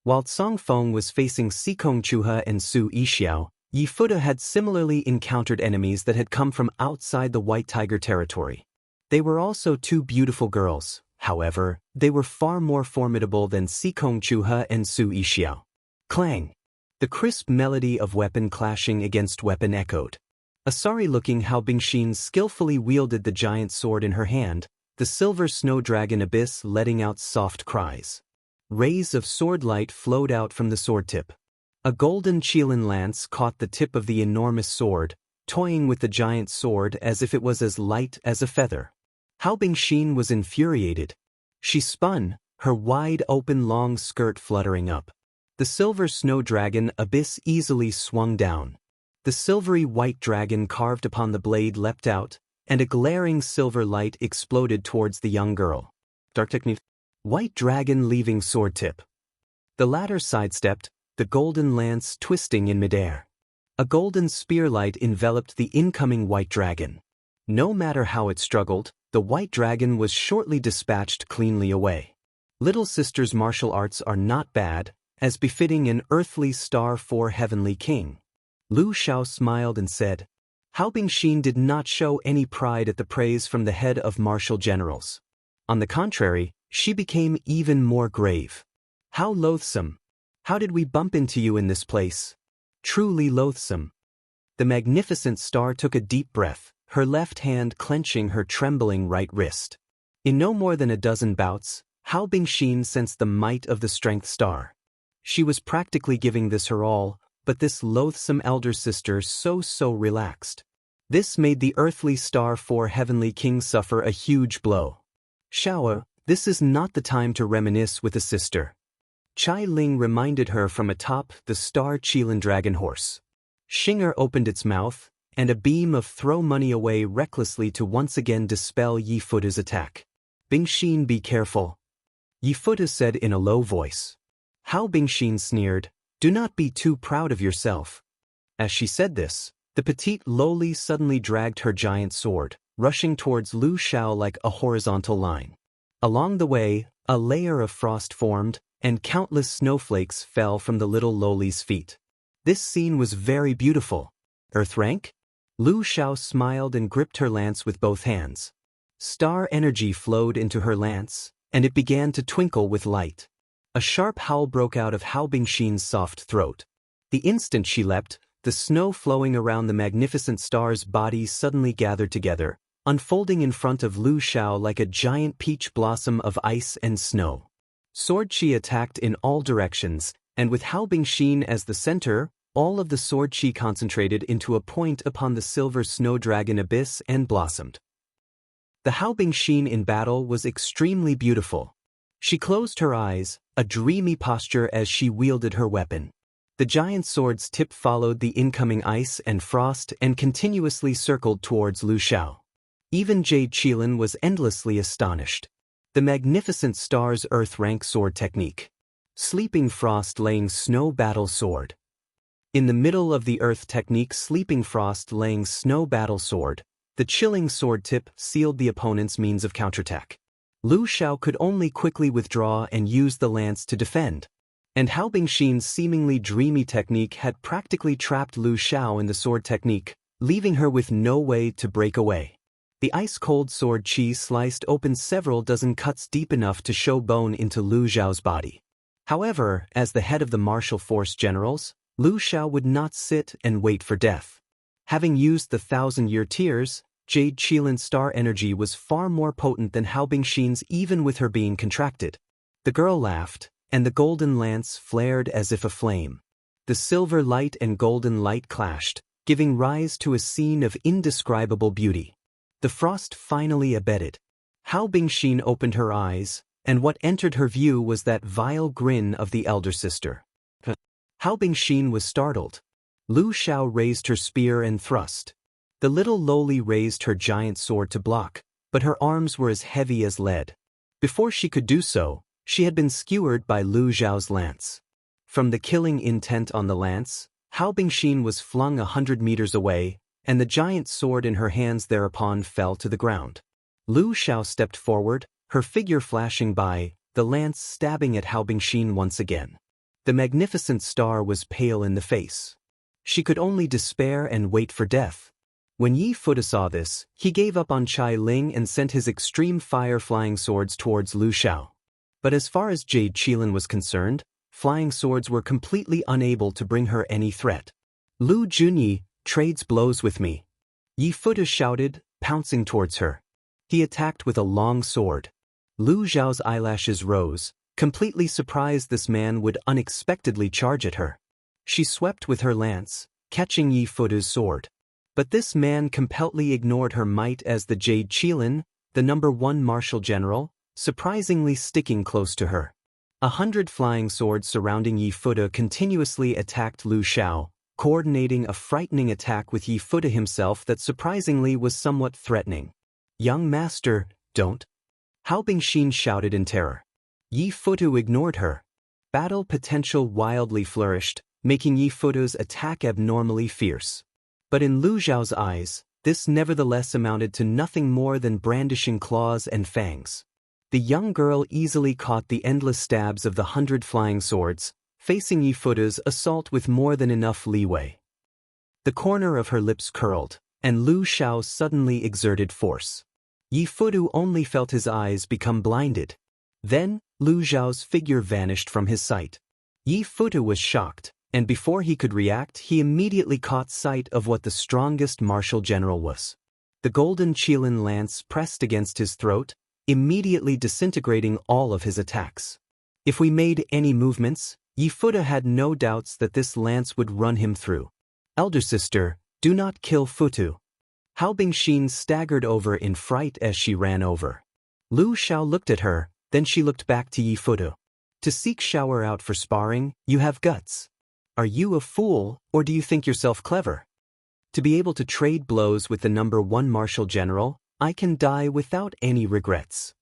While Song Feng was facing Sikong Chuhe and Su Yixiao, Yi Fude had similarly encountered enemies that had come from outside the White Tiger territory. They were also two beautiful girls, however, they were far more formidable than Sikong Chuhe and Su Yixiao. Clang! The crisp melody of weapon clashing against weapon echoed. A sorry-looking Hao Bingxin skillfully wielded the giant sword in her hand, the silver snow dragon abyss letting out soft cries. Rays of sword light flowed out from the sword tip. A golden Qilin lance caught the tip of the enormous sword, toying with the giant sword as if it was as light as a feather. Hao Bingxin was infuriated. She spun, her wide-open long skirt fluttering up. The silver snow dragon abyss easily swung down. The silvery white dragon carved upon the blade leapt out, and a glaring silver light exploded towards the young girl. Dark technique. White dragon leaving sword tip. The latter sidestepped, the golden lance twisting in midair. A golden spear light enveloped the incoming white dragon. No matter how it struggled, the white dragon was shortly dispatched cleanly away. Little sister's martial arts are not bad, as befitting an earthly star for heavenly king. Lu Xiao smiled and said. Hao Bingxin did not show any pride at the praise from the head of martial generals. On the contrary, she became even more grave. How loathsome! How did we bump into you in this place? Truly loathsome. The magnificent star took a deep breath, her left hand clenching her trembling right wrist. In no more than a dozen bouts, Hao Bingxin sensed the might of the strength star. She was practically giving this her all, but this loathsome elder sister so relaxed. This made the earthly star for heavenly king suffer a huge blow. Xiao, this is not the time to reminisce with a sister. Chai Ling reminded her from atop the star Qilin dragon horse. Xinger opened its mouth, and a beam of throw money away recklessly to once again dispel Yi Fude's attack. Bingxin, be careful. Yi Fude said in a low voice. Hao Bingxin sneered, do not be too proud of yourself. As she said this, the petite lowly suddenly dragged her giant sword, rushing towards Lu Xiao like a horizontal line. Along the way, a layer of frost formed, and countless snowflakes fell from the little lowly's feet. This scene was very beautiful. Earth rank? Lu Xiao smiled and gripped her lance with both hands. Star energy flowed into her lance, and it began to twinkle with light. A sharp howl broke out of Hao Bingxin's soft throat. The instant she leapt, the snow flowing around the magnificent star's body suddenly gathered together, unfolding in front of Lu Xiao like a giant peach blossom of ice and snow. Sword Qi attacked in all directions, and with Hao Bingxin as the center, all of the sword Qi concentrated into a point upon the silver snow dragon abyss and blossomed. The Hao Bingxin in battle was extremely beautiful. She closed her eyes, a dreamy posture as she wielded her weapon. The giant sword's tip followed the incoming ice and frost and continuously circled towards Lu Xiao. Even Jade Qilin was endlessly astonished. The magnificent star's earth rank sword technique. Sleeping frost laying snow battle sword. In the middle of the earth technique sleeping frost laying snow battle sword, the chilling sword tip sealed the opponent's means of counterattack. Lu Xiao could only quickly withdraw and use the lance to defend. And Hao Bingxin's seemingly dreamy technique had practically trapped Lu Xiao in the sword technique, leaving her with no way to break away. The ice-cold sword Qi sliced open several dozen cuts deep enough to show bone into Lu Xiao's body. However, as the head of the martial force generals, Lu Xiao would not sit and wait for death. Having used the 1,000-year tears, Jade Qilin's star energy was far more potent than Hao Bingxin's even with her being contracted. The girl laughed, and the golden lance flared as if aflame. The silver light and golden light clashed, giving rise to a scene of indescribable beauty. The frost finally abated. Hao Bingxin opened her eyes, and what entered her view was that vile grin of the elder sister. Hao Bingxin was startled. Lu Xiao raised her spear and thrust. The little lowly raised her giant sword to block, but her arms were as heavy as lead. Before she could do so, she had been skewered by Lu Xiao's lance. From the killing intent on the lance, Hao Bingxin was flung 100 meters away, and the giant sword in her hands thereupon fell to the ground. Lu Xiao stepped forward, her figure flashing by, the lance stabbing at Hao Bingxin once again. The magnificent star was pale in the face. She could only despair and wait for death. When Yi Fude saw this, he gave up on Chai Ling and sent his extreme fire flying swords towards Lu Xiao. But as far as Jade Qilin was concerned, flying swords were completely unable to bring her any threat. Lu Junyi trades blows with me. Yi Fude shouted, pouncing towards her. He attacked with a long sword. Lu Xiao's eyelashes rose, completely surprised this man would unexpectedly charge at her. She swept with her lance, catching Yi Fude's sword. But this man completely ignored her might as the Jade Qilin, the #1 martial general, surprisingly sticking close to her. 100 flying swords surrounding Yi Fude continuously attacked Lu Xiao, coordinating a frightening attack with Yi Fude himself that surprisingly was somewhat threatening. "Young master, don't." Hao Bingxin shouted in terror. Yi Fude ignored her. Battle potential wildly flourished, making Yi Fude's attack abnormally fierce. But in Lu Xiao's eyes, this nevertheless amounted to nothing more than brandishing claws and fangs. The young girl easily caught the endless stabs of the 100 flying swords, facing Yi Fude's assault with more than enough leeway. The corner of her lips curled, and Lu Xiao suddenly exerted force. Yi Fude only felt his eyes become blinded. Then, Lu Xiao's figure vanished from his sight. Yi Fude was shocked, and before he could react, he immediately caught sight of what the strongest martial general was. The golden Qilin lance pressed against his throat, immediately disintegrating all of his attacks. If we made any movements, Yi Fude had no doubts that this lance would run him through. "Elder sister, do not kill Futu." Hao Bingxin staggered over in fright as she ran over. Lu Xiao looked at her, then she looked back to Yi Fude. "To seek Shower out for sparring, you have guts. Are you a fool, or do you think yourself clever? To be able to trade blows with the #1 martial general, I can die without any regrets."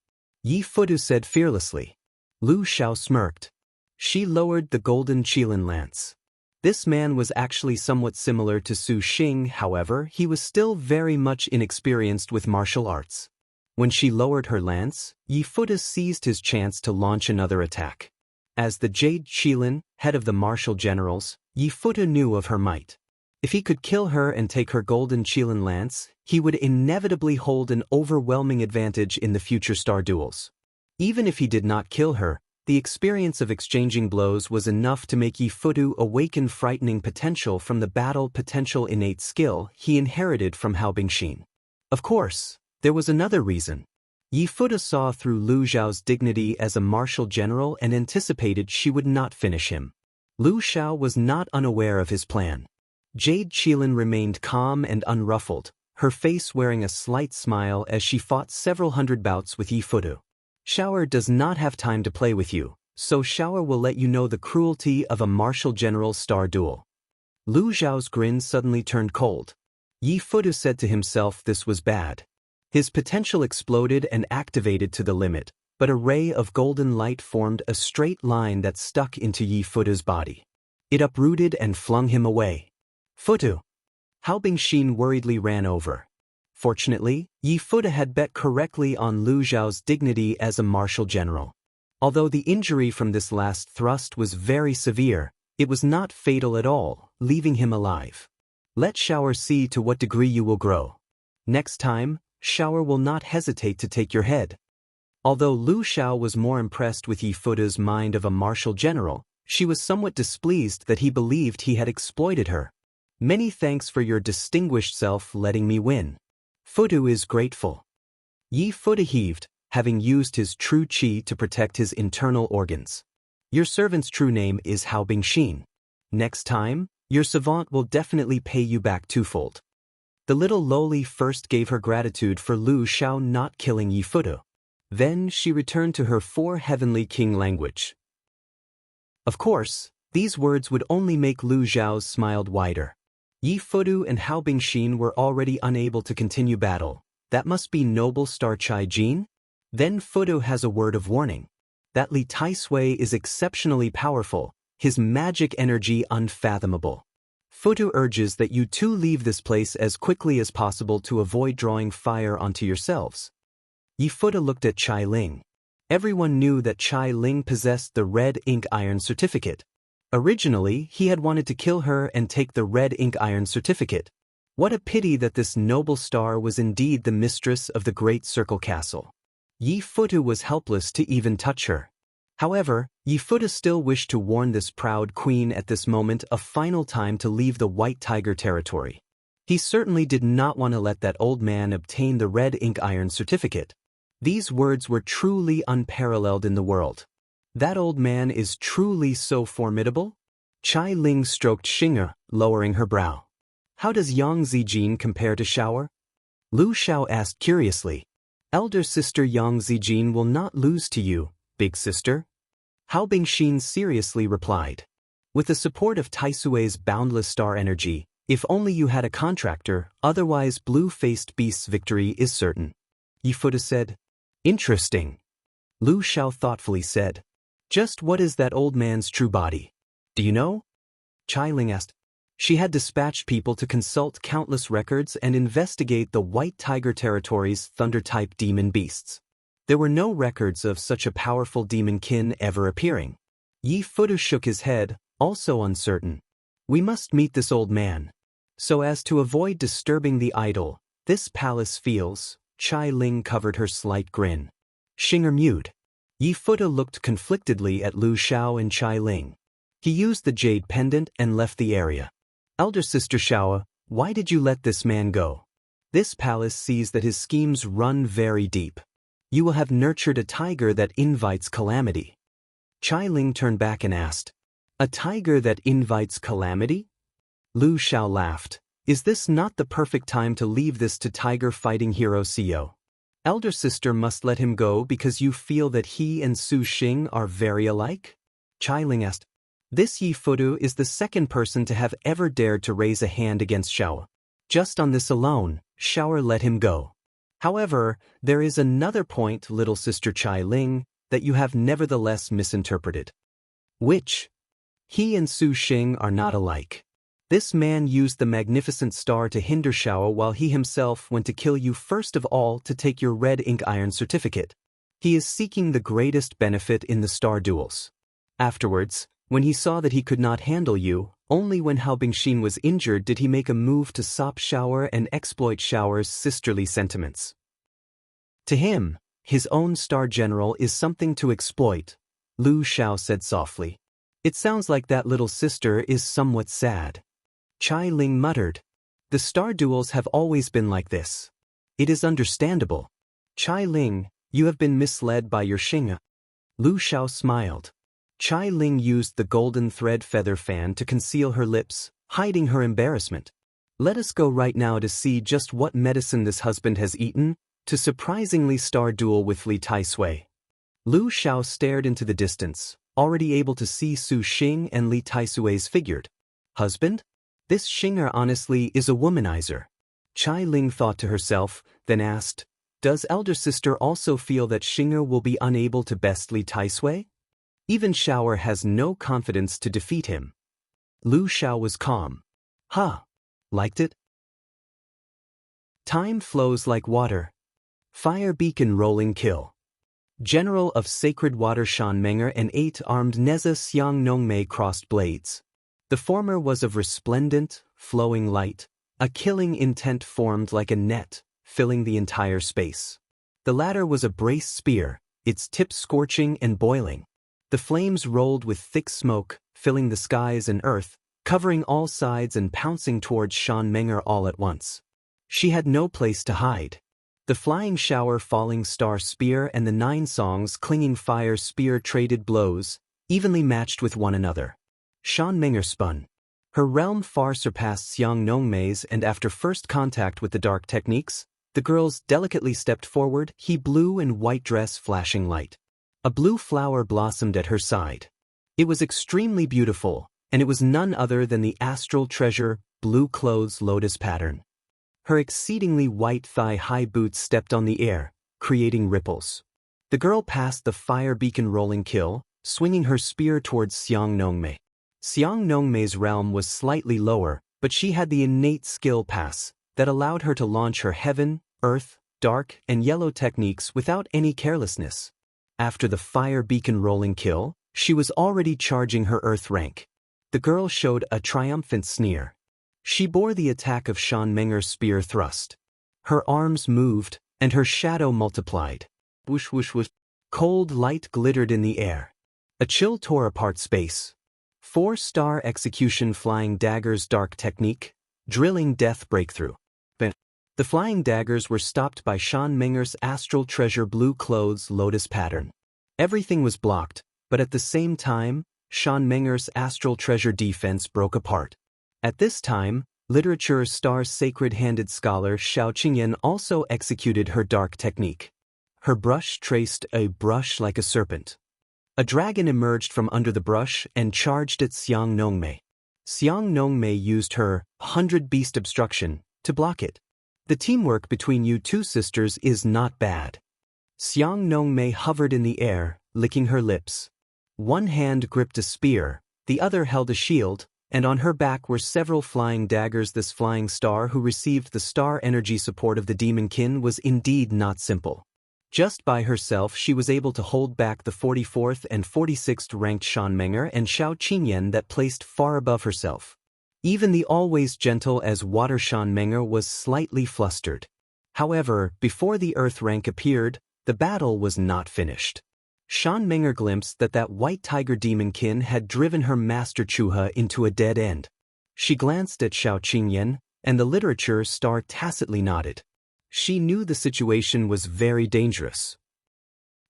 Yi Fude said fearlessly. Lu Xiao smirked. She lowered the golden Qilin lance. This man was actually somewhat similar to Su Xing, however, he was still very much inexperienced with martial arts. When she lowered her lance, Yi Fude seized his chance to launch another attack. As the Jade Qilin, head of the martial generals, Yi Fude knew of her might. If he could kill her and take her golden Qilin lance, he would inevitably hold an overwhelming advantage in the future star duels. Even if he did not kill her, the experience of exchanging blows was enough to make Yi Fude awaken frightening potential from the battle potential innate skill he inherited from Hao Bingxin. Of course, there was another reason. Yi Fude saw through Lu Xiao's dignity as a martial general and anticipated she would not finish him. Lu Xiao was not unaware of his plan. Jade Qilin remained calm and unruffled, her face wearing a slight smile as she fought several hundred bouts with Yi Fude. "Shower does not have time to play with you, so Shower will let you know the cruelty of a martial general's star duel." Lu Xiao's grin suddenly turned cold. Yi Fude said to himself this was bad. His potential exploded and activated to the limit, but a ray of golden light formed a straight line that stuck into Yi Fude's body. It uprooted and flung him away. "Futu!" Hao Bingxin worriedly ran over. Fortunately, Yi Fude had bet correctly on Lu Xiao's dignity as a martial general. Although the injury from this last thrust was very severe, it was not fatal at all, leaving him alive. Let Shower see to what degree you will grow. Next time, Shower will not hesitate to take your head. Although Lu Xiao was more impressed with Yi Fude's mind of a martial general, she was somewhat displeased that he believed he had exploited her. "Many thanks for your distinguished self letting me win. Fude is grateful." Yi Fude heaved, having used his true qi to protect his internal organs. "Your servant's true name is Hao Bingxin. Next time, your savant will definitely pay you back twofold." The little lowly first gave her gratitude for Lu Xiao not killing Yi Fude. Then she returned to her 4 heavenly king language. Of course, these words would only make Lu Xiao's smile wider. Yi Fude and Hao Bingxin were already unable to continue battle. That must be noble star Chai Jin? Then Fude has a word of warning. That Li Taisui is exceptionally powerful, his magic energy unfathomable. Fude urges that you two leave this place as quickly as possible to avoid drawing fire onto yourselves. Yi Fude looked at Chai Ling. Everyone knew that Chai Ling possessed the red ink iron certificate. Originally, he had wanted to kill her and take the red ink iron certificate. What a pity that this noble star was indeed the mistress of the Great Circle Castle. Yi Futu was helpless to even touch her. However, Yi Futu still wished to warn this proud queen at this moment a final time to leave the White Tiger territory. He certainly did not want to let that old man obtain the red ink iron certificate. These words were truly unparalleled in the world. That old man is truly so formidable? Chai Ling stroked Xing'er, lowering her brow. How does Yang Zijin compare to Shower? Lu Xiao asked curiously. Elder sister Yang Zijin will not lose to you, big sister. Hao Bingxin seriously replied. With the support of Taisui's boundless star energy, if only you had a contractor, otherwise blue-faced beast's victory is certain. Yi Futu said. Interesting. Lu Xiao thoughtfully said. Just what is that old man's true body? Do you know? Chai Ling asked. She had dispatched people to consult countless records and investigate the White Tiger territory's thunder-type demon beasts. There were no records of such a powerful demon kin ever appearing. Yi Futu shook his head, also uncertain. We must meet this old man. So as to avoid disturbing the idol, this palace feels. Chai Ling covered her slight grin. Xing'er mewed. Yi Futu looked conflictedly at Lu Xiao and Chai Ling. He used the jade pendant and left the area. Elder sister Xiao, why did you let this man go? This palace sees that his schemes run very deep. You will have nurtured a tiger that invites calamity. Chai Ling turned back and asked, a tiger that invites calamity? Lu Xiao laughed. Is this not the perfect time to leave this to tiger fighting hero Xiao? Elder sister must let him go because you feel that he and Su Xing are very alike? Chai Ling asked. This Yi Futu is the second person to have ever dared to raise a hand against Xiao. Just on this alone, Xiao let him go. However, there is another point, little sister Chai Ling, that you have nevertheless misinterpreted. Which? He and Su Xing are not alike. This man used the magnificent star to hinder Xiao while he himself went to kill you first of all to take your red ink iron certificate. He is seeking the greatest benefit in the star duels. Afterwards, when he saw that he could not handle you, only when Hao Bingxin was injured did he make a move to sop Xiao and exploit Xiao's sisterly sentiments. To him, his own star general is something to exploit, Lu Xiao said softly. It sounds like that little sister is somewhat sad. Chai Ling muttered. The star duels have always been like this. It is understandable. Chai Ling, you have been misled by your Xing'er. Lu Xiao smiled. Chai Ling used the golden thread feather fan to conceal her lips, hiding her embarrassment. Let us go right now to see just what medicine this husband has eaten, to surprisingly star duel with Li Taisui. Lu Xiao stared into the distance, already able to see Su Xing and Li Taisui's figured. Husband? This Xing'er honestly is a womanizer. Chai Ling thought to herself, then asked, does elder sister also feel that Xing'er will be unable to best Li Taisui? Even Xiao has no confidence to defeat him. Lu Xiao was calm. Huh. Liked it? Time flows like water. Fire beacon rolling kill. General of Sacred Water Shan Menger and 8-armed Neza Xiang Nongmei crossed blades. The former was of resplendent, flowing light, a killing intent formed like a net, filling the entire space. The latter was a brace spear, its tip scorching and boiling. The flames rolled with thick smoke, filling the skies and earth, covering all sides and pouncing towards Shan Menger all at once. She had no place to hide. The flying shower falling star spear and the 9 songs clinging fire spear traded blows, evenly matched with one another. Shan Menger spun. Her realm far surpassed Xiang Nongmei's, and after first contact with the dark techniques, the girls delicately stepped forward, he blue and white dress flashing light. A blue flower blossomed at her side. It was extremely beautiful, and it was none other than the astral treasure, blue clothes lotus pattern. Her exceedingly white thigh-high boots stepped on the air, creating ripples. The girl passed the fire beacon rolling kill, swinging her spear towards Xiang Nongmei. Xiang Nongmei's realm was slightly lower, but she had the innate skill pass that allowed her to launch her heaven, earth, dark, and yellow techniques without any carelessness. After the fire beacon rolling kill, she was already charging her earth rank. The girl showed a triumphant sneer. She bore the attack of Shan Menger's spear thrust. Her arms moved, and her shadow multiplied. Whoosh whoosh whoosh. Cold light glittered in the air. A chill tore apart space. 4-star execution flying daggers dark technique, drilling death breakthrough. The flying daggers were stopped by Shan Menger's astral treasure blue clothes lotus pattern. Everything was blocked, but at the same time, Shan Menger's astral treasure defense broke apart. At this time, literature star's sacred-handed scholar Xiao Qingyan also executed her dark technique. Her brush traced a brush like a serpent. A dragon emerged from under the brush and charged at Xiang Nongmei. Xiang Nongmei used her 100-beast obstruction to block it. The teamwork between you two sisters is not bad. Xiang Nongmei hovered in the air, licking her lips. One hand gripped a spear, the other held a shield, and on her back were several flying daggers. This flying star who received the star energy support of the demonkin was indeed not simple. Just by herself she was able to hold back the 44th and 46th ranked Shan Menger and Xiao Qingyan that placed far above herself. Even the always gentle as water Shan Menger was slightly flustered. However, before the earth rank appeared, the battle was not finished. Shan Menger glimpsed that white tiger demonkin had driven her master Chuha into a dead end. She glanced at Xiao Qingyan, and the literature star tacitly nodded. She knew the situation was very dangerous.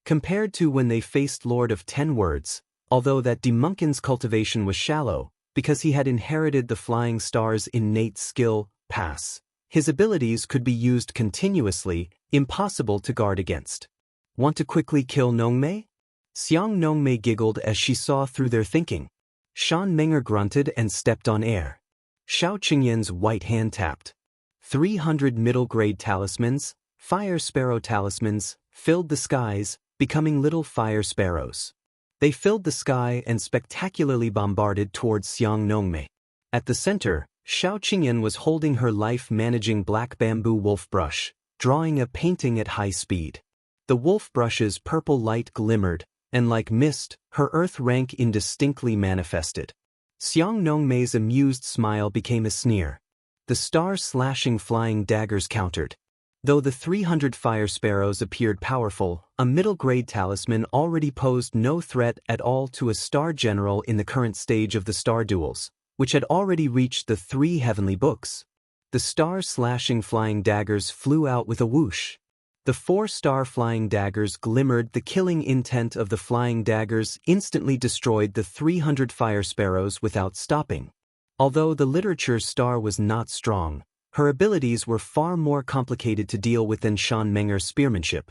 Compared to when they faced Lord of 10 Words, although that demonkin's cultivation was shallow, because he had inherited the flying star's innate skill, pass, his abilities could be used continuously, impossible to guard against. Want to quickly kill Nongmei? Xiang Nongmei giggled as she saw through their thinking. Shan Menger grunted and stepped on air. Xiao Qingyan's white hand tapped. 300 middle-grade talismans, fire sparrow talismans, filled the skies, becoming little fire sparrows. They filled the sky and spectacularly bombarded towards Xiang Nongmei. At the center, Xiao Qingyan was holding her life-managing black bamboo wolf brush, drawing a painting at high speed. The wolf brush's purple light glimmered, and like mist, her earth rank indistinctly manifested. Xiang Nongmei's amused smile became a sneer. The star-slashing flying daggers countered. Though the 300 fire sparrows appeared powerful, a middle-grade talisman already posed no threat at all to a star general in the current stage of the star duels, which had already reached the 3 heavenly books. The star-slashing flying daggers flew out with a whoosh. The 4-star flying daggers glimmered. The killing intent of the flying daggers instantly destroyed the 300 fire sparrows without stopping. Although the literature star was not strong, her abilities were far more complicated to deal with than Shan Menger's spearmanship.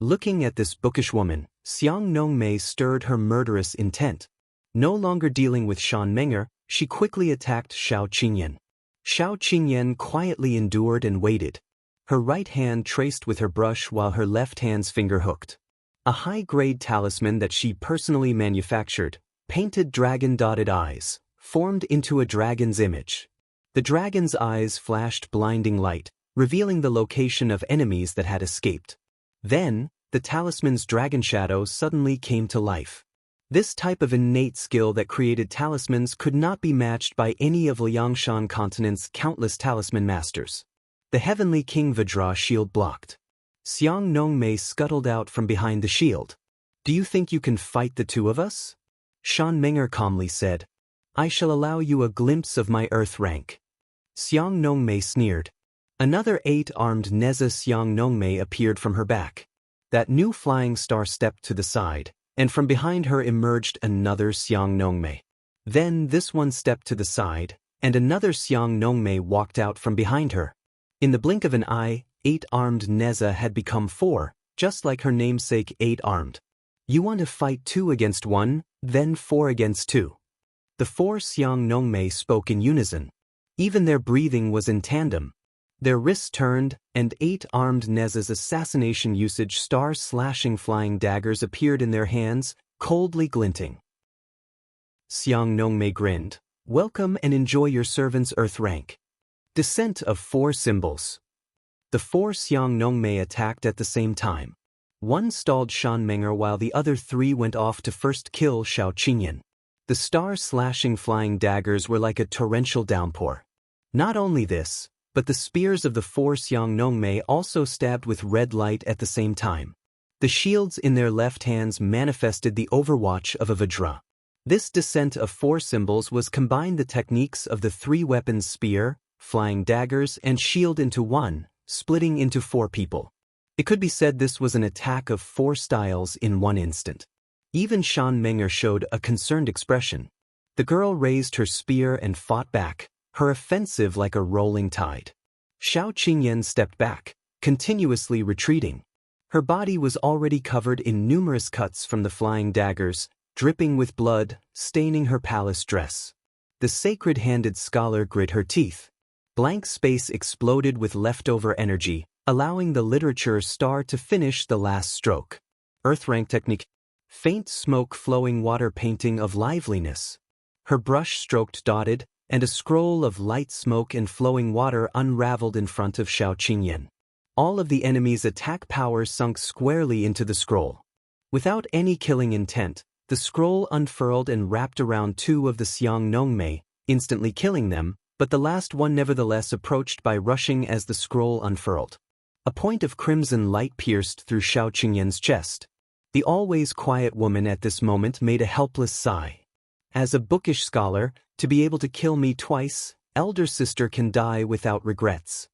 Looking at this bookish woman, Xiang Nongmei stirred her murderous intent. No longer dealing with Shan Menger, she quickly attacked Xiao Qingyan. Xiao Qingyan quietly endured and waited. Her right hand traced with her brush while her left hand's finger hooked. A high-grade talisman that she personally manufactured, painted dragon-dotted eyes, formed into a dragon's image. The dragon's eyes flashed blinding light, revealing the location of enemies that had escaped. Then, the talisman's dragon shadow suddenly came to life. This type of innate skill that created talismans could not be matched by any of Liangshan continent's countless talisman masters. The heavenly King Vajra shield blocked. Xiang Nongmei scuttled out from behind the shield. "Do you think you can fight the two of us?" Shan Menger calmly said. "I shall allow you a glimpse of my earth rank." Xiang Nongmei sneered. Another 8-armed Neza Xiang Nongmei appeared from her back. That new flying star stepped to the side, and from behind her emerged another Xiang Nongmei. Then this one stepped to the side, and another Xiang Nongmei walked out from behind her. In the blink of an eye, 8-armed Neza had become 4, just like her namesake 8-armed. "You want to fight 2 against 1, then 4 against 2. The 4 Xiang Nongmei spoke in unison. Even their breathing was in tandem. Their wrists turned, and 8-armed Neza's assassination usage star-slashing flying daggers appeared in their hands, coldly glinting. Xiang Nongmei grinned. "Welcome and enjoy your servant's earth rank." Descent of 4 symbols. The 4 Xiang Nongmei attacked at the same time. One stalled Shan Menger while the other 3 went off to first kill Xiao Qingyan. The star-slashing flying daggers were like a torrential downpour. Not only this, but the spears of the four Xiangnongmei also stabbed with red light at the same time. The shields in their left hands manifested the overwatch of a Vajra. This descent of four symbols was combined the techniques of the three weapons spear, flying daggers, and shield into one, splitting into four people. It could be said this was an attack of four styles in one instant. Even Shan Menger showed a concerned expression. The girl raised her spear and fought back, her offensive like a rolling tide. Xiao Qingyan stepped back, continuously retreating. Her body was already covered in numerous cuts from the flying daggers, dripping with blood, staining her palace dress. The sacred-handed scholar grit her teeth. Blank space exploded with leftover energy, allowing the literature star to finish the last stroke. Earth rank technique. Faint smoke flowing water painting of liveliness. Her brush stroked dotted, and a scroll of light smoke and flowing water unraveled in front of Xiao Qingyan. All of the enemy's attack power sunk squarely into the scroll. Without any killing intent, the scroll unfurled and wrapped around two of the Xiangnongmei, instantly killing them, but the last one nevertheless approached by rushing as the scroll unfurled. A point of crimson light pierced through Xiao Qingyan's chest. The always quiet woman at this moment made a helpless sigh. As a bookish scholar, to be able to kill me twice, elder sister can die without regrets.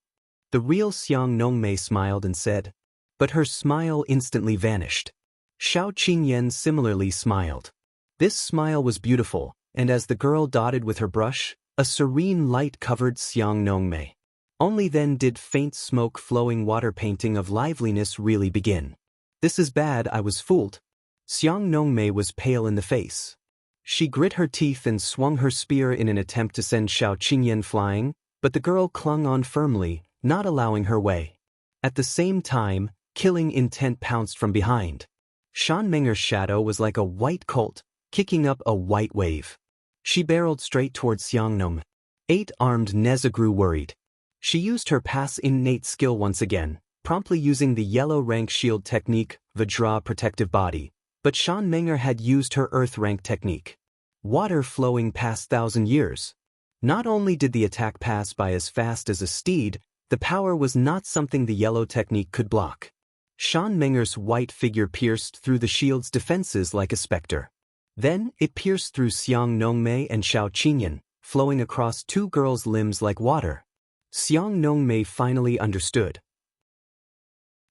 The real Xiangnongmei smiled and said, but her smile instantly vanished. Xiao Qingyan similarly smiled. This smile was beautiful, and as the girl dotted with her brush, a serene light covered Xiangnongmei. Only then did faint smoke flowing water painting of liveliness really begin. This is bad, I was fooled. Xiangnongmei was pale in the face. She grit her teeth and swung her spear in an attempt to send Xiao Qingyan flying, but the girl clung on firmly, not allowing her way. At the same time, killing intent pounced from behind. Shan Menger's shadow was like a white colt, kicking up a white wave. She barreled straight towards Xiangnongmei. Eight-armed Neza grew worried. She used her past innate skill once again, promptly using the yellow rank shield technique, Vajra protective body, but Shan Menger had used her earth rank technique. Water flowing past 1,000 years. Not only did the attack pass by as fast as a steed, the power was not something the yellow technique could block. Shan Menger's white figure pierced through the shield's defenses like a specter. Then, it pierced through Xiangnongmei and Xiao Qingyan, flowing across two girls' limbs like water. Xiangnongmei finally understood.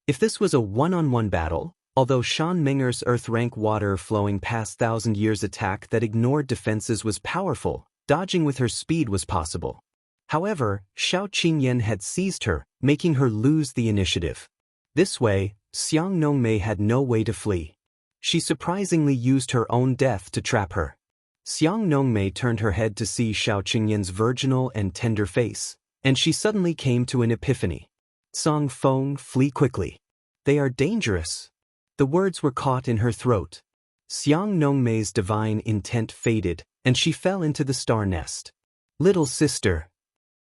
If this was a one-on-one battle, although Shan Menger's earth rank water flowing past 1,000 years attack that ignored defenses was powerful, dodging with her speed was possible. However, Xiao Qingyan had seized her, making her lose the initiative. This way, Xiangnongmei had no way to flee. She surprisingly used her own death to trap her. Xiangnongmei turned her head to see Xiao Qingyan's virginal and tender face, and she suddenly came to an epiphany. Song Feng, flee quickly. They are dangerous. The words were caught in her throat. Xiangnongmei's divine intent faded, and she fell into the star nest. Little sister.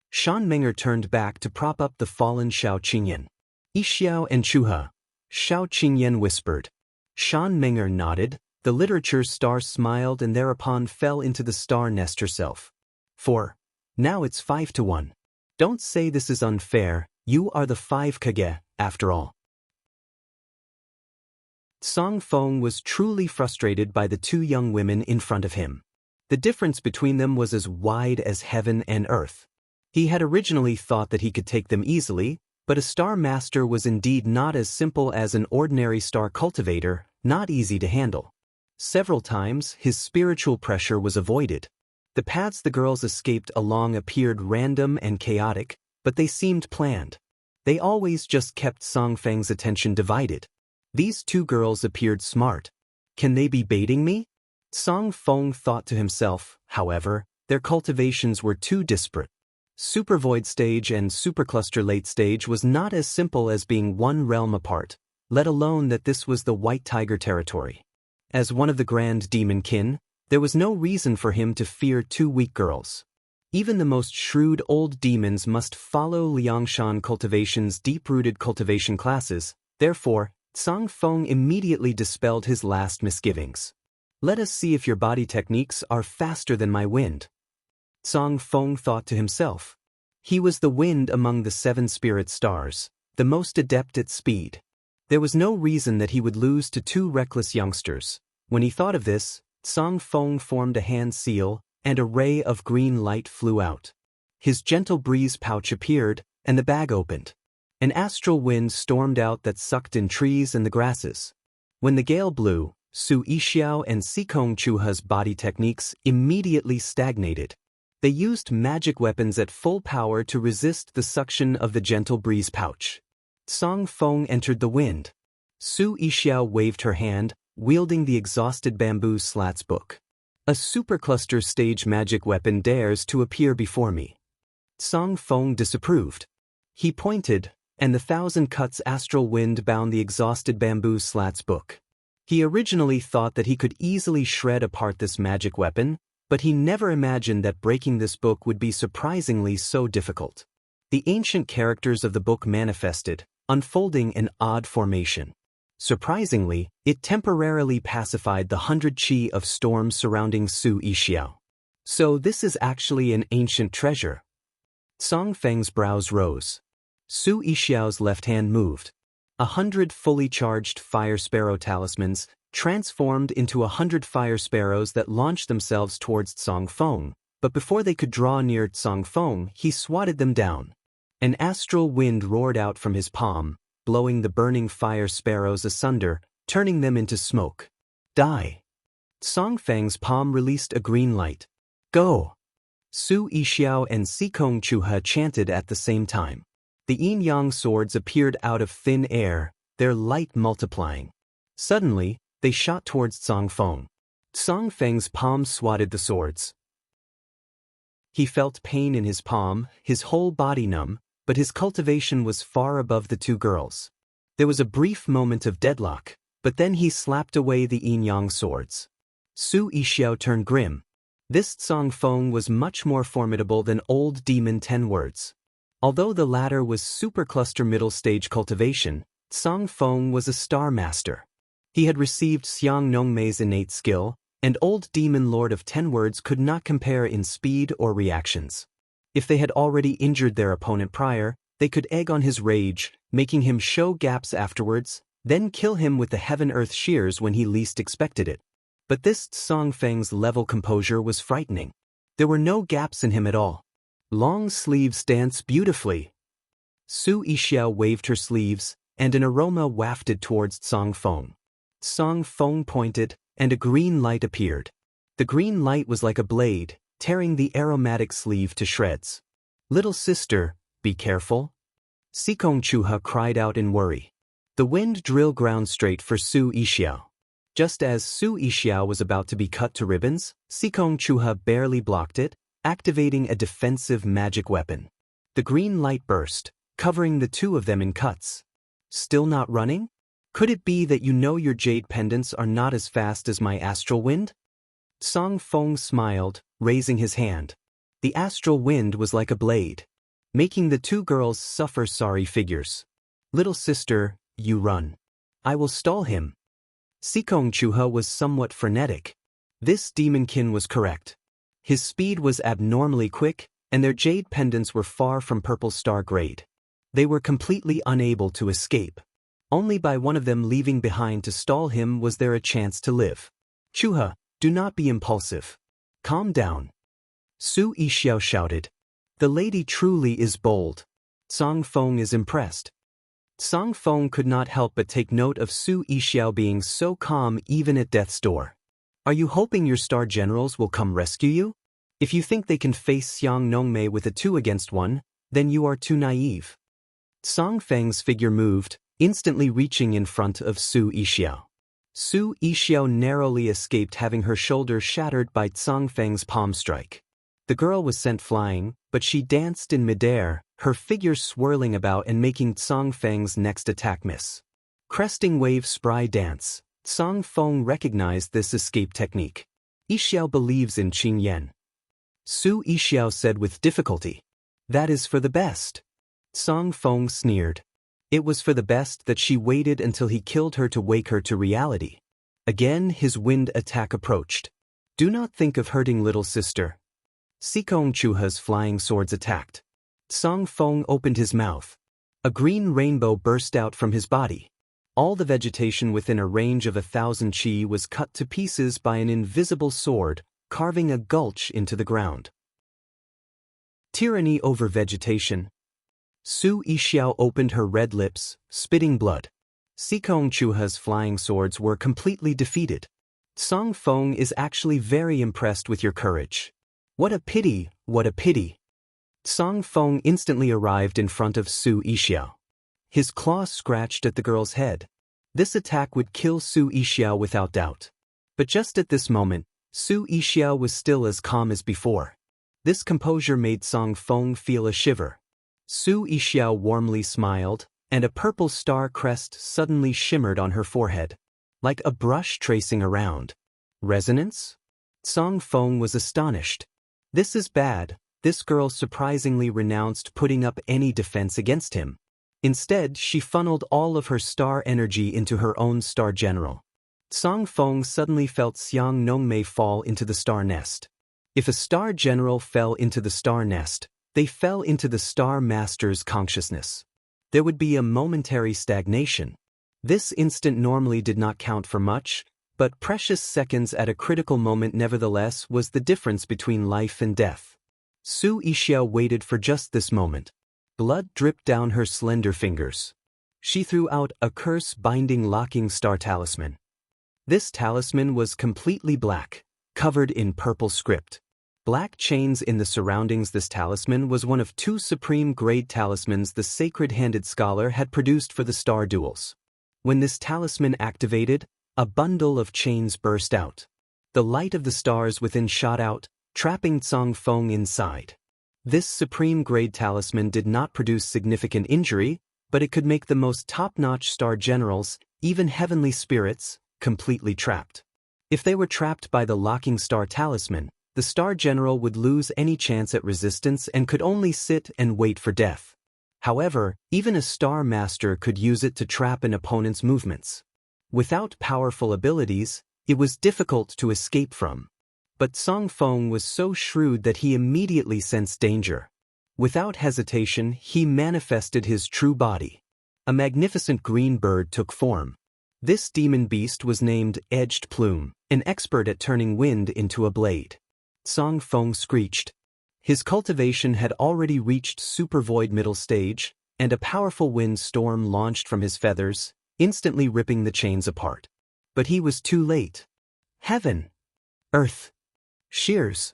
Shan Menger turned back to prop up the fallen Xiao Qingyan. Yixiao and Chuha. Xiao Qingyan whispered. Shan Menger nodded, the literature star smiled and thereupon fell into the star nest herself. 4. Now it's 5-1. Don't say this is unfair, you are the 5 Kage, after all. Song Feng was truly frustrated by the two young women in front of him. The difference between them was as wide as heaven and earth. He had originally thought that he could take them easily, but a star master was indeed not as simple as an ordinary star cultivator, not easy to handle. Several times, his spiritual pressure was avoided. The paths the girls escaped along appeared random and chaotic, but they seemed planned. They always just kept Song Feng's attention divided. These two girls appeared smart. Can they be baiting me? Song Feng thought to himself, however, their cultivations were too disparate. Supervoid stage and supercluster late stage was not as simple as being one realm apart, let alone that this was the White Tiger territory. As one of the Grand Demon Kin, there was no reason for him to fear two weak girls. Even the most shrewd old demons must follow Liangshan cultivation's deep-rooted cultivation classes, therefore, Song Feng immediately dispelled his last misgivings. Let us see if your body techniques are faster than my wind. Song Feng thought to himself. He was the wind among the 7 spirit stars, the most adept at speed. There was no reason that he would lose to 2 reckless youngsters. When he thought of this, Song Feng formed a hand seal, and a ray of green light flew out. His gentle breeze pouch appeared, and the bag opened. An astral wind stormed out that sucked in trees and the grasses. When the gale blew, Su Yixiao and Sikong Chuha's body techniques immediately stagnated. They used magic weapons at full power to resist the suction of the gentle breeze pouch. Song Feng entered the wind. Su Yixiao waved her hand, wielding the exhausted bamboo slats book. A supercluster stage magic weapon dares to appear before me. Song Feng disapproved. He pointed, and the 1,000 cuts astral wind bound the exhausted bamboo slats book. He originally thought that he could easily shred apart this magic weapon, but he never imagined that breaking this book would be surprisingly so difficult. The ancient characters of the book manifested, unfolding an odd formation. Surprisingly, it temporarily pacified the 100 qi of storms surrounding Su Yixiao. So this is actually an ancient treasure. Song Feng's brows rose. Su Yixiao's left hand moved. 100 fully charged fire sparrow talismans transformed into 100 fire sparrows that launched themselves towards Song Feng, but before they could draw near Song Feng, he swatted them down. An astral wind roared out from his palm, blowing the burning fire sparrows asunder, turning them into smoke. Die! Song Feng's palm released a green light. Go! Su Yixiao and Sikong Chuha chanted at the same time. The yin-yang swords appeared out of thin air, their light multiplying. Suddenly, they shot towards Song Feng. Song Feng's palm swatted the swords. He felt pain in his palm, his whole body numb, but his cultivation was far above the 2 girls. There was a brief moment of deadlock, but then he slapped away the yin-yang swords. Su Yixiao turned grim. This Song Feng was much more formidable than old demon 10 words. Although the latter was supercluster middle stage cultivation, Song Feng was a star master. He had received Xiang Nongmei's innate skill, and old demon lord of 10 words could not compare in speed or reactions. If they had already injured their opponent prior, they could egg on his rage, making him show gaps afterwards, then kill him with the heaven-earth shears when he least expected it. But this Song Feng's level composure was frightening. There were no gaps in him at all. Long sleeves dance beautifully. Su Yixiao waved her sleeves, and an aroma wafted towards Song Feng. Song Feng pointed, and a green light appeared. The green light was like a blade, tearing the aromatic sleeve to shreds. Little sister, be careful. Sikong Chuha cried out in worry. The wind drill ground straight for Su Yixiao. Just as Su Yixiao was about to be cut to ribbons, Sikong Chuha barely blocked it, activating a defensive magic weapon. The green light burst, covering the 2 of them in cuts. Still not running? Could it be that you know your jade pendants are not as fast as my astral wind? Song Feng smiled, raising his hand. The astral wind was like a blade, making the 2 girls suffer sorry figures. Little sister, you run. I will stall him. Sikong Chuha was somewhat frenetic. This demonkin was correct. His speed was abnormally quick, and their jade pendants were far from purple star grade. They were completely unable to escape. Only by one of them leaving behind to stall him was there a chance to live. Chuha, do not be impulsive. Calm down. Su Yixiao shouted. The lady truly is bold. Song Feng is impressed. Song Feng could not help but take note of Su Yixiao being so calm even at death's door. Are you hoping your star generals will come rescue you? If you think they can face Xiang Nongmei with a 2 against 1, then you are too naive. Song Feng's figure moved, instantly reaching in front of Su Yixiao. Su Yixiao narrowly escaped having her shoulder shattered by Song Feng's palm strike. The girl was sent flying, but she danced in midair, her figure swirling about and making Song Feng's next attack miss. Cresting wave spry dance. Song Feng recognized this escape technique. Yixiao believes in Qing Yan. Su Yixiao said with difficulty. That is for the best. Song Feng sneered. It was for the best that she waited until he killed her to wake her to reality. Again his wind attack approached. Do not think of hurting little sister. Sikong Chuha's flying swords attacked. Song Feng opened his mouth. A green rainbow burst out from his body. All the vegetation within a range of 1,000 chi was cut to pieces by an invisible sword, carving a gulch into the ground. Tyranny over vegetation. Su Yixiao opened her red lips, spitting blood. Sikong Chuha's flying swords were completely defeated. Song Feng is actually very impressed with your courage. What a pity, what a pity. Song Feng instantly arrived in front of Su Yixiao. His claws scratched at the girl's head. This attack would kill Su Yixiao without doubt. But just at this moment, Su Yixiao was still as calm as before. This composure made Song Feng feel a shiver. Su Yixiao warmly smiled, and a purple star crest suddenly shimmered on her forehead, like a brush tracing around. Resonance? Song Feng was astonished. This is bad. This girl surprisingly renounced putting up any defense against him. Instead, she funneled all of her star energy into her own star general. Song Feng suddenly felt Xiang Nongmei fall into the star nest. If a star general fell into the star nest, they fell into the star master's consciousness. There would be a momentary stagnation. This instant normally did not count for much, but precious seconds at a critical moment nevertheless was the difference between life and death. Su Yixiao waited for just this moment. Blood dripped down her slender fingers. She threw out a curse-binding locking star talisman. This talisman was completely black, covered in purple script. Black chains in the surroundings. This talisman was one of 2 supreme-grade talismans the sacred-handed scholar had produced for the star duels. When this talisman activated, a bundle of chains burst out. The light of the stars within shot out, trapping Song Feng inside. This supreme-grade talisman did not produce significant injury, but it could make the most top-notch star generals, even heavenly spirits, completely trapped. If they were trapped by the locking star talisman, the star general would lose any chance at resistance and could only sit and wait for death. However, even a star master could use it to trap an opponent's movements. Without powerful abilities, it was difficult to escape from. But Song Feng was so shrewd that he immediately sensed danger. Without hesitation, he manifested his true body. A magnificent green bird took form. This demon beast was named Edged Plume, an expert at turning wind into a blade. Song Feng screeched. His cultivation had already reached super void middle stage, and a powerful wind storm launched from his feathers, instantly ripping the chains apart. But he was too late. Heaven! Earth! Shears!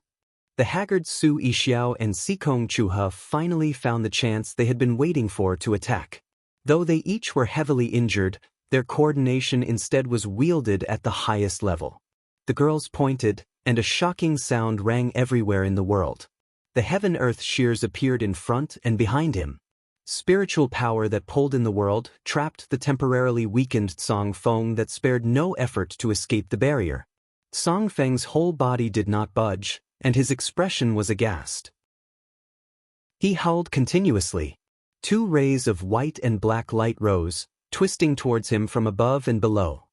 The haggard Su Yixiao and Sikong Chuha finally found the chance they had been waiting for to attack. Though they each were heavily injured, their coordination instead was wielded at the highest level. The girls pointed, and a shocking sound rang everywhere in the world. The heaven-earth shears appeared in front and behind him. Spiritual power that pulled in the world trapped the temporarily weakened Song Feng that spared no effort to escape the barrier. Song Feng's whole body did not budge, and his expression was aghast. He howled continuously. 2 rays of white and black light rose, twisting towards him from above and below.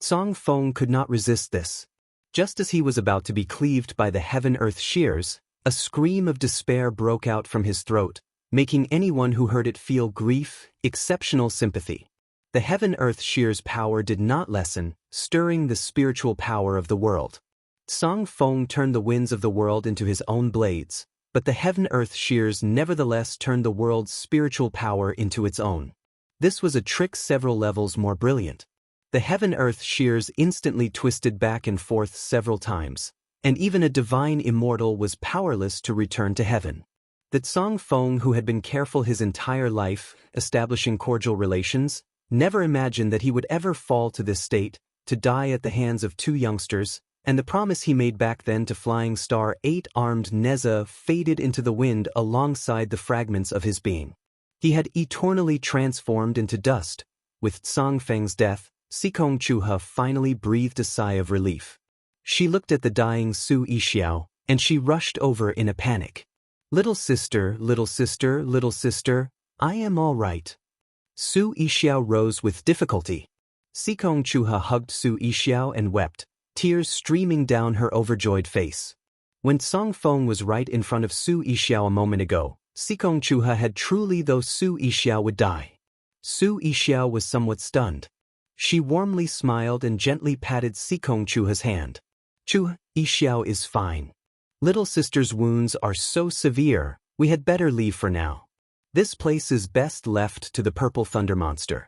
Song Feng could not resist this. Just as he was about to be cleaved by the heaven-earth shears, a scream of despair broke out from his throat, making anyone who heard it feel grief, exceptional sympathy. The heaven-earth shears' power did not lessen, stirring the spiritual power of the world. Song Feng turned the winds of the world into his own blades, but the heaven-earth shears nevertheless turned the world's spiritual power into its own. This was a trick several levels more brilliant. The heaven-earth shears instantly twisted back and forth several times, and even a divine immortal was powerless to return to heaven. That Song Feng, who had been careful his entire life, establishing cordial relations, never imagined that he would ever fall to this state, to die at the hands of 2 youngsters, and the promise he made back then to flying star 8-armed Neza faded into the wind alongside the fragments of his being. He had eternally transformed into dust. With Song Feng's death, Sikong Chuha finally breathed a sigh of relief. She looked at the dying Su Yixiao, and she rushed over in a panic. Little sister, little sister, little sister, I am all right. Su Yixiao rose with difficulty. Sikong Chuha hugged Su Yixiao and wept, tears streaming down her overjoyed face. When Song Feng was right in front of Su Yixiao a moment ago, Sikong Chuha had truly thought Su Yixiao would die. Su Yixiao was somewhat stunned. She warmly smiled and gently patted Sikong Chuha's hand. Chu Yixiao is fine. Little sister's wounds are so severe, we had better leave for now. This place is best left to the purple thunder monster.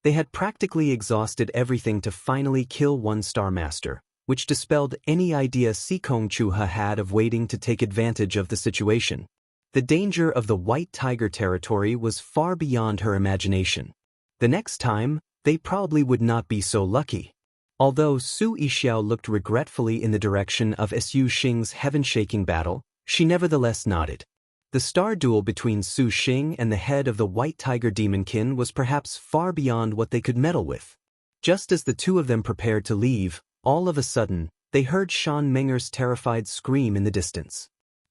They had practically exhausted everything to finally kill one Star Master, which dispelled any idea Sikong Chuha had of waiting to take advantage of the situation. The danger of the White Tiger territory was far beyond her imagination. The next time, they probably would not be so lucky. Although Su Yixiao looked regretfully in the direction of Su Xing's heaven-shaking battle, she nevertheless nodded. The star duel between Su Xing and the head of the White Tiger Demonkin was perhaps far beyond what they could meddle with. Just as the two of them prepared to leave, all of a sudden, they heard Shan Menger's terrified scream in the distance.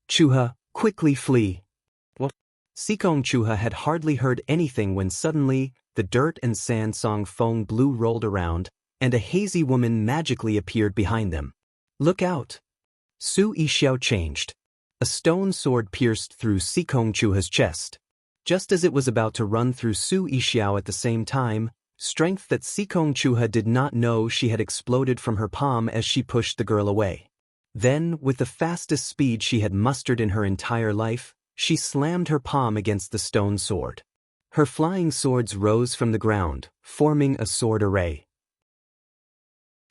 Chuha, quickly flee! What? Sikong Chuha had hardly heard anything when suddenly, the dirt and sand Song Feng blue rolled around, and a hazy woman magically appeared behind them. Look out! Su Yixiao changed. A stone sword pierced through Sikong Chuha's chest. Just as it was about to run through Su Yixiao at the same time, strength that Sikong Chuha did not know she had exploded from her palm as she pushed the girl away. Then, with the fastest speed she had mustered in her entire life, she slammed her palm against the stone sword. Her flying swords rose from the ground, forming a sword array.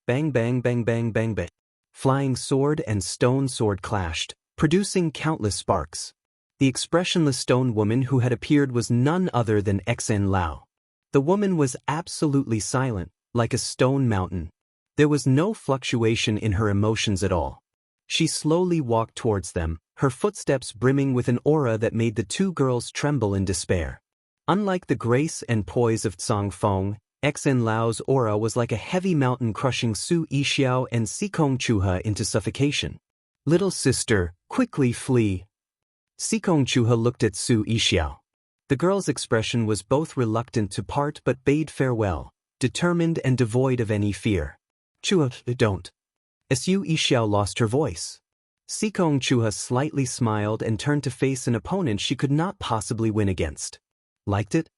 Bang bang bang bang bang bang. Flying sword and stone sword clashed, producing countless sparks. The expressionless stone woman who had appeared was none other than Xen Lao. The woman was absolutely silent, like a stone mountain. There was no fluctuation in her emotions at all. She slowly walked towards them, her footsteps brimming with an aura that made the two girls tremble in despair. Unlike the grace and poise of Song Feng, Xen Lao's aura was like a heavy mountain crushing Su Yixiao and Sikong Chuha into suffocation. Little sister, quickly flee! Sikong Chuha looked at Su Yixiao. The girl's expression was both reluctant to part but bade farewell, determined and devoid of any fear. Chuha, don't. Su Yixiao lost her voice. Sikong Chuha slightly smiled and turned to face an opponent she could not possibly win against. Liked it?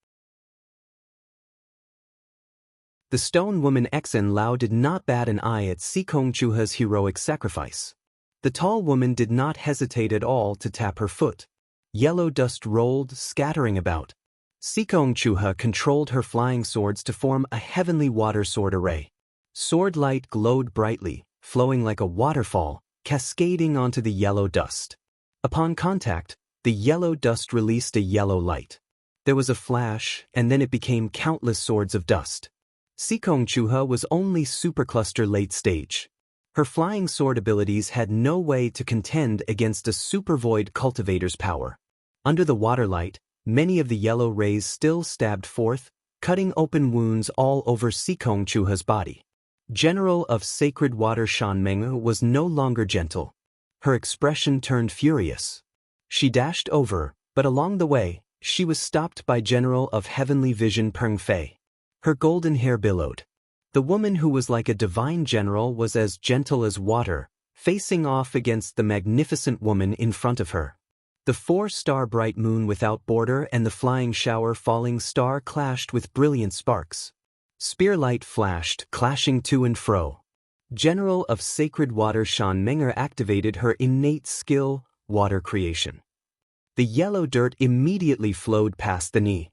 The stone woman Xen Lao did not bat an eye at Sikong Chuha's heroic sacrifice. The tall woman did not hesitate at all to tap her foot. Yellow dust rolled, scattering about. Sikong Chuha controlled her flying swords to form a heavenly water sword array. Sword light glowed brightly, flowing like a waterfall, cascading onto the yellow dust. Upon contact, the yellow dust released a yellow light. There was a flash, and then it became countless swords of dust. Sikong Chuha was only supercluster late stage. Her flying sword abilities had no way to contend against a supervoid cultivator's power. Under the waterlight, many of the yellow rays still stabbed forth, cutting open wounds all over Sikong Chuha's body. General of Sacred Water Shan Meng was no longer gentle. Her expression turned furious. She dashed over, but along the way, she was stopped by General of Heavenly Vision Peng Fei. Her golden hair billowed. The woman who was like a divine general was as gentle as water, facing off against the magnificent woman in front of her. The 4-star bright moon without border and the flying shower falling star clashed with brilliant sparks. Spear light flashed, clashing to and fro. General of Sacred Water Shan Menger activated her innate skill, water creation. The yellow dirt immediately flowed past the knee.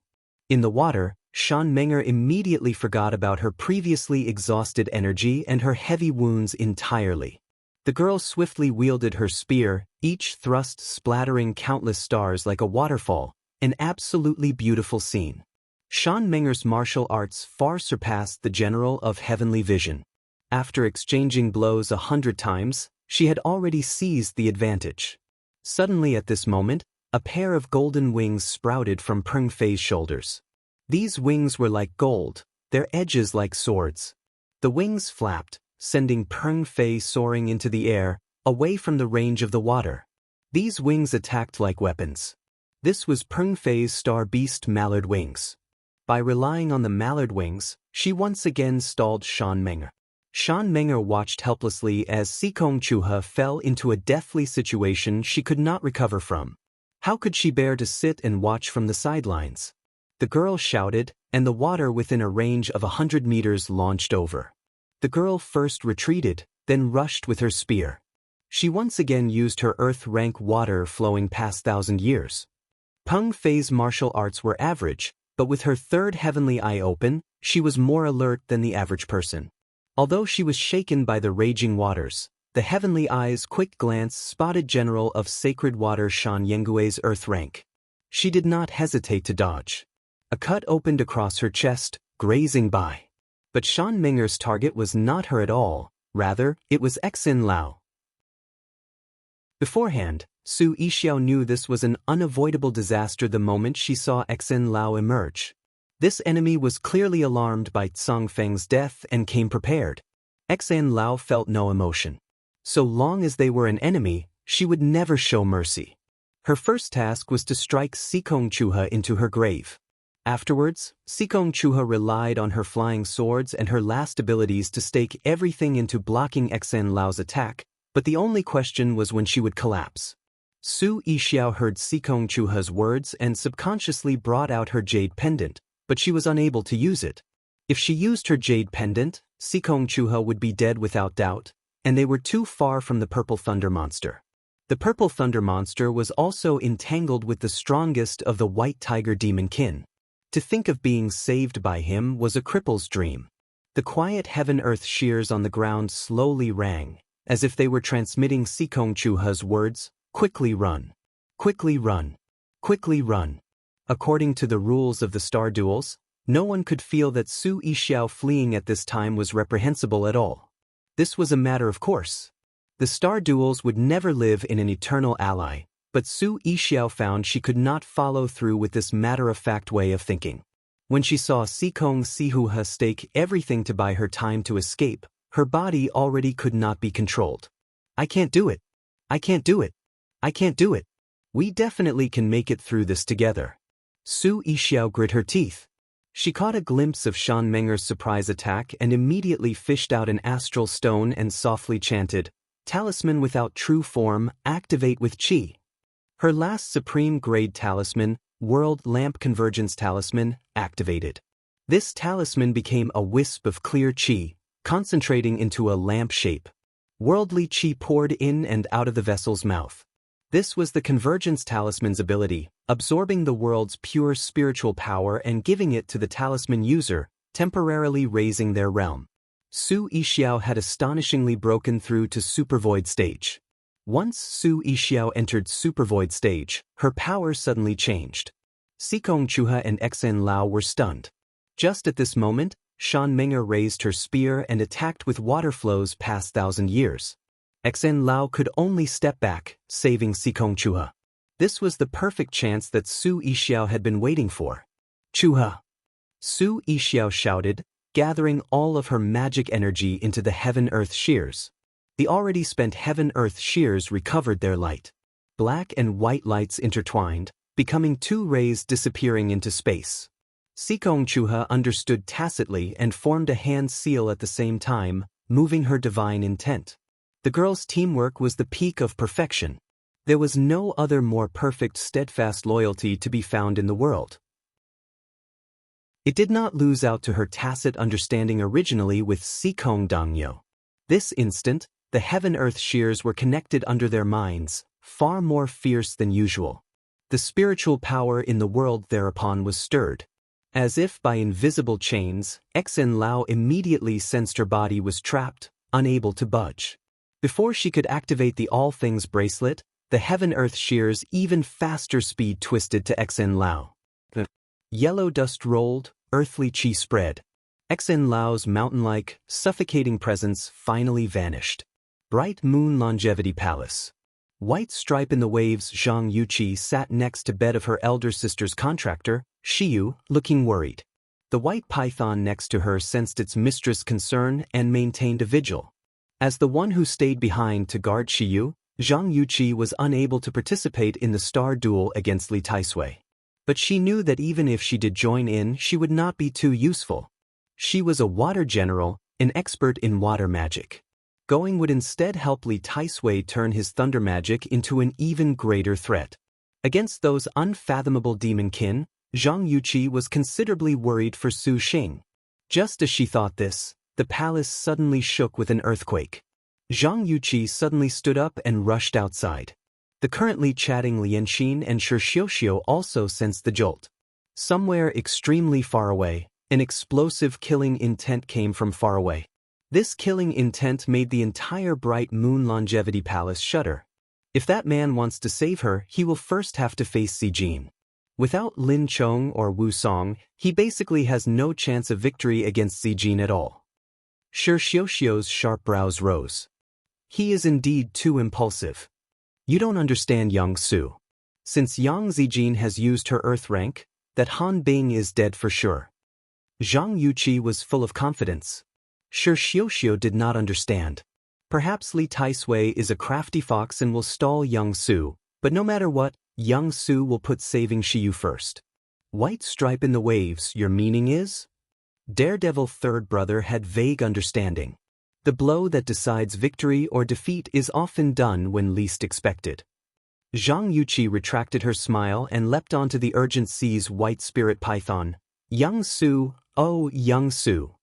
In the water, Shan Menger immediately forgot about her previously exhausted energy and her heavy wounds entirely. The girl swiftly wielded her spear, each thrust splattering countless stars like a waterfall, an absolutely beautiful scene. Shan Menger's martial arts far surpassed the General of Heavenly Vision. After exchanging blows 100 times, she had already seized the advantage. Suddenly at this moment, a pair of golden wings sprouted from Peng Fei's shoulders. These wings were like gold, their edges like swords. The wings flapped, sending Peng Fei soaring into the air, away from the range of the water. These wings attacked like weapons. This was Peng Fei's star beast mallard wings. By relying on the mallard wings, She once again stalled Shan Menger. Shan Menger watched helplessly as Sikong Chuha fell into a deathly situation she could not recover from. How could she bear to sit and watch from the sidelines? The girl shouted, and the water within a range of 100 meters launched over. The girl first retreated, then rushed with her spear. She once again used her earth-rank water flowing past 1,000 years. Peng Fei's martial arts were average, but with her third heavenly eye open, she was more alert than the average person. Although she was shaken by the raging waters, the heavenly eye's quick glance spotted General of Sacred Water Shan Yengui's earth rank. She did not hesitate to dodge. A cut opened across her chest, grazing by. But Shan Menger's target was not her at all, rather, it was Xin Lao. Beforehand, Su Yixiao knew this was an unavoidable disaster the moment she saw Xin Lao emerge. This enemy was clearly alarmed by Tsang Feng's death and came prepared. Xin Lao felt no emotion. So long as they were an enemy, she would never show mercy. Her first task was to strike Sikong Chuha into her grave. Afterwards, Sikong Chuha relied on her flying swords and her last abilities to stake everything into blocking Xin Lao's attack, but the only question was when she would collapse. Su Yixiao heard Sikong Chuha's words and subconsciously brought out her jade pendant, but she was unable to use it. If she used her jade pendant, Sikong Chuha would be dead without doubt, and they were too far from the purple thunder monster. The purple thunder monster was also entangled with the strongest of the white tiger demon kin. To think of being saved by him was a cripple's dream. The quiet heaven-earth shears on the ground slowly rang, as if they were transmitting Sikong Chuha's words, "Quickly run. Quickly run. Quickly run." According to the rules of the star duels, no one could feel that Su Yixiao fleeing at this time was reprehensible at all. This was a matter of course. The star duels would never live in an eternal ally, but Su Yixiao found she could not follow through with this matter-of-fact way of thinking. When she saw Sikong Sihuha stake everything to buy her time to escape, her body already could not be controlled. "I can't do it. I can't do it. I can't do it. We definitely can make it through this together." Su Yixiao grit her teeth. She caught a glimpse of Shan Menger's surprise attack and immediately fished out an astral stone and softly chanted, "Talisman without true form, activate with Qi." Her last supreme grade talisman, World Lamp Convergence Talisman, activated. This talisman became a wisp of clear Qi, concentrating into a lamp shape. Worldly Qi poured in and out of the vessel's mouth. This was the Convergence Talisman's ability, absorbing the world's pure spiritual power and giving it to the talisman user, temporarily raising their realm. Su Yixiao had astonishingly broken through to Supervoid stage. Once Su Yixiao entered Supervoid stage, her power suddenly changed. Sikong Chuha and Xin Lao were stunned. Just at this moment, Shan Menger raised her spear and attacked with water flows past 1,000 years. Xin Lao could only step back, saving Sikong Chuha. This was the perfect chance that Su Yixiao had been waiting for. "Chuha!" Su Yixiao shouted, gathering all of her magic energy into the heaven-earth shears. The already spent heaven-earth shears recovered their light. Black and white lights intertwined, becoming two rays disappearing into space. Sikong Chuha understood tacitly and formed a hand seal at the same time, moving her divine intent. The girl's teamwork was the peak of perfection. There was no other more perfect steadfast loyalty to be found in the world. It did not lose out to her tacit understanding originally with Sikong Dangyo. This instant, the heaven-earth shears were connected under their minds, far more fierce than usual. The spiritual power in the world thereupon was stirred. As if by invisible chains, Xin Lao immediately sensed her body was trapped, unable to budge. Before she could activate the All Things bracelet, the heaven-earth shears even faster speed twisted to Xin Lao. The yellow dust rolled, earthly qi spread. Xin Lao's mountain-like, suffocating presence finally vanished. Bright Moon Longevity Palace. White stripe in the waves. Zhang Yuqi sat next to bed of her elder sister's contractor, Shiyu, looking worried. The white python next to her sensed its mistress' concern and maintained a vigil. As the one who stayed behind to guard Shiyu, Zhang Yuqi was unable to participate in the star duel against Li Taisui. But she knew that even if she did join in, she would not be too useful. She was a water general, an expert in water magic. Going would instead help Li Taisui turn his thunder magic into an even greater threat. Against those unfathomable demon kin, Zhang Yuqi was considerably worried for Su Xing. Just as she thought this, the palace suddenly shook with an earthquake. Zhang Yuqi suddenly stood up and rushed outside. The currently chatting Lianxin and Shi Xiuxiu also sensed the jolt. Somewhere extremely far away, an explosive killing intent came from far away. This killing intent made the entire Bright Moon Longevity Palace shudder. If that man wants to save her, he will first have to face Zijin. Without Lin Chong or Wu Song, he basically has no chance of victory against Zijin at all. Shi Xiuxiu's sharp brows rose. He is indeed too impulsive. You don't understand, Yang Su. Since Yang Zijin has used her earth rank, that Han Bing is dead for sure. Zhang Yuqi was full of confidence. Shi Xiuxiu did not understand. Perhaps Li Taisui is a crafty fox and will stall Yang Su, but no matter what, Yang Su will put saving Shiyu first. White stripe in the waves, your meaning is? Daredevil third brother had vague understanding. The blow that decides victory or defeat is often done when least expected. Zhang Yuqi retracted her smile and leapt onto the Urgent Sea's white spirit python. Yang Su, oh Yang Su.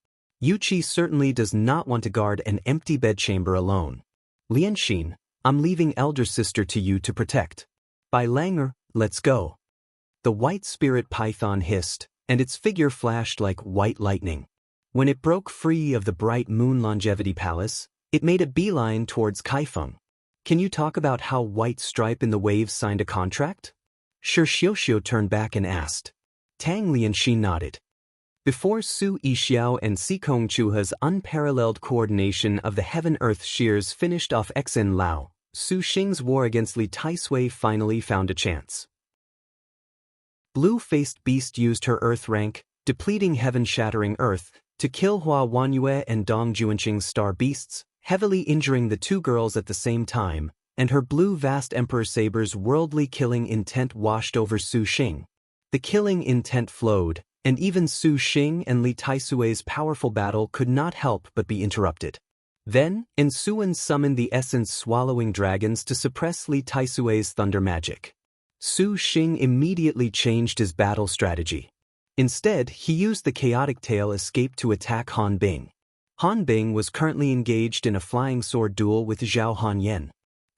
Yuqi certainly does not want to guard an empty bedchamber alone. Lianxin, I'm leaving elder sister to you to protect. By Langer, let's go. The white spirit python hissed, and its figure flashed like white lightning. When it broke free of the Bright Moon Longevity Palace, it made a beeline towards Kaifeng. Can you talk about how White Stripe in the Waves signed a contract? Shi Xiuxiu turned back and asked. Tang Lianxin nodded. Before Su Yixiao and Sikong Chuha's unparalleled coordination of the Heaven-Earth shears finished off Xen Lao, Su Xing's war against Li Taisui finally found a chance. Blue-faced Beast used her Earth rank, depleting Heaven-Shattering Earth, to kill Hua Wanyue and Dong Juanqing's Star Beasts, heavily injuring the two girls at the same time, and her blue Vast Emperor Saber's worldly killing intent washed over Su Xing. The killing intent flowed, and even Su Xing and Li Taisui's powerful battle could not help but be interrupted. Then, Ensuan summoned the essence-swallowing dragons to suppress Li Taisui's thunder magic. Su Xing immediately changed his battle strategy. Instead, he used the chaotic tail escape to attack Han Bing. Han Bing was currently engaged in a flying sword duel with Zhao Hanyan.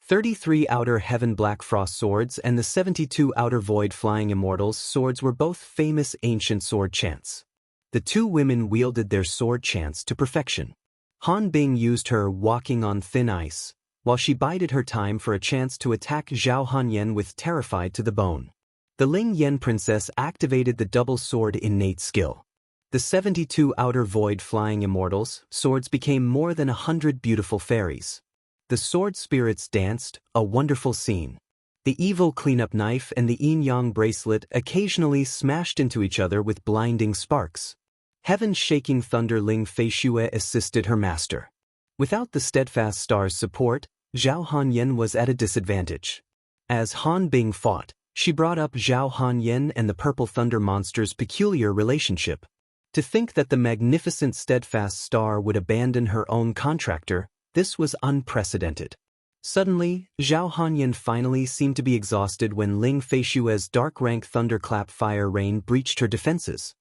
33 outer Heaven Black Frost swords and the 72 outer Void Flying Immortals swords were both famous ancient sword chants. The two women wielded their sword chants to perfection. Han Bing used her walking on thin ice, while she bided her time for a chance to attack Zhao Hanyan with terrified to the bone. The Ling Yen princess activated the double sword innate skill. The 72 outer Void Flying Immortals swords became more than 100 beautiful fairies. The sword spirits danced, a wonderful scene. The evil cleanup knife and the yin-yang bracelet occasionally smashed into each other with blinding sparks. Heaven-shaking thunder Ling Feishue assisted her master. Without the steadfast star's support, Zhao Hanyan was at a disadvantage. As Han Bing fought, she brought up Zhao Hanyan and the Purple Thunder Monster's peculiar relationship. To think that the magnificent steadfast star would abandon her own contractor, this was unprecedented. Suddenly, Zhao Hanyan finally seemed to be exhausted when Ling Feishue's dark rank thunderclap fire rain breached her defenses.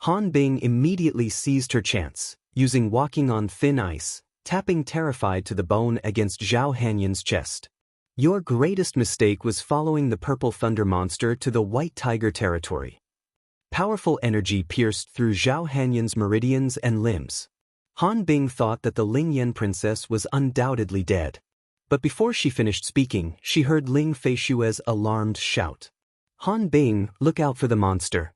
Han Bing immediately seized her chance, using walking on thin ice, tapping terrified to the bone against Zhao Hanyan's chest. Your greatest mistake was following the Purple Thunder Monster to the White Tiger territory. Powerful energy pierced through Zhao Hanyan's meridians and limbs. Han Bing thought that the Ling Yen princess was undoubtedly dead. But before she finished speaking, she heard Ling Feishue's alarmed shout. Han Bing, look out for the monster.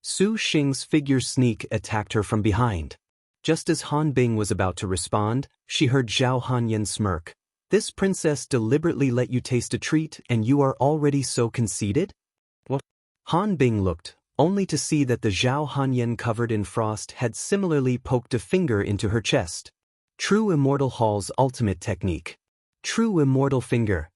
Su Xing's figure sneak attacked her from behind. Just as Han Bing was about to respond, she heard Zhao Hanyan smirk. This princess deliberately let you taste a treat and you are already so conceited? What? Han Bing looked, only to see that the Zhao Hanyan covered in frost had similarly poked a finger into her chest. True Immortal Hall's ultimate technique. True Immortal Finger.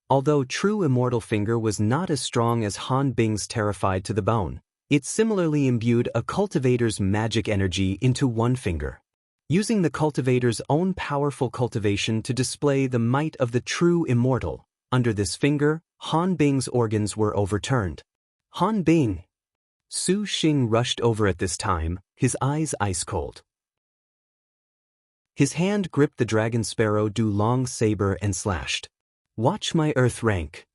Although True Immortal Finger was not as strong as Han Bing's terrified to the bone, It similarly imbued a cultivator's magic energy into one finger, using the cultivator's own powerful cultivation to display the might of the true immortal. Under this finger, Han Bing's organs were overturned. Han Bing! Su Xing rushed over at this time, his eyes ice-cold. His hand gripped the dragon sparrow Du long saber and slashed. "Watch my earth rank!"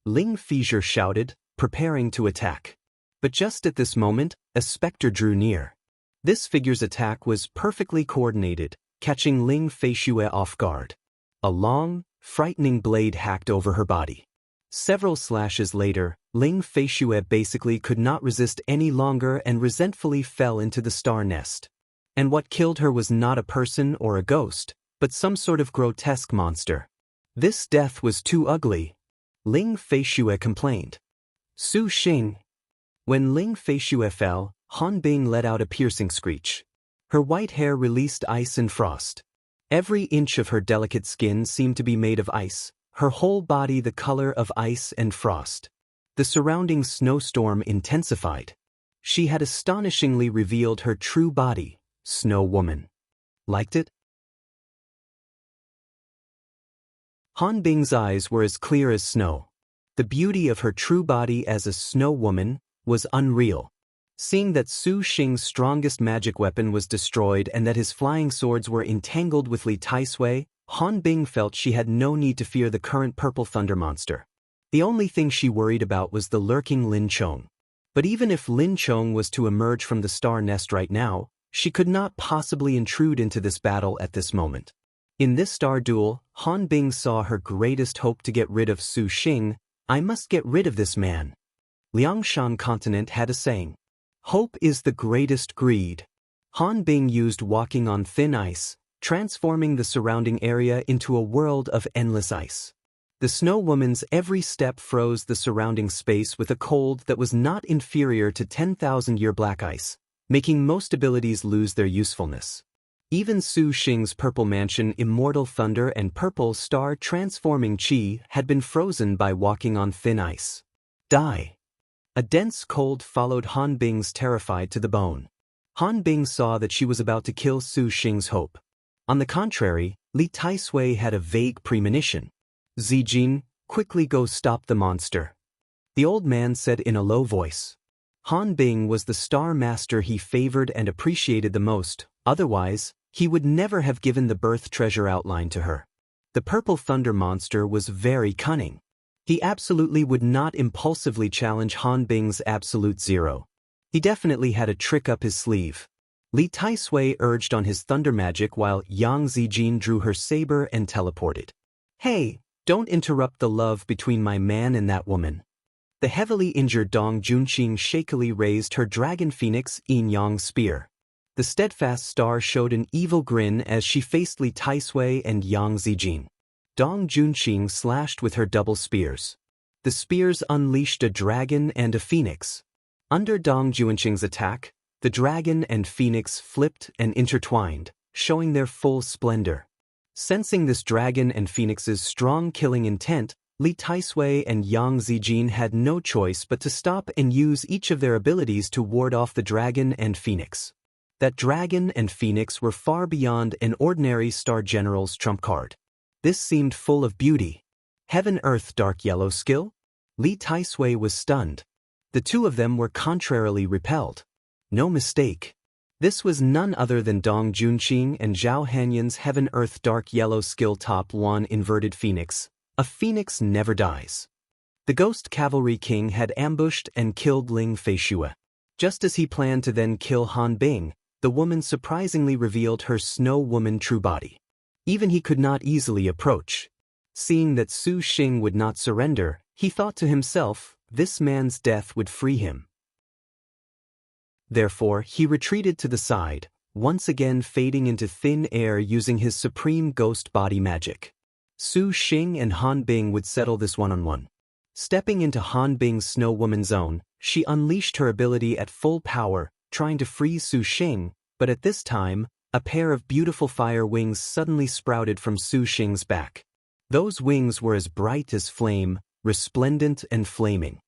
Ling Fizher shouted, preparing to attack. But just at this moment, a specter drew near. This figure's attack was perfectly coordinated, catching Ling Feishue off guard. A long, frightening blade hacked over her body. Several slashes later, Ling Feishue basically could not resist any longer and resentfully fell into the star nest. And what killed her was not a person or a ghost, but some sort of grotesque monster. This death was too ugly, Ling Feishue complained. Su Xing. When Ling Feishue fell, Han Bing let out a piercing screech. Her white hair released ice and frost. Every inch of her delicate skin seemed to be made of ice, her whole body the color of ice and frost. The surrounding snowstorm intensified. She had astonishingly revealed her true body, Snow Woman. Liked it? Han Bing's eyes were as clear as snow. The beauty of her true body as a Snow Woman was unreal. Seeing that Su Xing's strongest magic weapon was destroyed and that his flying swords were entangled with Li Taisui, Han Bing felt she had no need to fear the current purple thunder monster. The only thing she worried about was the lurking Lin Chong. But even if Lin Chong was to emerge from the star nest right now, she could not possibly intrude into this battle at this moment. In this star duel, Han Bing saw her greatest hope to get rid of Su Xing. "I must get rid of this man." Liangshan continent had a saying. Hope is the greatest greed. Han Bing used walking on thin ice, transforming the surrounding area into a world of endless ice. The Snow Woman's every step froze the surrounding space with a cold that was not inferior to 10,000-year black ice, making most abilities lose their usefulness. Even Su Xing's purple mansion Immortal Thunder and Purple Star transforming Qi had been frozen by walking on thin ice. Die. A dense cold followed Han Bing's terrified to the bone. Han Bing saw that she was about to kill Su Xing's hope. On the contrary, Li Taisui had a vague premonition. "Zijin, quickly go stop the monster," the old man said in a low voice. Han Bing was the star master he favored and appreciated the most, otherwise, he would never have given the birth treasure outline to her. The purple thunder monster was very cunning. He absolutely would not impulsively challenge Han Bing's absolute zero. He definitely had a trick up his sleeve. Li Taisui urged on his thunder magic while Yang Zijin drew her saber and teleported. "Hey, don't interrupt the love between my man and that woman." The heavily injured Dong Junqing shakily raised her dragon phoenix Yin Yang spear. The steadfast star showed an evil grin as she faced Li Taisui and Yang Zijin. Dong Junqing slashed with her double spears. The spears unleashed a dragon and a phoenix. Under Dong Junqing's attack, the dragon and phoenix flipped and intertwined, showing their full splendor. Sensing this dragon and phoenix's strong killing intent, Li Taisui and Yang Zijin had no choice but to stop and use each of their abilities to ward off the dragon and phoenix. That dragon and phoenix were far beyond an ordinary star general's trump card. This seemed full of beauty. Heaven-Earth Dark Yellow skill? Li Taisui was stunned. The two of them were contrarily repelled. No mistake. This was none other than Dong Junqing and Zhao Hanyan's Heaven-Earth Dark Yellow skill top 1 Inverted Phoenix. A phoenix never dies. The Ghost Cavalry King had ambushed and killed Ling Feishue. Just as he planned to then kill Han Bing, the woman surprisingly revealed her Snow Woman true body. Even he could not easily approach. Seeing that Su Xing would not surrender, he thought to himself, this man's death would free him. Therefore, he retreated to the side, once again fading into thin air using his supreme ghost body magic. Su Xing and Han Bing would settle this one-on-one. Stepping into Han Bing's Snow Woman zone, she unleashed her ability at full power, trying to free Su Xing, but at this time, a pair of beautiful fire wings suddenly sprouted from Su Xing's back. Those wings were as bright as flame, resplendent and flaming.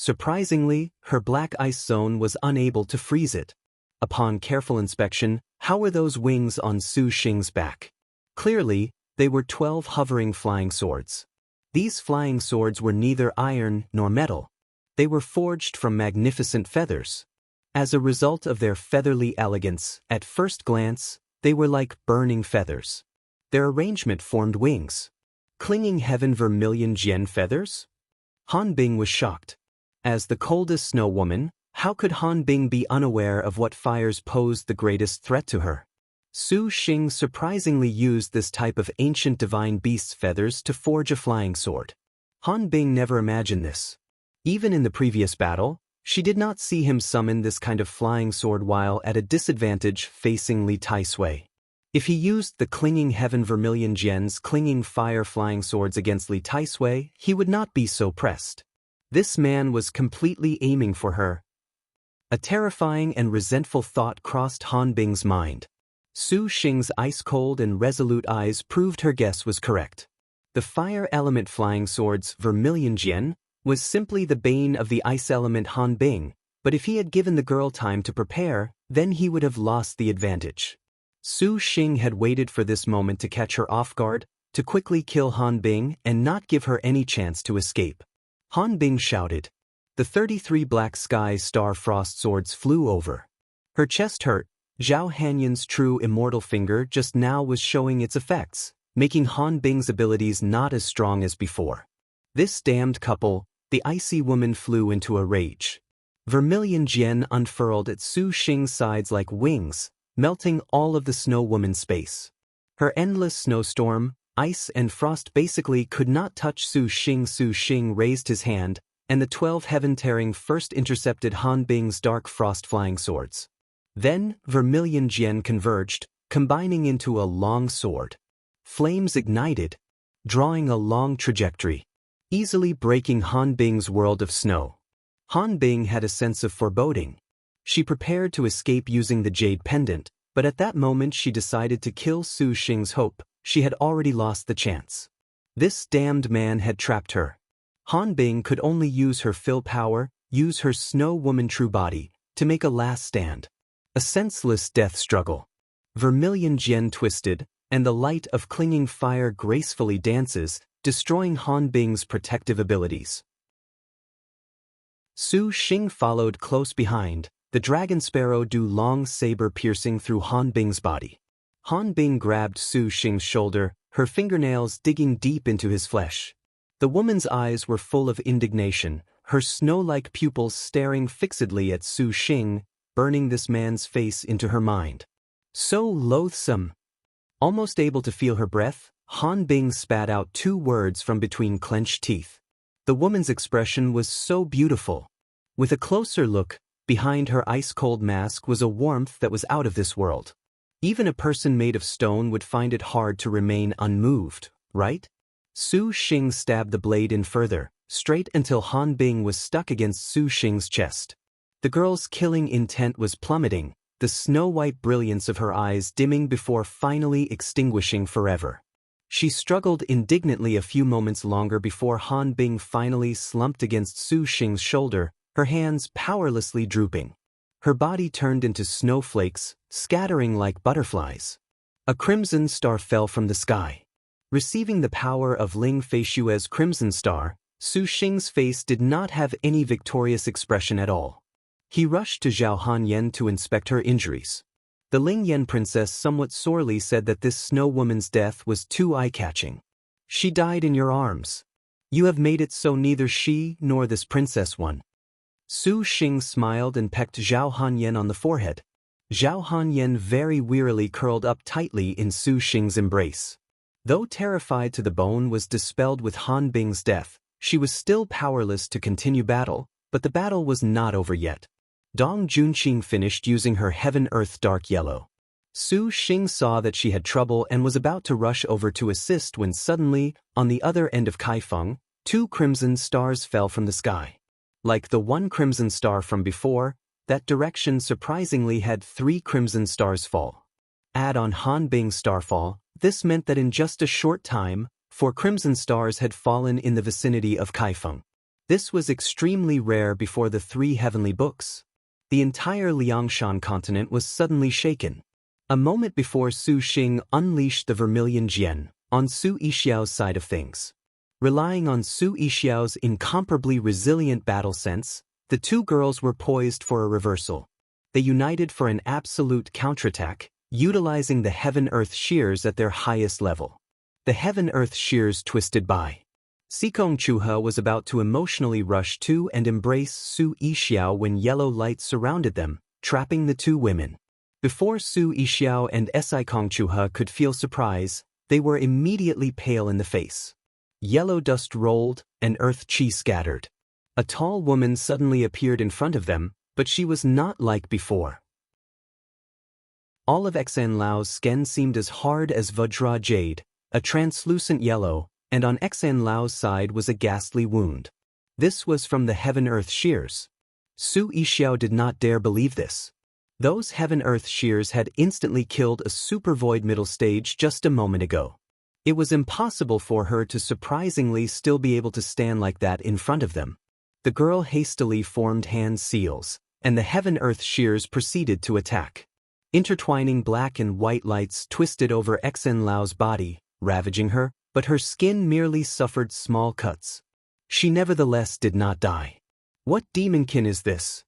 Surprisingly, her black ice zone was unable to freeze it. Upon careful inspection, how were those wings on Su Xing's back? Clearly, they were 12 hovering flying swords. These flying swords were neither iron nor metal. They were forged from magnificent feathers. As a result of their featherly elegance, at first glance, they were like burning feathers. Their arrangement formed wings. Clinging heaven vermilion jian feathers? Han Bing was shocked. As the coldest snow woman, how could Han Bing be unaware of what fires posed the greatest threat to her? Su Xing surprisingly used this type of ancient divine beast's feathers to forge a flying sword. Han Bing never imagined this. Even in the previous battle, she did not see him summon this kind of flying sword while at a disadvantage facing Li Taisui. If he used the clinging heaven vermilion Jian's clinging fire flying swords against Li Taisui, he would not be so pressed. This man was completely aiming for her. A terrifying and resentful thought crossed Han Bing's mind. Su Xing's ice-cold and resolute eyes proved her guess was correct. The fire element flying sword's vermilion Jian was simply the bane of the ice element Han Bing, but if he had given the girl time to prepare, then he would have lost the advantage. Su Xing had waited for this moment to catch her off guard, to quickly kill Han Bing and not give her any chance to escape. Han Bing shouted. The 33 black sky star frost swords flew over. Her chest hurt. Zhao Hanyan's true immortal finger just now was showing its effects, making Han Bing's abilities not as strong as before. This damned couple, the icy woman flew into a rage. Vermilion Jian unfurled at Su Xing's sides like wings, melting all of the snow woman's space. Her endless snowstorm, ice and frost basically could not touch Su Xing. Su Xing raised his hand, and the 12 heaven-tearing first intercepted Han Bing's dark frost flying swords. Then, vermilion Jian converged, combining into a long sword. Flames ignited, drawing a long trajectory, easily breaking Han Bing's world of snow. Han Bing had a sense of foreboding. She prepared to escape using the jade pendant, but at that moment she decided to kill Su Xing's hope. She had already lost the chance. This damned man had trapped her. Han Bing could only use her fill power, use her snow woman true body, to make a last stand. A senseless death struggle. Vermilion Jian twisted, and the light of clinging fire gracefully dances, destroying Han Bing's protective abilities. Su Xing followed close behind, the dragon sparrow do long saber piercing through Han Bing's body. Han Bing grabbed Su Xing's shoulder, her fingernails digging deep into his flesh. The woman's eyes were full of indignation, her snow-like pupils staring fixedly at Su Xing, burning this man's face into her mind. So loathsome. Almost able to feel her breath, Han Bing spat out 2 words from between clenched teeth. The woman's expression was so beautiful. With a closer look, behind her ice-cold mask was a warmth that was out of this world. Even a person made of stone would find it hard to remain unmoved, right? Su Xing stabbed the blade in further, straight until Han Bing was stuck against Su Xing's chest. The girl's killing intent was plummeting, the snow-white brilliance of her eyes dimming before finally extinguishing forever. She struggled indignantly a few moments longer before Han Bing finally slumped against Su Xing's shoulder, her hands powerlessly drooping. Her body turned into snowflakes, scattering like butterflies. A crimson star fell from the sky. Receiving the power of Ling Feishue's crimson star, Su Xing's face did not have any victorious expression at all. He rushed to Zhao Hanyan to inspect her injuries. The Ling Yan princess somewhat sorely said that this snow woman's death was too eye-catching. She died in your arms. You have made it so neither she nor this princess won. Su Xing smiled and pecked Zhao Hanyan on the forehead. Zhao Hanyan very wearily curled up tightly in Su Xing's embrace. Though terrified to the bone was dispelled with Han Bing's death, she was still powerless to continue battle, but the battle was not over yet. Dong Junqing finished using her Heaven-Earth Dark Yellow. Su Xing saw that she had trouble and was about to rush over to assist when suddenly, on the other end of Kaifeng, 2 crimson stars fell from the sky. Like the 1 crimson star from before, that direction surprisingly had 3 crimson stars fall. Add on Han Bing's starfall, this meant that in just a short time, 4 crimson stars had fallen in the vicinity of Kaifeng. This was extremely rare before the 3 heavenly books. The entire Liangshan continent was suddenly shaken. A moment before Su Xing unleashed the Vermilion Jian on Su Yixiao's side of things. Relying on Su Yixiao's incomparably resilient battle sense, the 2 girls were poised for a reversal. They united for an absolute counterattack, utilizing the Heaven-Earth shears at their highest level. The Heaven-Earth shears twisted by. Sikong Chuhe was about to emotionally rush to and embrace Su Yixiao when yellow light surrounded them, trapping the 2 women. Before Su Yixiao and Sikong Chuhe could feel surprise, they were immediately pale in the face. Yellow dust rolled, and earth chi scattered. A tall woman suddenly appeared in front of them, but she was not like before. All of Xen Lao's skin seemed as hard as Vajra jade, a translucent yellow, and on Xen Lao's side was a ghastly wound. This was from the Heaven-Earth shears. Su Yixiao did not dare believe this. Those Heaven-Earth shears had instantly killed a Super Void middle stage just a moment ago. It was impossible for her to surprisingly still be able to stand like that in front of them. The girl hastily formed hand seals, and the Heaven-Earth shears proceeded to attack. Intertwining black and white lights twisted over Xen Lao's body, ravaging her, but her skin merely suffered small cuts. She nevertheless did not die. What demonkin is this?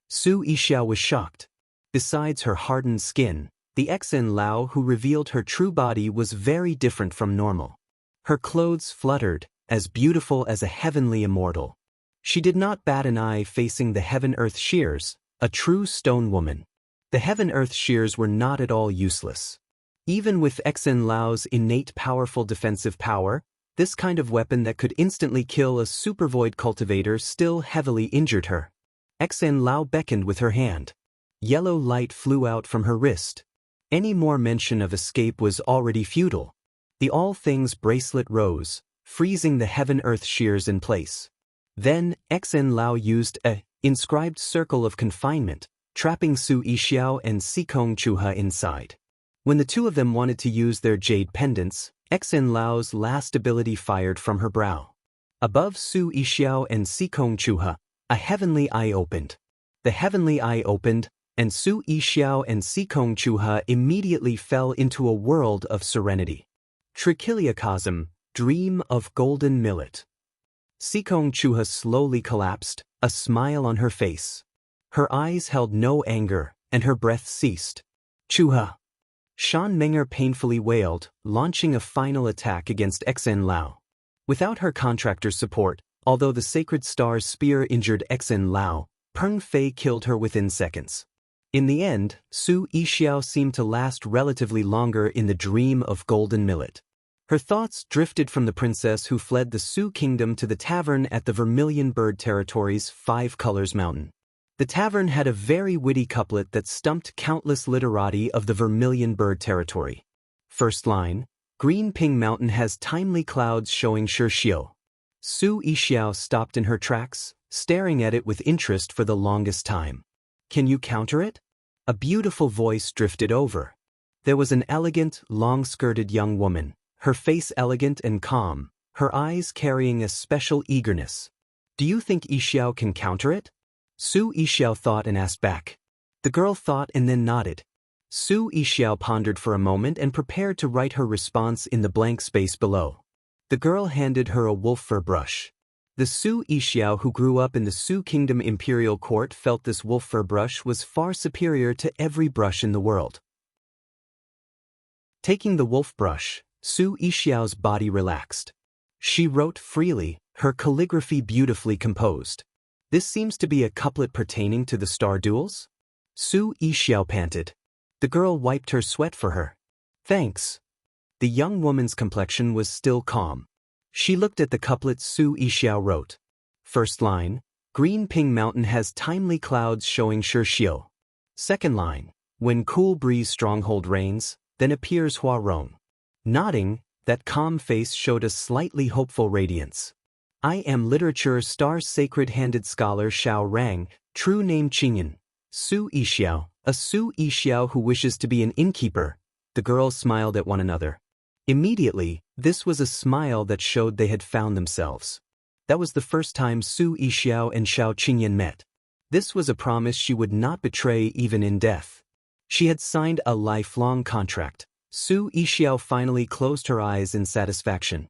Su Yixiao was shocked. Besides her hardened skin, the Xen Lao who revealed her true body was very different from normal. Her clothes fluttered, as beautiful as a heavenly immortal. She did not bat an eye facing the Heaven-Earth shears, a true stone woman. The Heaven-Earth shears were not at all useless. Even with Xen Lao's innate powerful defensive power, this kind of weapon that could instantly kill a Super Void cultivator still heavily injured her. Xen Lao beckoned with her hand. Yellow light flew out from her wrist. Any more mention of escape was already futile. The All Things bracelet rose, freezing the Heaven-Earth shears in place. Then, Xen Lao used a inscribed circle of confinement, trapping Su Yixiao and Sikong Chuhe inside. When the 2 of them wanted to use their jade pendants, Xen Lao's last ability fired from her brow. Above Su Yixiao and Sikong Chuhe, a heavenly eye opened. The heavenly eye opened, and Su Yixiao and Sikong Chuhe immediately fell into a world of serenity. Trichiliocosm, dream of golden millet. Sikong Chuhe slowly collapsed, a smile on her face. Her eyes held no anger, and her breath ceased. Chuhe. Shan Menger painfully wailed, launching a final attack against Xen Lao. Without her contractor's support, although the Sacred Star's spear injured Xen Lao, Peng Fei killed her within seconds. In the end, Su Yixiao seemed to last relatively longer in the dream of golden millet. Her thoughts drifted from the princess who fled the Su kingdom to the tavern at the Vermilion Bird Territory's 5 Colors Mountain. The tavern had a very witty couplet that stumped countless literati of the Vermilion Bird Territory. First line, Green Ping Mountain has timely clouds showing Shirxiu. Su Yixiao stopped in her tracks, staring at it with interest for the longest time. Can you counter it? A beautiful voice drifted over. There was an elegant, long-skirted young woman, her face elegant and calm, her eyes carrying a special eagerness. Do you think Yixiao can counter it? Su Yixiao thought and asked back. The girl thought and then nodded. Su Yixiao pondered for a moment and prepared to write her response in the blank space below. The girl handed her a wolf fur brush. The Su Yixiao who grew up in the Su Kingdom Imperial Court felt this wolf fur brush was far superior to every brush in the world. Taking the wolf brush, Su Yixiao's body relaxed. She wrote freely, her calligraphy beautifully composed. This seems to be a couplet pertaining to the star duels? Su Yixiao panted. The girl wiped her sweat for her. Thanks. The young woman's complexion was still calm. She looked at the couplet Su Yixiao wrote. First line, Green Ping Mountain has timely clouds showing Shirxiu. Second line, when cool breeze stronghold reigns, then appears Hua Rong. Nodding, that calm face showed a slightly hopeful radiance. I am literature star's sacred-handed scholar Xiao Rang, true name Qingyan. Su Yixiao, a Su Yixiao who wishes to be an innkeeper. The girls smiled at one another. Immediately, this was a smile that showed they had found themselves. That was the first time Su Yixiao and Xiao Qingyan met. This was a promise she would not betray even in death. She had signed a lifelong contract. Su Yixiao finally closed her eyes in satisfaction.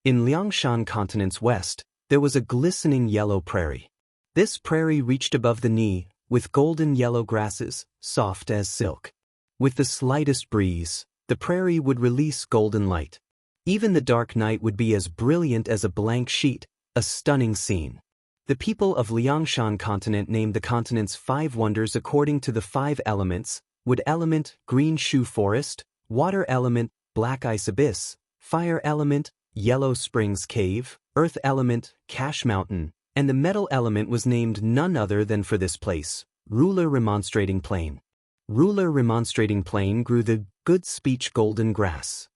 In Liangshan Continent's west, there was a glistening yellow prairie. This prairie reached above the knee, with golden yellow grasses, soft as silk. With the slightest breeze, the prairie would release golden light. Even the dark night would be as brilliant as a blank sheet, a stunning scene. The people of Liangshan Continent named the continent's 5 wonders according to the 5 elements: wood element, green shoe forest; water element, black ice abyss; fire element, Yellow Springs Cave; earth element, Cash Mountain; and the metal element was named none other than for this place, Ruler Remonstrating Plain. Ruler Remonstrating Plain grew the good speech golden grass.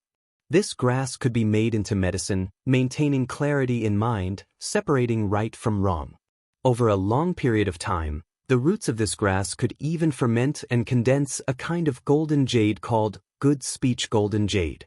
This grass could be made into medicine, maintaining clarity in mind, separating right from wrong. Over a long period of time, the roots of this grass could even ferment and condense a kind of golden jade called good speech golden jade.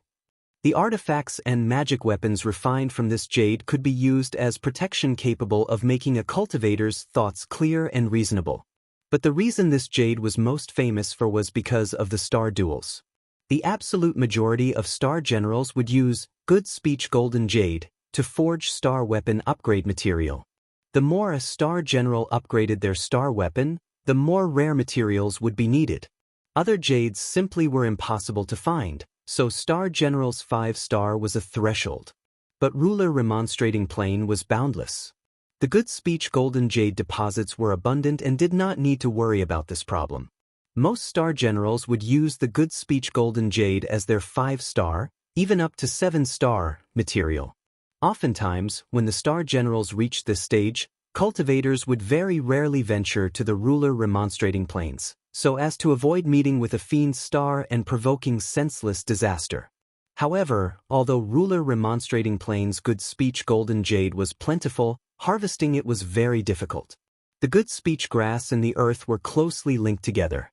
The artifacts and magic weapons refined from this jade could be used as protection capable of making a cultivator's thoughts clear and reasonable. But the reason this jade was most famous for was because of the star duels. The absolute majority of star generals would use good speech golden jade to forge star weapon upgrade material. The more a star general upgraded their star weapon, the more rare materials would be needed. Other jades simply were impossible to find, so Star General's 5-star was a threshold. But Ruler Remonstrating Plain was boundless. The good speech golden jade deposits were abundant and did not need to worry about this problem. Most star generals would use the good speech golden jade as their 5-star, even up to 7-star, material. Oftentimes, when the star generals reached this stage, cultivators would very rarely venture to the Ruler Remonstrating Plains, so as to avoid meeting with a fiend's star and provoking senseless disaster. However, although Ruler Remonstrating Plains' good speech golden jade was plentiful, harvesting it was very difficult. The good speech grass and the earth were closely linked together.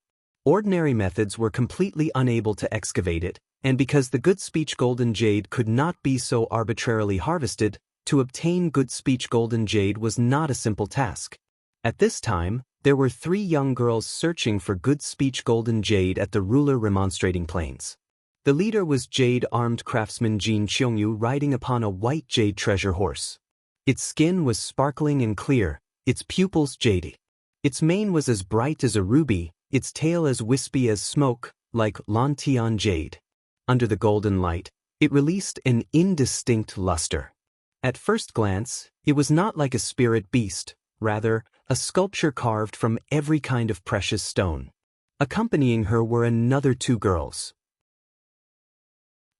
Ordinary methods were completely unable to excavate it, and because the good speech golden jade could not be so arbitrarily harvested, to obtain good speech golden jade was not a simple task. At this time, there were 3 young girls searching for good speech golden jade at the Ruler Remonstrating Plains. The leader was jade-armed craftsman Jin Qiongyu riding upon a white jade treasure horse. Its skin was sparkling and clear, its pupils jady. Its mane was as bright as a ruby, its tail as wispy as smoke, like Lantian jade. Under the golden light, it released an indistinct luster. At first glance, it was not like a spirit beast, rather, a sculpture carved from every kind of precious stone. Accompanying her were another 2 girls.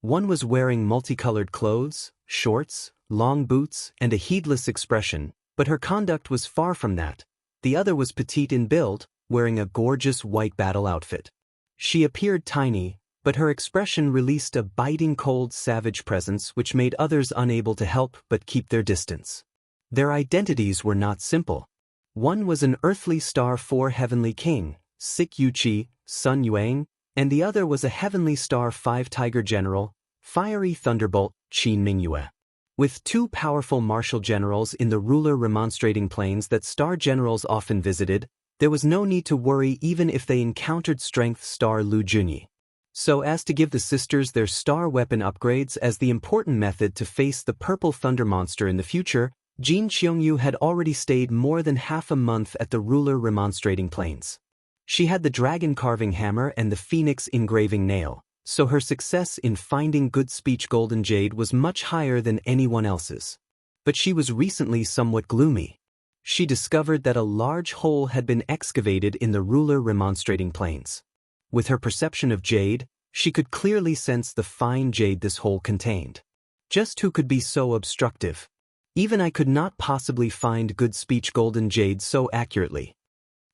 One was wearing multicolored clothes, shorts, long boots, and a heedless expression, but her conduct was far from that. The other was petite in build, wearing a gorgeous white battle outfit. She appeared tiny, but her expression released a biting cold savage presence which made others unable to help but keep their distance. Their identities were not simple. One was an earthly star 4 heavenly king, Sik Yuqi, Sun Yuang, and the other was a heavenly star 5 tiger general, fiery thunderbolt, Qin Mingyue. With 2 powerful martial generals in the Ruler Remonstrating Plains that star generals often visited, there was no need to worry even if they encountered strength star Lu Junyi. So as to give the sisters their star weapon upgrades as the important method to face the purple thunder monster in the future, Jin Qiongyu had already stayed more than half a month at the Ruler Remonstrating Plains. She had the dragon carving hammer and the phoenix engraving nail, so her success in finding good speech golden jade was much higher than anyone else's. But she was recently somewhat gloomy. She discovered that a large hole had been excavated in the Ruler Remonstrating Plains. With her perception of jade, she could clearly sense the fine jade this hole contained. Just who could be so obstructive? Even I could not possibly find good speech golden jade so accurately.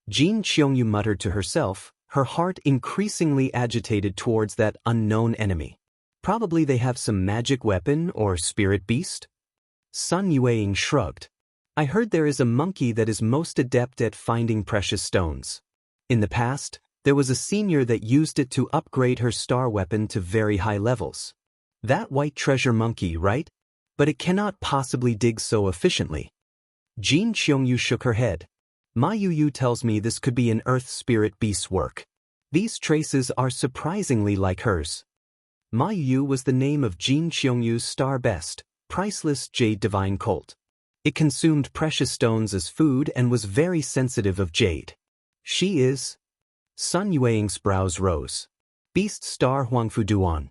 Jin Qiongyu muttered to herself, her heart increasingly agitated towards that unknown enemy. Probably they have some magic weapon or spirit beast? Sun Yueying shrugged. I heard there is a monkey that is most adept at finding precious stones. In the past, there was a senior that used it to upgrade her star weapon to very high levels. That white treasure monkey, right? But it cannot possibly dig so efficiently. Jin Qiongyu shook her head. Ma Yuyu tells me this could be an earth spirit beast's work. These traces are surprisingly like hers. Ma Yuyu was the name of Jin Qionyu's star-best, priceless jade divine colt. It consumed precious stones as food and was very sensitive of jade. She is... Sun Yueying's brows rose. Beast star Huangfu Duan.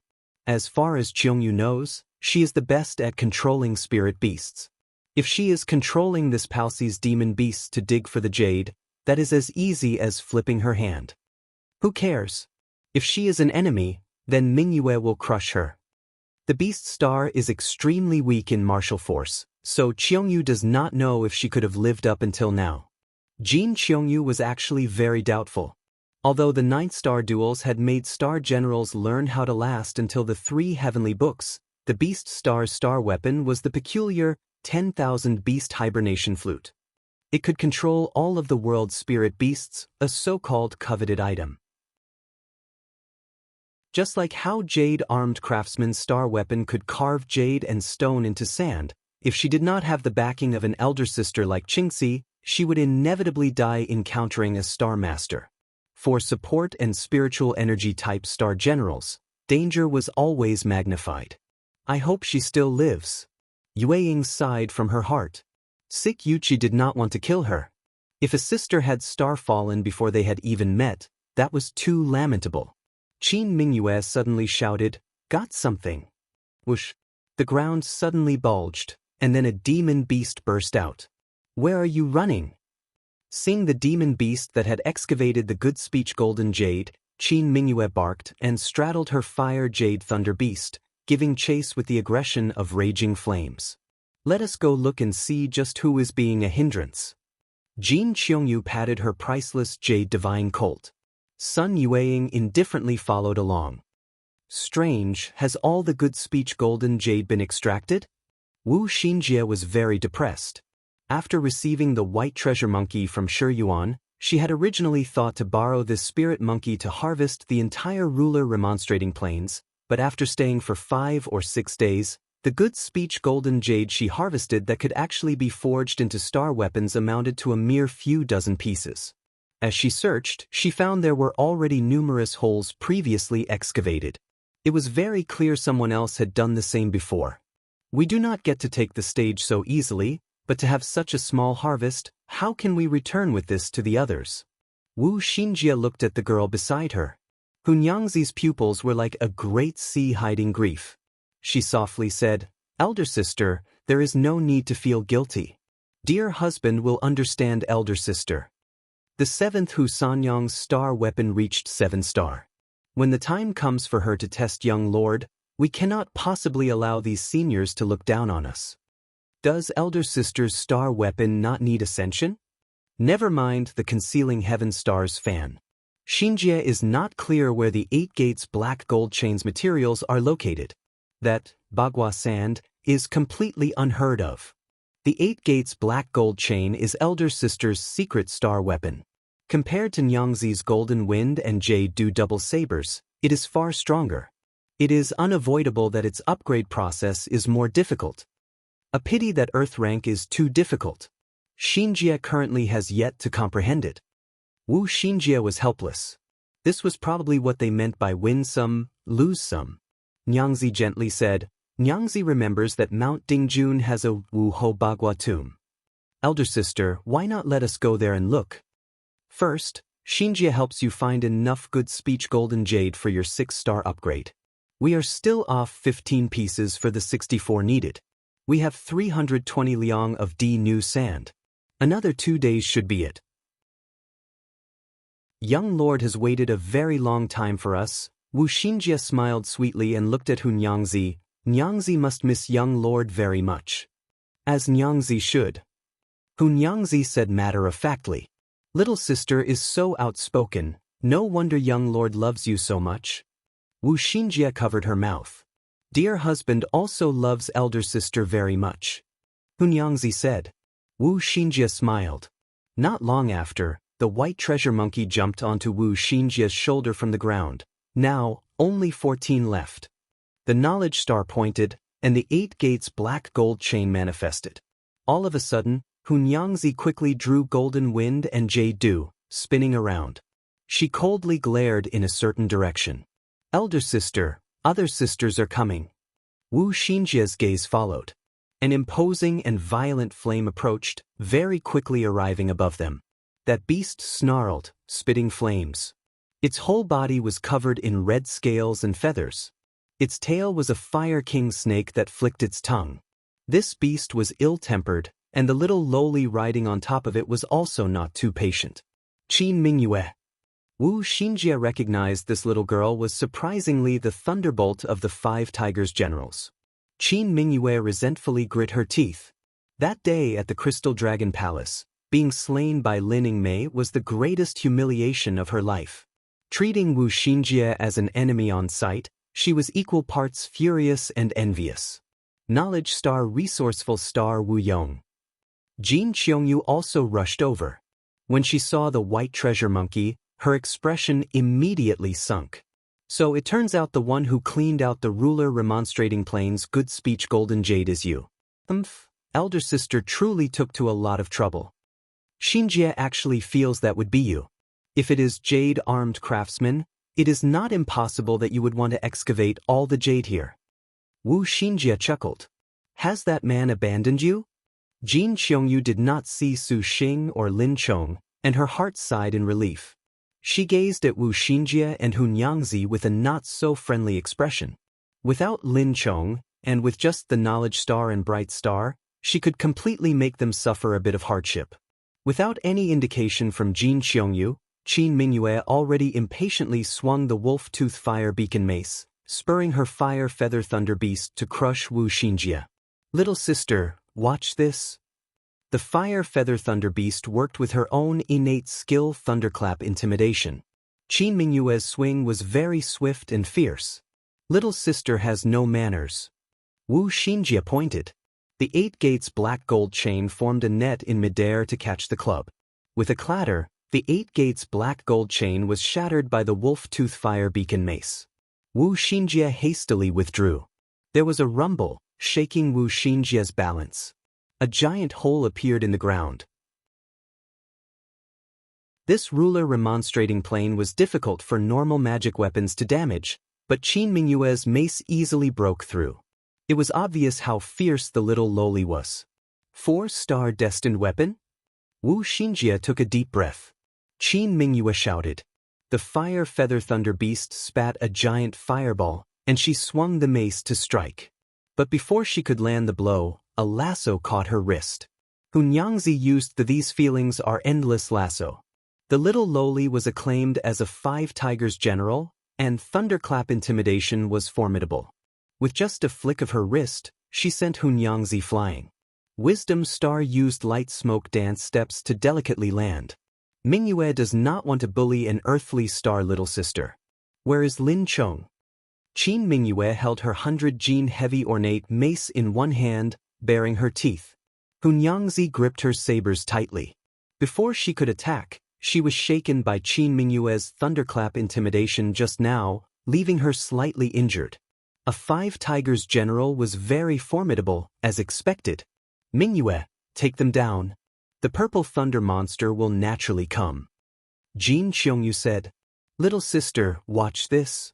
As far as Qiongyu knows, she is the best at controlling spirit beasts. If she is controlling this Palsi's demon beasts to dig for the jade, that is as easy as flipping her hand. Who cares? If she is an enemy, then Mingyue will crush her. The beast star is extremely weak in martial force, so Qiongyu does not know if she could have lived up until now. Jin Qiongyu was actually very doubtful. Although the 9th star duels had made star generals learn how to last until the 3 heavenly books, the beast star's star weapon was the peculiar 10,000 beast hibernation flute. It could control all of the world's spirit beasts, a so-called coveted item. Just like how jade-armed craftsman's star weapon could carve jade and stone into sand, if she did not have the backing of an elder sister like Qingxi, she would inevitably die encountering a star master. For support and spiritual energy-type star generals, danger was always magnified. I hope she still lives. Yueying sighed from her heart. Sick Yuchi did not want to kill her. If a sister had star fallen before they had even met, that was too lamentable. Qin Mingyue suddenly shouted, "Got something!" Whoosh! The ground suddenly bulged, and then a demon beast burst out. "Where are you running?" Seeing the demon beast that had excavated the good speech golden jade, Qin Mingyue barked and straddled her fire jade thunder beast, giving chase with the aggression of raging flames. "Let us go look and see just who is being a hindrance." Jin Qiongyu patted her priceless jade divine colt. Sun Yueying indifferently followed along. Strange, has all the good speech golden jade been extracted? Wu Xinjie was very depressed. After receiving the white treasure monkey from Shi Yuan, she had originally thought to borrow this spirit monkey to harvest the entire ruler remonstrating plains, but after staying for 5 or 6 days, the good speech golden jade she harvested that could actually be forged into star weapons amounted to a mere few dozen pieces. As she searched, she found there were already numerous holes previously excavated. It was very clear someone else had done the same before. We do not get to take the stage so easily, but to have such a small harvest, how can we return with this to the others? Wu Xinjie looked at the girl beside her. Hunyangzi's pupils were like a great sea hiding grief. She softly said, "Elder sister, there is no need to feel guilty. Dear husband will understand, elder sister." The 7th Hu Sanyang's star weapon reached 7 star. When the time comes for her to test young lord, we cannot possibly allow these seniors to look down on us. Does elder sister's star weapon not need ascension? Never mind the concealing heaven stars fan. Xinjie is not clear where the 8 gates black gold chains materials are located. That, Bagua sand, is completely unheard of. The 8 gates black gold chain is elder sister's secret star weapon. Compared to Nyangzi's golden wind and jade dew double sabers, it is far stronger. It is unavoidable that its upgrade process is more difficult. A pity that earth rank is too difficult. Xinjie currently has yet to comprehend it. Wu Xinjie was helpless. This was probably what they meant by win some, lose some. Nyangzi gently said, "Nyangzi remembers that Mount Dingjun has a Wu Ho Bagua tomb. Elder sister, why not let us go there and look? First, Xinjie helps you find enough good speech golden jade for your 6-star upgrade. We are still off 15 pieces for the 64 needed. We have 320 liang of D new sand. Another 2 days should be it." Young lord has waited a very long time for us. Wu Xinjie smiled sweetly and looked at Hunyangzi. Nyangzi must miss young lord very much. As Nyangzi should. Hunyangzi said matter-of-factly. "Little sister is so outspoken, no wonder young lord loves you so much." Wu Xinjie covered her mouth. "Dear husband also loves elder sister very much," Hunyangzi said. Wu Xinjie smiled. Not long after, the white treasure monkey jumped onto Wu Xinjie's shoulder from the ground. Now, only 14 left. The knowledge star pointed, and the 8 gates black gold chain manifested. All of a sudden, Hunyangzi quickly drew golden wind and jade dew, spinning around. She coldly glared in a certain direction. Elder sister, other sisters are coming. Wu Xinjia's gaze followed. An imposing and violent flame approached, very quickly arriving above them. That beast snarled, spitting flames. Its whole body was covered in red scales and feathers. Its tail was a fire king snake that flicked its tongue. This beast was ill-tempered, and the little lowly riding on top of it was also not too patient. Qin Mingyue. Wu Xinjia recognized this little girl was surprisingly the thunderbolt of the 5 tigers generals. Qin Mingyue resentfully grit her teeth. That day at the Crystal Dragon Palace, being slain by Lin Yingmei was the greatest humiliation of her life. Treating Wu Xinjia as an enemy on sight, she was equal parts furious and envious. Knowledge star resourceful star Wu Yong. Jin Qiongyu also rushed over. When she saw the white treasure monkey, her expression immediately sunk. So it turns out the one who cleaned out the ruler remonstrating plains good speech golden jade is you. Elder sister truly took to a lot of trouble. Xinjia actually feels that would be you. If it is jade-armed craftsman, it is not impossible that you would want to excavate all the jade here. Wu Xinjia chuckled. Has that man abandoned you? Jin Qiongyu did not see Su Xing or Lin Chong, and her heart sighed in relief. She gazed at Wu Xinjia and Hunyangzi with a not-so-friendly expression. Without Lin Chong, and with just the knowledge star and bright star, she could completely make them suffer a bit of hardship. Without any indication from Jin Qiongyu, Qin Mingyue already impatiently swung the wolf-tooth fire beacon mace, spurring her fire feather thunder beast to crush Wu Xinjia. Little sister, watch this. The fire feather thunder beast worked with her own innate skill thunderclap intimidation. Qin Mingyue's swing was very swift and fierce. Little sister has no manners. Wu Xinjia pointed. The 8 gates black gold chain formed a net in midair to catch the club. With a clatter, the 8 gates black gold chain was shattered by the wolf-tooth fire beacon mace. Wu Xinjia hastily withdrew. There was a rumble, shaking Wu Xinjia's balance. A giant hole appeared in the ground. This ruler remonstrating plane was difficult for normal magic weapons to damage, but Qin Mingyue's mace easily broke through. It was obvious how fierce the little loli was. 4-star destined weapon? Wu Xinjia took a deep breath. Qin Mingyue shouted. The fire feather thunder beast spat a giant fireball, and she swung the mace to strike. But before she could land the blow, a lasso caught her wrist. Hunyangzi used the these feelings are endless lasso. The little loli was acclaimed as a 5 tigers general, and thunderclap intimidation was formidable. With just a flick of her wrist, she sent Hunyangzi flying. Wisdom Star used light smoke dance steps to delicately land. Mingyue does not want to bully an earthly star little sister. Where is Lin Chong? Qin Mingyue held her 100-gene heavy ornate mace in one hand, baring her teeth. Hunyangzi gripped her sabers tightly. Before she could attack, she was shaken by Qin Mingyue's thunderclap intimidation just now, leaving her slightly injured. A 5 tigers general was very formidable, as expected. Mingyue, take them down. The purple thunder monster will naturally come. Jin Qiongyu said. Little sister, watch this.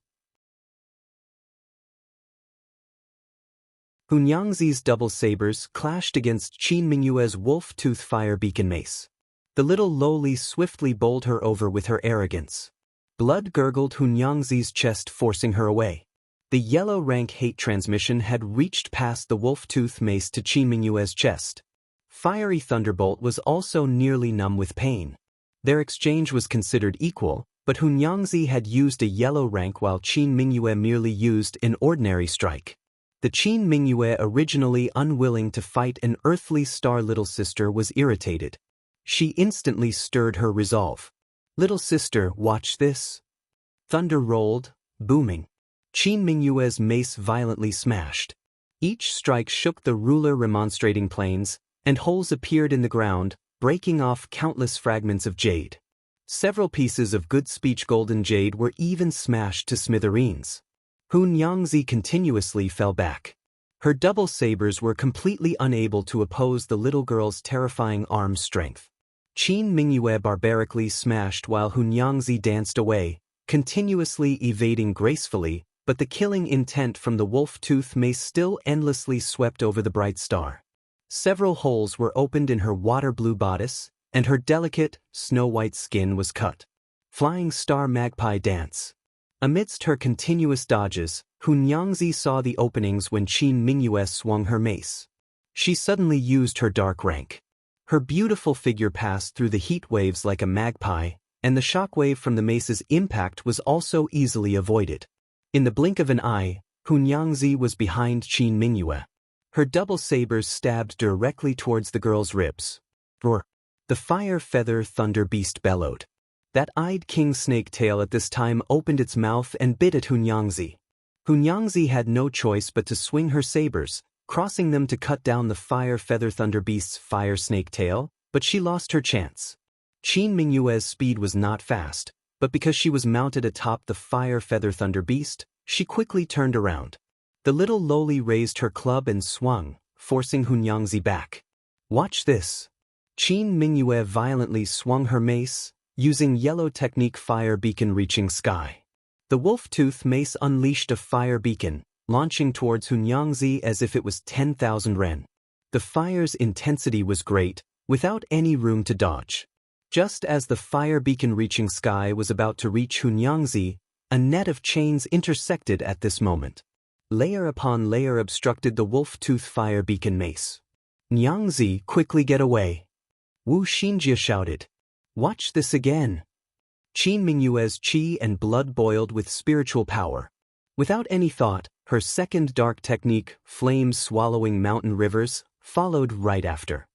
Hunyangzi's double sabers clashed against Qin Mingyue's wolf-tooth fire beacon mace. The little loli swiftly bowled her over with her arrogance. Blood gurgled Hunyangzi's chest, forcing her away. The yellow rank hate transmission had reached past the wolf-tooth mace to Qin Mingyue's chest. Fiery thunderbolt was also nearly numb with pain. Their exchange was considered equal, but Hunyangzi had used a yellow rank while Qin Mingyue merely used an ordinary strike. The Qin Mingyue, originally unwilling to fight an earthly star little sister, was irritated. She instantly stirred her resolve. Little sister, watch this. Thunder rolled, booming. Qin Mingyue's mace violently smashed. Each strike shook the ruler remonstrating plains, and holes appeared in the ground, breaking off countless fragments of jade. Several pieces of good speech golden jade were even smashed to smithereens. Hun Yangzi continuously fell back. Her double sabers were completely unable to oppose the little girl's terrifying arm strength. Qin Mingyue barbarically smashed while Hun Yangzi danced away, continuously evading gracefully, but the killing intent from the wolf-tooth mace still endlessly swept over the bright star. Several holes were opened in her water-blue bodice, and her delicate, snow-white skin was cut. Flying star magpie dance. Amidst her continuous dodges, Hun Yangzi saw the openings when Qin Mingyue swung her mace. She suddenly used her dark rank. Her beautiful figure passed through the heat waves like a magpie, and the shockwave from the mace's impact was also easily avoided. In the blink of an eye, Hun Yangzi was behind Qin Mingyue. Her double sabers stabbed directly towards the girl's ribs. Roar! The fire feather thunder beast bellowed. That eyed king snake tail at this time opened its mouth and bit at Hun Yangzi. Hun Yangzi had no choice but to swing her sabers, crossing them to cut down the fire feather thunder beast's fire snake tail, but she lost her chance. Qin Mingyue's speed was not fast, but because she was mounted atop the fire feather thunder beast, she quickly turned around. The little loli raised her club and swung, forcing Hun Yangzi back. Watch this. Qin Mingyue violently swung her mace, using yellow technique fire beacon reaching sky. The wolf-tooth mace unleashed a fire beacon, launching towards Hun Yangzi as if it was 10,000 ren. The fire's intensity was great, without any room to dodge. Just as the fire beacon reaching sky was about to reach Hun Yangzi, a net of chains intersected at this moment. Layer upon layer obstructed the wolf-tooth fire beacon mace. Nyangzi, quickly get away. Wu Xinjie shouted. Watch this again. Qin Mingyue's qi and blood boiled with spiritual power. Without any thought, her second dark technique, flames swallowing mountain rivers, followed right after.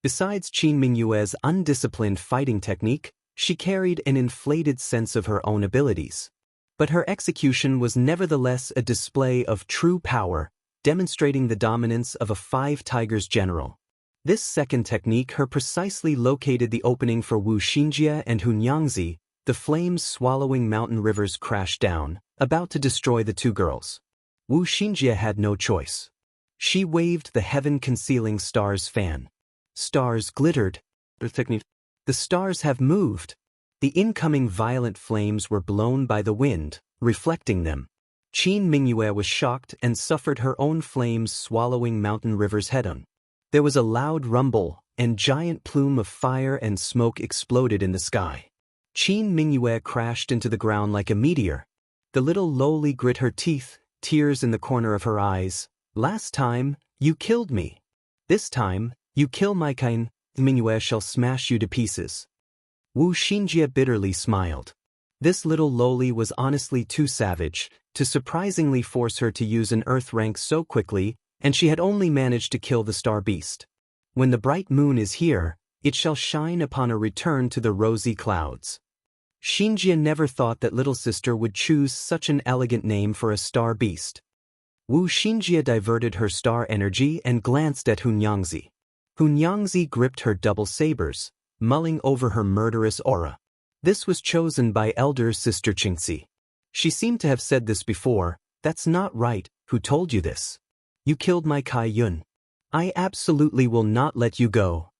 Besides Qin Mingyue's undisciplined fighting technique, she carried an inflated sense of her own abilities. But her execution was nevertheless a display of true power, demonstrating the dominance of a five tigers general. This second technique her precisely located the opening for Wu Xinjie and Hun Yangzi. The flames swallowing mountain rivers crashed down, about to destroy the two girls. Wu Xinjie had no choice. She waved the heaven-concealing stars fan. Stars glittered. The stars have moved. The incoming violent flames were blown by the wind, reflecting them. Qin Mingyue was shocked and suffered her own flames swallowing mountain rivers head-on. There was a loud rumble, and giant plume of fire and smoke exploded in the sky. Qin Mingyue crashed into the ground like a meteor. The little loli grit her teeth, tears in the corner of her eyes. Last time, you killed me. This time, you kill my kind, Mingyue shall smash you to pieces. Wu Xinjie bitterly smiled. This little loli was honestly too savage to surprisingly force her to use an earth rank so quickly, and she had only managed to kill the star beast. When the bright moon is here, it shall shine upon a return to the rosy clouds. Xinjie never thought that little sister would choose such an elegant name for a star beast. Wu Xinjie diverted her star energy and glanced at Hun Yangzi. Hun Yangzi gripped her double sabers, mulling over her murderous aura. This was chosen by elder sister Qingxi. She seemed to have said this before. That's not right. Who told you this? You killed my Kai Yun. I absolutely will not let you go.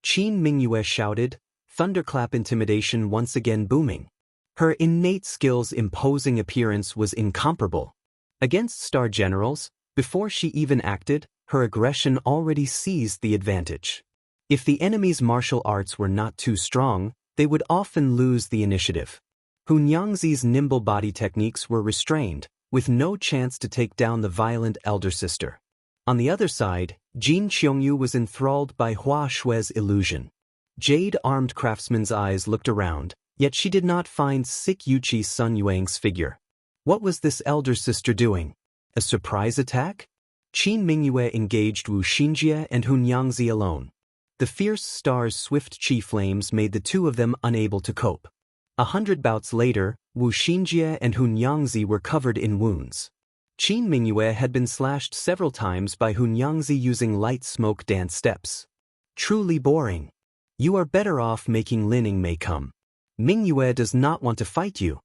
Qin Mingyue shouted, thunderclap intimidation once again booming. Her innate skill's imposing appearance was incomparable. Against star generals, before she even acted, her aggression already seized the advantage. If the enemy's martial arts were not too strong, they would often lose the initiative. Hun Yangzi's nimble body techniques were restrained, with no chance to take down the violent elder sister. On the other side, Jin Qiongyu was enthralled by Hua Shui's illusion. Jade-armed craftsman's eyes looked around, yet she did not find Sik Yuchi Sun Yuang's figure. What was this elder sister doing? A surprise attack? Qin Mingyue engaged Wu Xinjie and Hun Yangzi alone. The fierce star's swift qi flames made the two of them unable to cope. 100 bouts later, Wu Xinjie and Hun Yangzi were covered in wounds. Qin Mingyue had been slashed several times by Hun Yangzi using light smoke dance steps. Truly boring. You are better off making Lining Mei come. Mingyue does not want to fight you.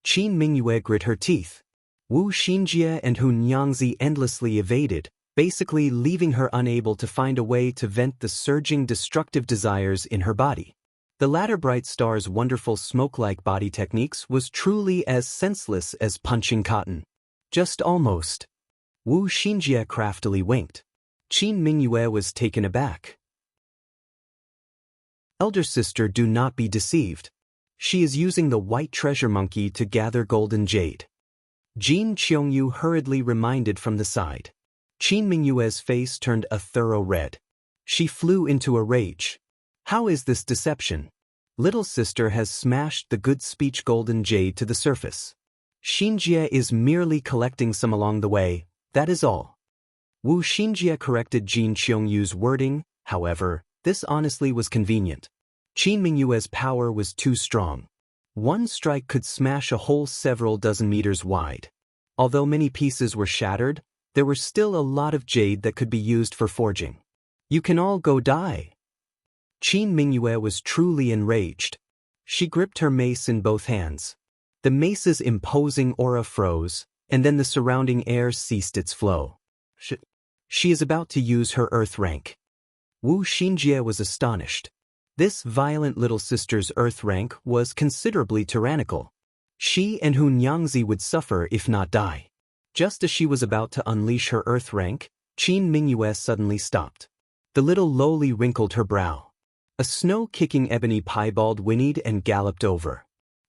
Qin Mingyue grit her teeth. Wu Xinjie and Hun Yangzi endlessly evaded, basically leaving her unable to find a way to vent the surging destructive desires in her body. The latter bright star's wonderful smoke-like body techniques was truly as senseless as punching cotton. Just almost. Wu Xinjie craftily winked. Qin Mingyue was taken aback. Elder sister, do not be deceived. She is using the white treasure monkey to gather golden jade. Jin Qiongyu hurriedly reminded from the side. Qin Mingyue's face turned a thorough red. She flew into a rage. How is this deception? Little sister has smashed the good speech golden jade to the surface. Xinjie is merely collecting some along the way, that is all. Wu Xinjie corrected Jin Qionyu's wording, however, this honestly was convenient. Qin Mingyue's power was too strong. One strike could smash a hole several dozen meters wide. Although many pieces were shattered, there were still a lot of jade that could be used for forging. You can all go die. Qin Mingyue was truly enraged. She gripped her mace in both hands. The mace's imposing aura froze, and then the surrounding air ceased its flow. She is about to use her earth rank. Wu Xinjie was astonished. This violent little sister's earth rank was considerably tyrannical. She and Hun Yangzi would suffer if not die. Just as she was about to unleash her earth rank, Qin Mingyue suddenly stopped. The little lowly wrinkled her brow. A snow-kicking ebony piebald whinnied and galloped over.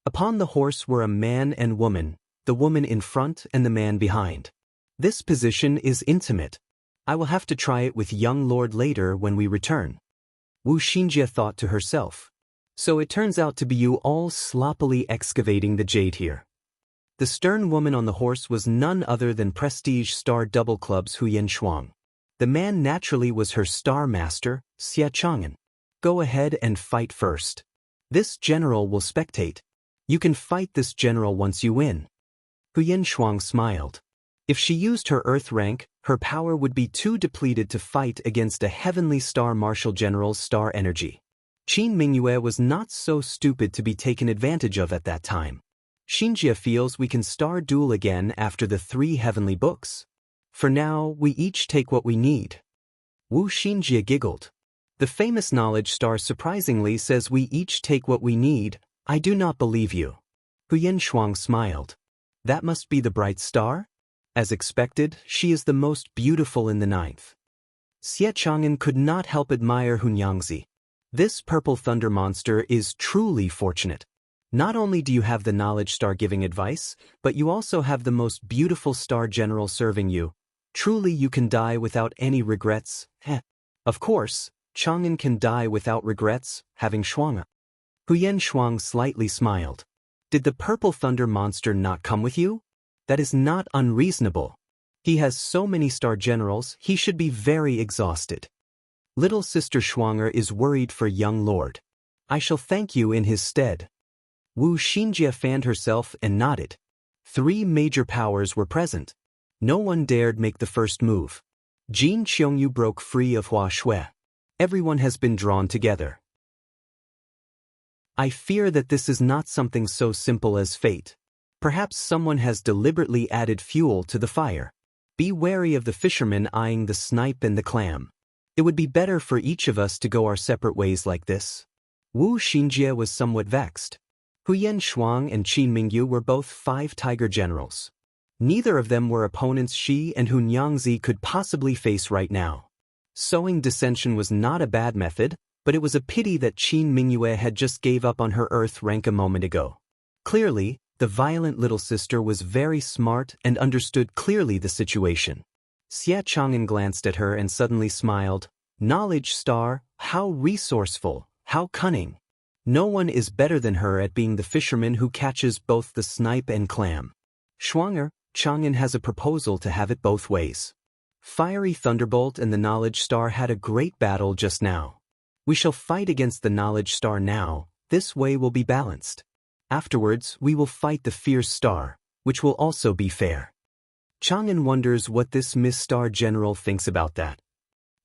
Upon the horse were a man and woman, the woman in front and the man behind. This position is intimate. I will have to try it with young lord later when we return. Wu Xinjie thought to herself. So it turns out to be you all sloppily excavating the jade here. The stern woman on the horse was none other than Prestige Star Double Club's Huyen Shuang. The man naturally was her star master, Xie Chang'an. Go ahead and fight first. This general will spectate. You can fight this general once you win. Huyen Shuang smiled. If she used her earth rank, her power would be too depleted to fight against a heavenly star martial general's star energy. Qin Mingyue was not so stupid to be taken advantage of at that time. Xinjie feels we can star duel again after the 3 heavenly books. For now, we each take what we need. Wu Xinjie giggled. The famous knowledge star surprisingly says we each take what we need. I do not believe you. Huyen Shuang smiled. That must be the bright star? As expected, she is the most beautiful in the 9th. Xie Chang'an could not help admire Hun Yangzi. This purple thunder monster is truly fortunate. Not only do you have the knowledge star giving advice, but you also have the most beautiful star general serving you. Truly you can die without any regrets. Of course, Chang'an can die without regrets, having Shuang'a. Huyen Shuang slightly smiled. Did the purple thunder monster not come with you? That is not unreasonable. He has so many star generals, he should be very exhausted. Little sister Shuang'er is worried for young lord. I shall thank you in his stead. Wu Xinjie fanned herself and nodded. 3 major powers were present. No one dared make the first move. Jin Qiongyu broke free of Hua Shui. Everyone has been drawn together. I fear that this is not something so simple as fate. Perhaps someone has deliberately added fuel to the fire. Be wary of the fisherman eyeing the snipe and the clam. It would be better for each of us to go our separate ways like this. Wu Xinjie was somewhat vexed. Huyen Shuang and Qin Mingyue were both 5 tiger generals. Neither of them were opponents she and Hun Yangzi could possibly face right now. Sowing dissension was not a bad method, but it was a pity that Qin Mingyue had just gave up on her earth rank a moment ago. Clearly, the violent little sister was very smart and understood clearly the situation. Xie Chang'an glanced at her and suddenly smiled. Knowledge star, how resourceful, how cunning. No one is better than her at being the fisherman who catches both the snipe and clam. Shuang'er, Chang'an has a proposal to have it both ways. Fiery Thunderbolt and the Knowledge Star had a great battle just now. We shall fight against the Knowledge Star now, this way will be balanced. Afterwards, we will fight the Fierce Star, which will also be fair. Chang'an wonders what this Miss Star General thinks about that.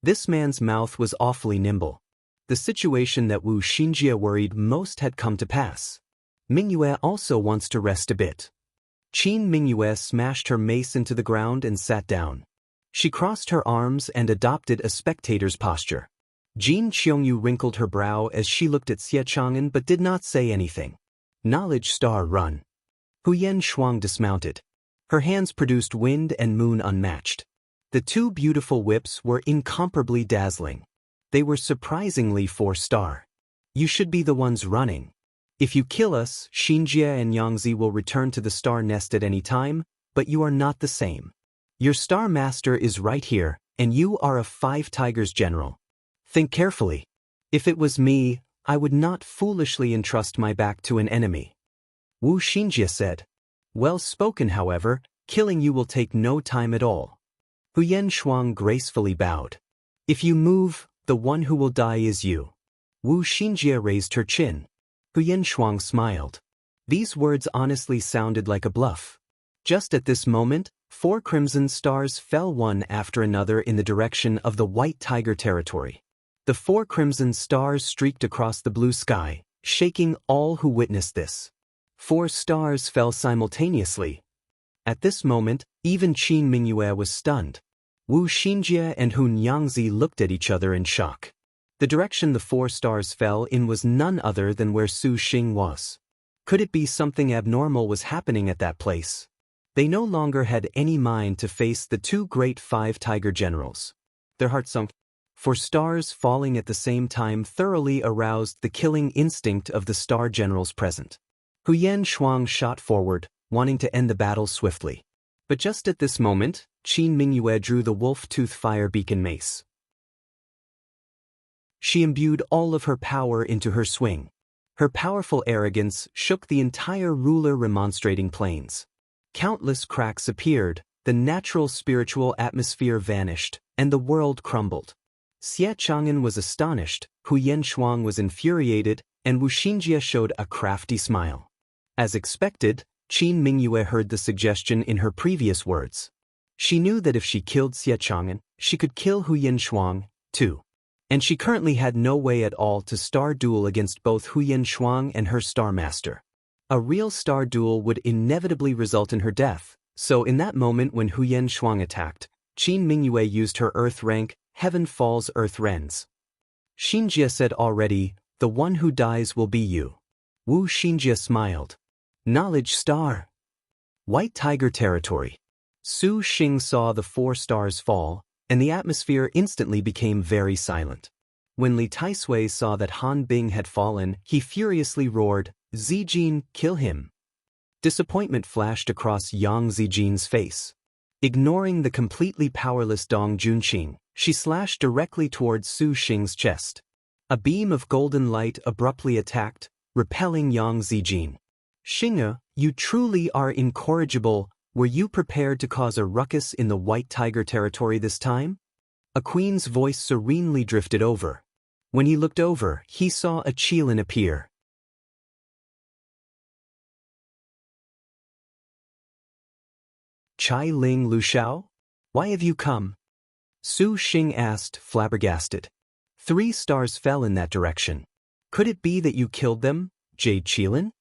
This man's mouth was awfully nimble. The situation that Wu Xinjie worried most had come to pass. Mingyue also wants to rest a bit. Qin Mingyue smashed her mace into the ground and sat down. She crossed her arms and adopted a spectator's posture. Jin Qiongyu wrinkled her brow as she looked at Xie Chang'an but did not say anything. Knowledge Star Run. Huyen Shuang dismounted. Her hands produced wind and moon unmatched. The two beautiful whips were incomparably dazzling. They were surprisingly 4-star. You should be the ones running. If you kill us, Xinjie and Yangzi will return to the star nest at any time, but you are not the same. Your star master is right here, and you are a 5 Tigers general. Think carefully. If it was me, I would not foolishly entrust my back to an enemy. Wu Xinjie said. Well spoken, however, killing you will take no time at all. Huyen Shuang gracefully bowed. If you move, the one who will die is you. Wu Xinjie raised her chin. Huyen Shuang smiled. These words honestly sounded like a bluff. Just at this moment, 4 crimson stars fell one after another in the direction of the White Tiger territory. The 4 crimson stars streaked across the blue sky, shaking all who witnessed this. 4 stars fell simultaneously. At this moment, even Qin Mingyue was stunned. Wu Xinjie and Hun Yangzi looked at each other in shock. The direction the 4 stars fell in was none other than where Su Xing was. Could it be something abnormal was happening at that place? They no longer had any mind to face the 2 great 5 Tiger generals. Their hearts sunk. 4 stars falling at the same time thoroughly aroused the killing instinct of the star generals present. Huyen Shuang shot forward, wanting to end the battle swiftly. But just at this moment, Qin Mingyue drew the wolf-tooth fire beacon mace. She imbued all of her power into her swing. Her powerful arrogance shook the entire ruler remonstrating plains. Countless cracks appeared, the natural spiritual atmosphere vanished, and the world crumbled. Xie Chang'an was astonished, Huyen Shuang was infuriated, and Wu Xinjie showed a crafty smile. As expected, Qin Mingyue heard the suggestion in her previous words. She knew that if she killed Xie Chang'an, she could kill Huyen Shuang, too. And she currently had no way at all to star duel against both Huyen Shuang and her star master. A real star duel would inevitably result in her death, so in that moment when Huyen Shuang attacked, Qin Mingyue used her earth rank, Heaven Falls Earth Rends. Xinjie said already, the one who dies will be you. Wu Xinjie smiled. Knowledge Star. White Tiger territory. Su Xing saw the 4 stars fall, and the atmosphere instantly became very silent. When Li Taisui saw that Han Bing had fallen, he furiously roared, Zijin, kill him. Disappointment flashed across Yang Zijin's face. Ignoring the completely powerless Dong Junqing, she slashed directly towards Su Xing's chest. A beam of golden light abruptly attacked, repelling Yang Zijin. Xing'e, you truly are incorrigible. Were you prepared to cause a ruckus in the White Tiger territory this time? A queen's voice serenely drifted over. When he looked over, he saw a Qilin appear. Chai Ling Lu Shao? Why have you come? Su Xing asked, flabbergasted. 3 stars fell in that direction. Could it be that you killed them, Jade Qilin?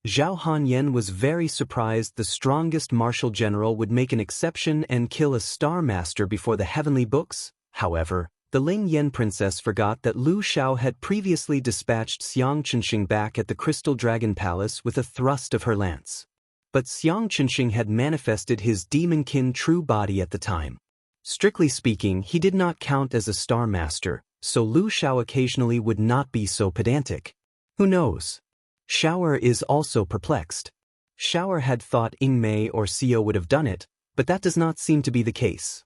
Zhao Hanyan was very surprised the strongest martial general would make an exception and kill a star master before the heavenly books. However, the Ling Yan princess forgot that Lu Shao had previously dispatched Xiang Chunxing back at the Crystal Dragon Palace with a thrust of her lance. But Xiang Chunxing had manifested his demonkin true body at the time. Strictly speaking, he did not count as a star master, so Lu Shao occasionally would not be so pedantic. Who knows? Shower is also perplexed. Shower had thought Ying Mei or Xiao would have done it, but that does not seem to be the case.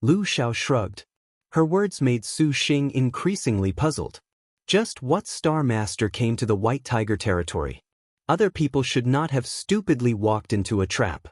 Lu Shao shrugged. Her words made Su Xing increasingly puzzled. Just what star master came to the White Tiger territory? Other people should not have stupidly walked into a trap.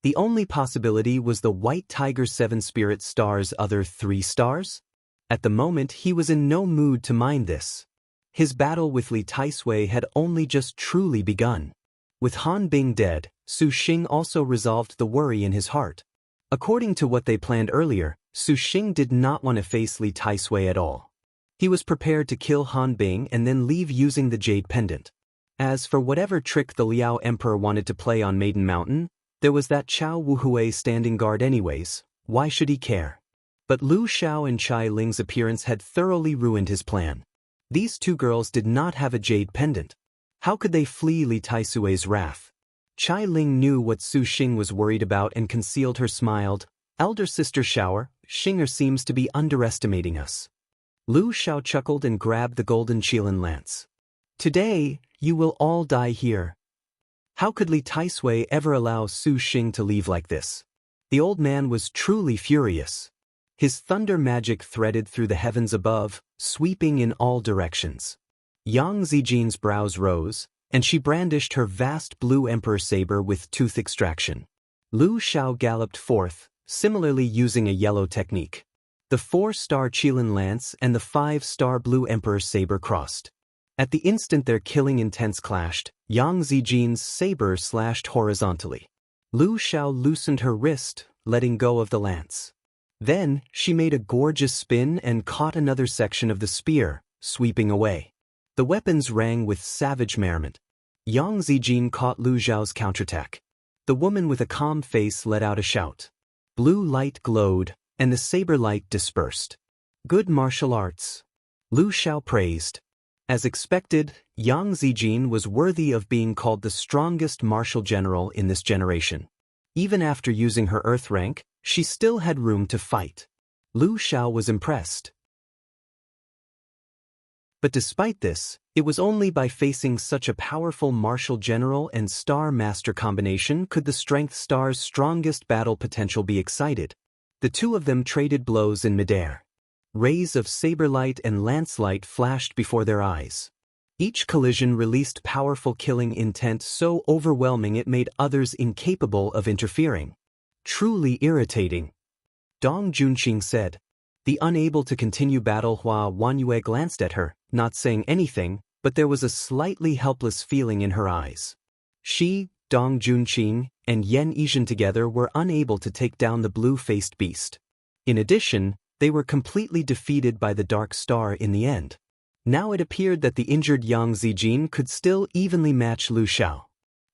The only possibility was the White Tiger's 7 spirit stars' other 3 stars? At the moment he was in no mood to mind this. His battle with Li Taisui had only just truly begun. With Han Bing dead, Su Xing also resolved the worry in his heart. According to what they planned earlier, Su Xing did not want to face Li Taisui at all. He was prepared to kill Han Bing and then leave using the jade pendant. As for whatever trick the Liao Emperor wanted to play on Maiden Mountain, there was that Chao Wuhui standing guard anyways, why should he care? But Lu Xiao and Chai Ling's appearance had thoroughly ruined his plan. These two girls did not have a jade pendant. How could they flee Li Taisui's wrath? Chai Ling knew what Su Xing was worried about and concealed her smiled. Elder sister Shower, Xinger seems to be underestimating us. Lu Xiao chuckled and grabbed the golden Qilin lance. Today, you will all die here. How could Li Taisui ever allow Su Xing to leave like this? The old man was truly furious. His thunder magic threaded through the heavens above, sweeping in all directions. Yang Zijin's brows rose, and she brandished her vast blue emperor saber with tooth extraction. Lu Xiao galloped forth, similarly using a yellow technique. The 4-star Qilin lance and the 5-star blue emperor saber crossed. At the instant their killing intents clashed, Yang Zijin's saber slashed horizontally. Lu Xiao loosened her wrist, letting go of the lance. Then, she made a gorgeous spin and caught another section of the spear, sweeping away. The weapons rang with savage merriment. Yang Zijin caught Lu Xiao's counterattack. The woman with a calm face let out a shout. Blue light glowed, and the saber light dispersed. Good martial arts. Lu Xiao praised. As expected, Yang Zijin was worthy of being called the strongest martial general in this generation. Even after using her earth rank, she still had room to fight. Lu Xiao was impressed. But despite this, it was only by facing such a powerful martial general and star master combination could the strength star's strongest battle potential be excited. The two of them traded blows in midair. Rays of saber light and lance light flashed before their eyes. Each collision released powerful killing intent so overwhelming it made others incapable of interfering. Truly irritating. Dong Junqing said. The unable to continue battle Hua Wanyue glanced at her, not saying anything, but there was a slightly helpless feeling in her eyes. She, Dong Junqing, and Yen Yizhen together were unable to take down the blue-faced beast. In addition, they were completely defeated by the Dark Star in the end. Now it appeared that the injured Yang Zijin could still evenly match Lu Xiao.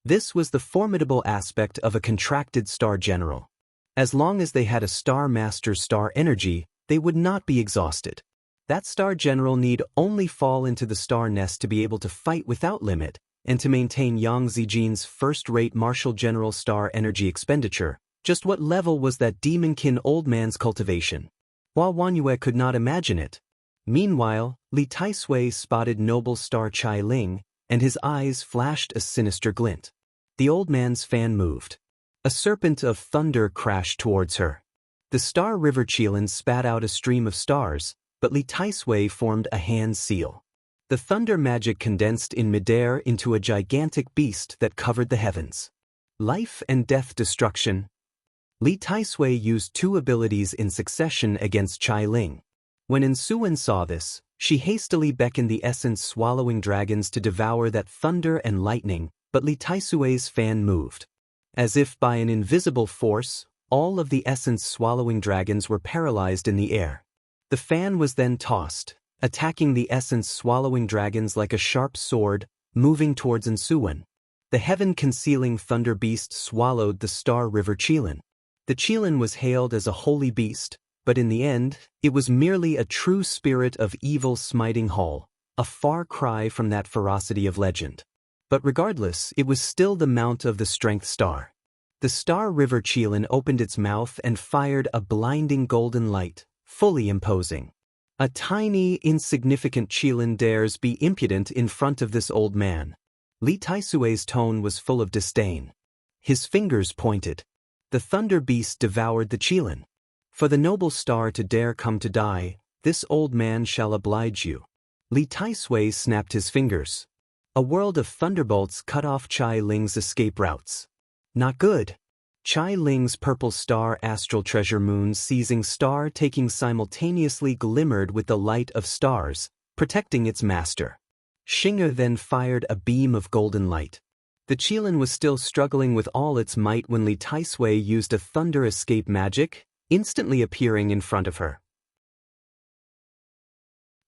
This was the formidable aspect of a contracted star general. As long as they had a star master's star energy, they would not be exhausted. That star general need only fall into the star nest to be able to fight without limit, and to maintain Yang Zijin's first-rate martial general star energy expenditure. Just what level was that demonkin old man's cultivation? Hua Wanyue could not imagine it. Meanwhile, Li Taisui spotted noble star Chai Ling, and his eyes flashed a sinister glint. The old man's fan moved. A serpent of thunder crashed towards her. The star river Qilin spat out a stream of stars, but Li Taisui formed a hand seal. The thunder magic condensed in midair into a gigantic beast that covered the heavens. Life and death destruction. Li Taisui used 2 abilities in succession against Chai Ling. When Ensuan saw this, she hastily beckoned the essence-swallowing dragons to devour that thunder and lightning, but Li Taisui's fan moved. As if by an invisible force, all of the essence-swallowing dragons were paralyzed in the air. The fan was then tossed, attacking the essence-swallowing dragons like a sharp sword, moving towards Ensuan. The heaven-concealing thunder beast swallowed the star river Qilin. The Qilin was hailed as a holy beast, but in the end, it was merely a true spirit of evil smiting Hull, a far cry from that ferocity of legend. But regardless, it was still the mount of the strength star. The star river Qilin opened its mouth and fired a blinding golden light, fully imposing. A tiny, insignificant Qilin dares be impudent in front of this old man. Li Taisui's tone was full of disdain. His fingers pointed. The thunder beast devoured the Qilin. For the noble star to dare come to die, this old man shall oblige you. Li Taisui snapped his fingers. A world of thunderbolts cut off Chai Ling's escape routes. Not good. Chai Ling's purple star astral treasure moon seizing star taking simultaneously glimmered with the light of stars, protecting its master. Xinger then fired a beam of golden light. The Qilin was still struggling with all its might when Li Taisui used a thunder escape magic, instantly appearing in front of her.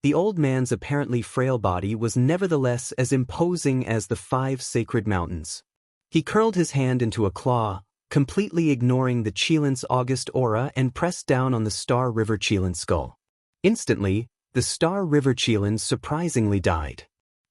The old man's apparently frail body was nevertheless as imposing as the 5 sacred mountains. He curled his hand into a claw, completely ignoring the Qilin's august aura, and pressed down on the Star River Qilin skull. Instantly, the Star River Qilin surprisingly died.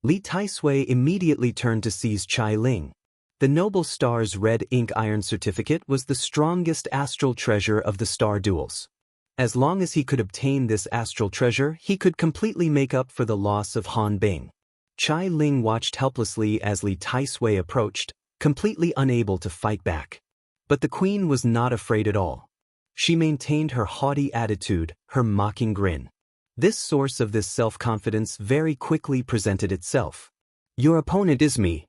Li Taisui immediately turned to seize Chai Ling. The noble star's red ink iron certificate was the strongest astral treasure of the star duels. As long as he could obtain this astral treasure, he could completely make up for the loss of Han Bing. Chai Ling watched helplessly as Li Taisui approached, completely unable to fight back. But the queen was not afraid at all. She maintained her haughty attitude, her mocking grin. This source of this self-confidence very quickly presented itself. Your opponent is me.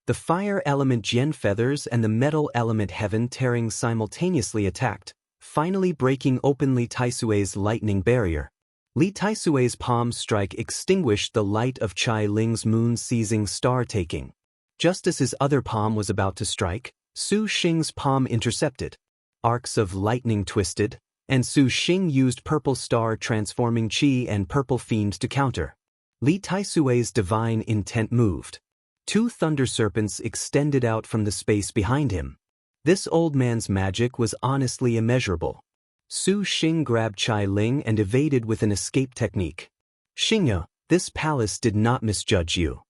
The fire element Jian Feathers and the metal element Heaven Tearing simultaneously attacked, finally breaking open Li Taisui's lightning barrier. Li Taisui's palm strike extinguished the light of Chai Ling's moon-seizing star-taking. Just as his other palm was about to strike, Su Xing's palm intercepted. Arcs of lightning twisted, and Su Xing used Purple Star transforming Qi and Purple Fiend to counter. Li Taisui's divine intent moved. 2 thunder serpents extended out from the space behind him. This old man's magic was honestly immeasurable. Su Xing grabbed Chai Ling and evaded with an escape technique. Xingya, this palace did not misjudge you.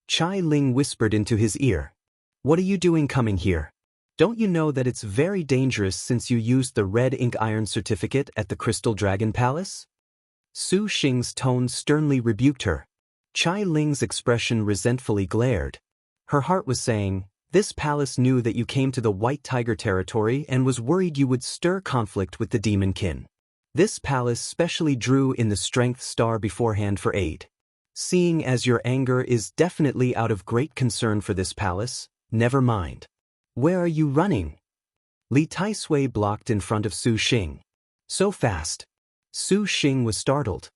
Chai Ling whispered into his ear. What are you doing coming here? Don't you know that it's very dangerous since you used the red ink iron certificate at the Crystal Dragon Palace? Su Xing's tone sternly rebuked her. Chai Ling's expression resentfully glared. Her heart was saying, this palace knew that you came to the White Tiger territory and was worried you would stir conflict with the demon kin. This palace specially drew in the strength star beforehand for aid. Seeing as your anger is definitely out of great concern for this palace, never mind. Where are you running? Li Taisui blocked in front of Su Xing. So fast. Su Xing was startled.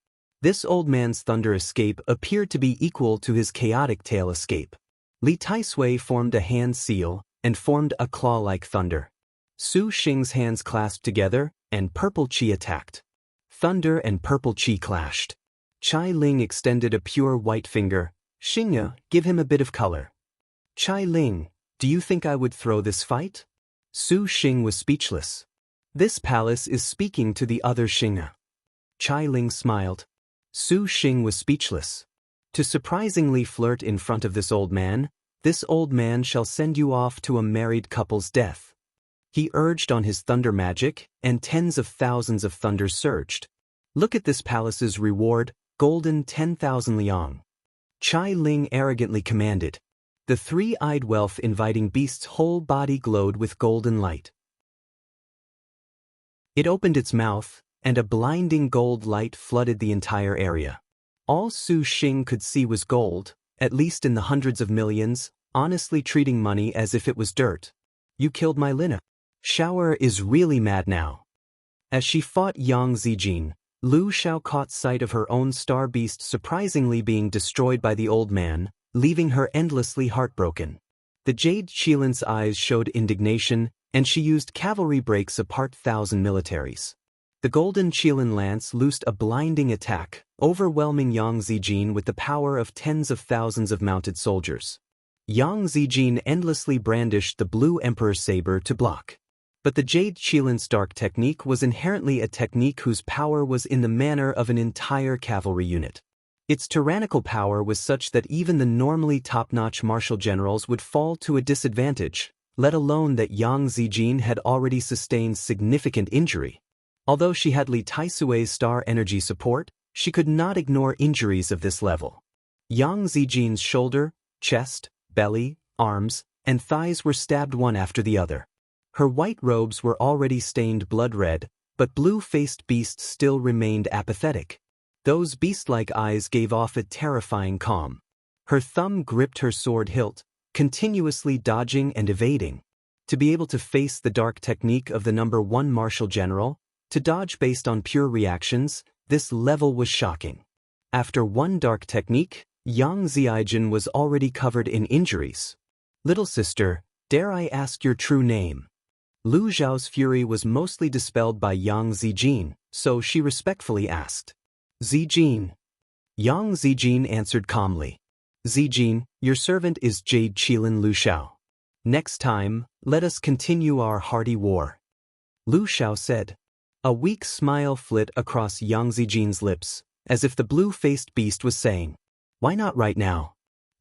This old man's thunder escape appeared to be equal to his chaotic tail escape. Li Taisui formed a hand seal and formed a claw-like thunder. Su Xing's hands clasped together, and purple qi attacked. Thunder and purple qi clashed. Chai Ling extended a pure white finger. Xingya, give him a bit of color. Chai Ling, do you think I would throw this fight? Su Xing was speechless. This palace is speaking to the other Xingya. Chai Ling smiled. Su Xing was speechless. To surprisingly flirt in front of this old man shall send you off to a married couple's death. He urged on his thunder magic, and tens of thousands of thunders surged. Look at this palace's reward, golden 10,000 liang. Chai Ling arrogantly commanded. The 3-eyed wealth-inviting beast's whole body glowed with golden light. It opened its mouth, and a blinding gold light flooded the entire area. All Su Xing could see was gold, at least in the hundreds of millions, honestly treating money as if it was dirt. You killed my Lina. Shower is really mad now. As she fought Yang Zijin, Lu Xiao caught sight of her own star beast surprisingly being destroyed by the old man, leaving her endlessly heartbroken. The Jade Qilin's eyes showed indignation, and she used cavalry breaks apart 1,000 militaries. The golden Qilin lance loosed a blinding attack, overwhelming Yang Zijin with the power of tens of thousands of mounted soldiers. Yang Zijin endlessly brandished the blue emperor saber to block. But the Jade Qilin's dark technique was inherently a technique whose power was in the manner of an entire cavalry unit. Its tyrannical power was such that even the normally top-notch martial generals would fall to a disadvantage, let alone that Yang Zijin had already sustained significant injury. Although she had Li Taisui's star energy support, she could not ignore injuries of this level. Yang Zijin's shoulder, chest, belly, arms, and thighs were stabbed one after the other. Her white robes were already stained blood red, but blue-faced beasts still remained apathetic. Those beast-like eyes gave off a terrifying calm. Her thumb gripped her sword hilt, continuously dodging and evading. To be able to face the dark technique of the #1 martial general, to dodge based on pure reactions, this level was shocking. After one dark technique, Yang Zijin was already covered in injuries. Little sister, dare I ask your true name? Lu Zhao's fury was mostly dispelled by Yang Zijin, so she respectfully asked. Zijin. Yang Zijin answered calmly. Zijin, your servant is Jade Qilin Lu Xiao. Next time, let us continue our hearty war. Lu Xiao said. A weak smile flit across Yang Zijin's lips, as if the blue-faced beast was saying, why not right now?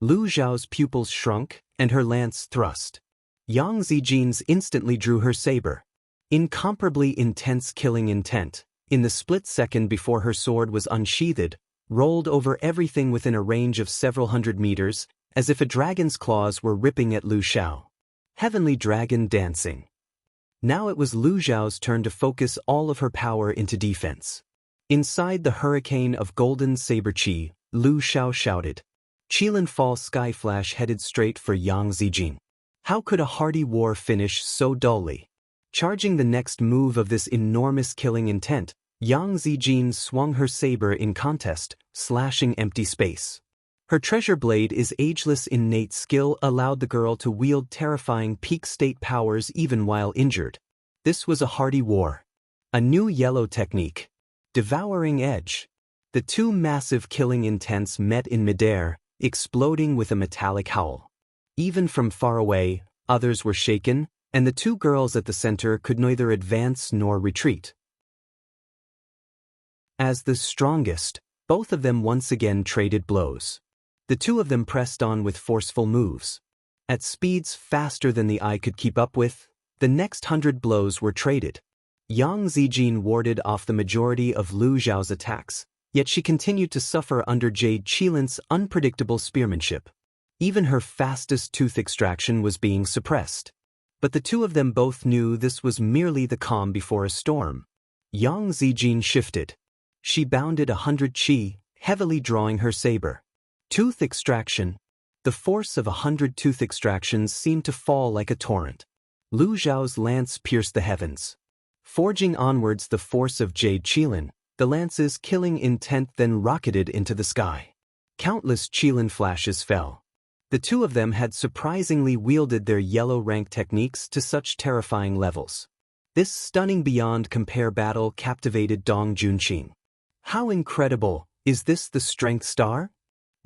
Lu Xiao's pupils shrunk, and her lance thrust. Yang Zijin's instantly drew her saber. Incomparably intense killing intent, in the split second before her sword was unsheathed, rolled over everything within a range of several hundred meters, as if a dragon's claws were ripping at Lu Xiao. Heavenly dragon dancing. Now it was Lu Xiao's turn to focus all of her power into defense. Inside the hurricane of golden saber chi, Lu Xiao shouted. Qilin Fall Sky Flash headed straight for Yang Zijin. How could a hearty war finish so dully? Charging the next move of this enormous killing intent, Yang Zijin swung her saber in contest, slashing empty space. Her treasure blade is ageless innate skill allowed the girl to wield terrifying peak state powers even while injured. This was a hearty war. A new yellow technique. Devouring Edge. The two massive killing intents met in midair, exploding with a metallic howl. Even from far away, others were shaken, and the two girls at the center could neither advance nor retreat. As the strongest, both of them once again traded blows. The two of them pressed on with forceful moves. At speeds faster than the eye could keep up with, the next 100 blows were traded. Yang Zijin warded off the majority of Lu Xiao's attacks, yet she continued to suffer under Jade Qilin's unpredictable spearmanship. Even her fastest tooth extraction was being suppressed. But the two of them both knew this was merely the calm before a storm. Yang Zijin shifted. She bounded 100 chi, heavily drawing her saber. Tooth extraction. The force of 100 tooth extractions seemed to fall like a torrent. Lu Xiao's lance pierced the heavens. Forging onwards the force of Jade Qilin, the lance's killing intent then rocketed into the sky. Countless Qilin flashes fell. The two of them had surprisingly wielded their yellow rank techniques to such terrifying levels. This stunning beyond compare battle captivated Dong Junqing. How incredible, is this the strength star?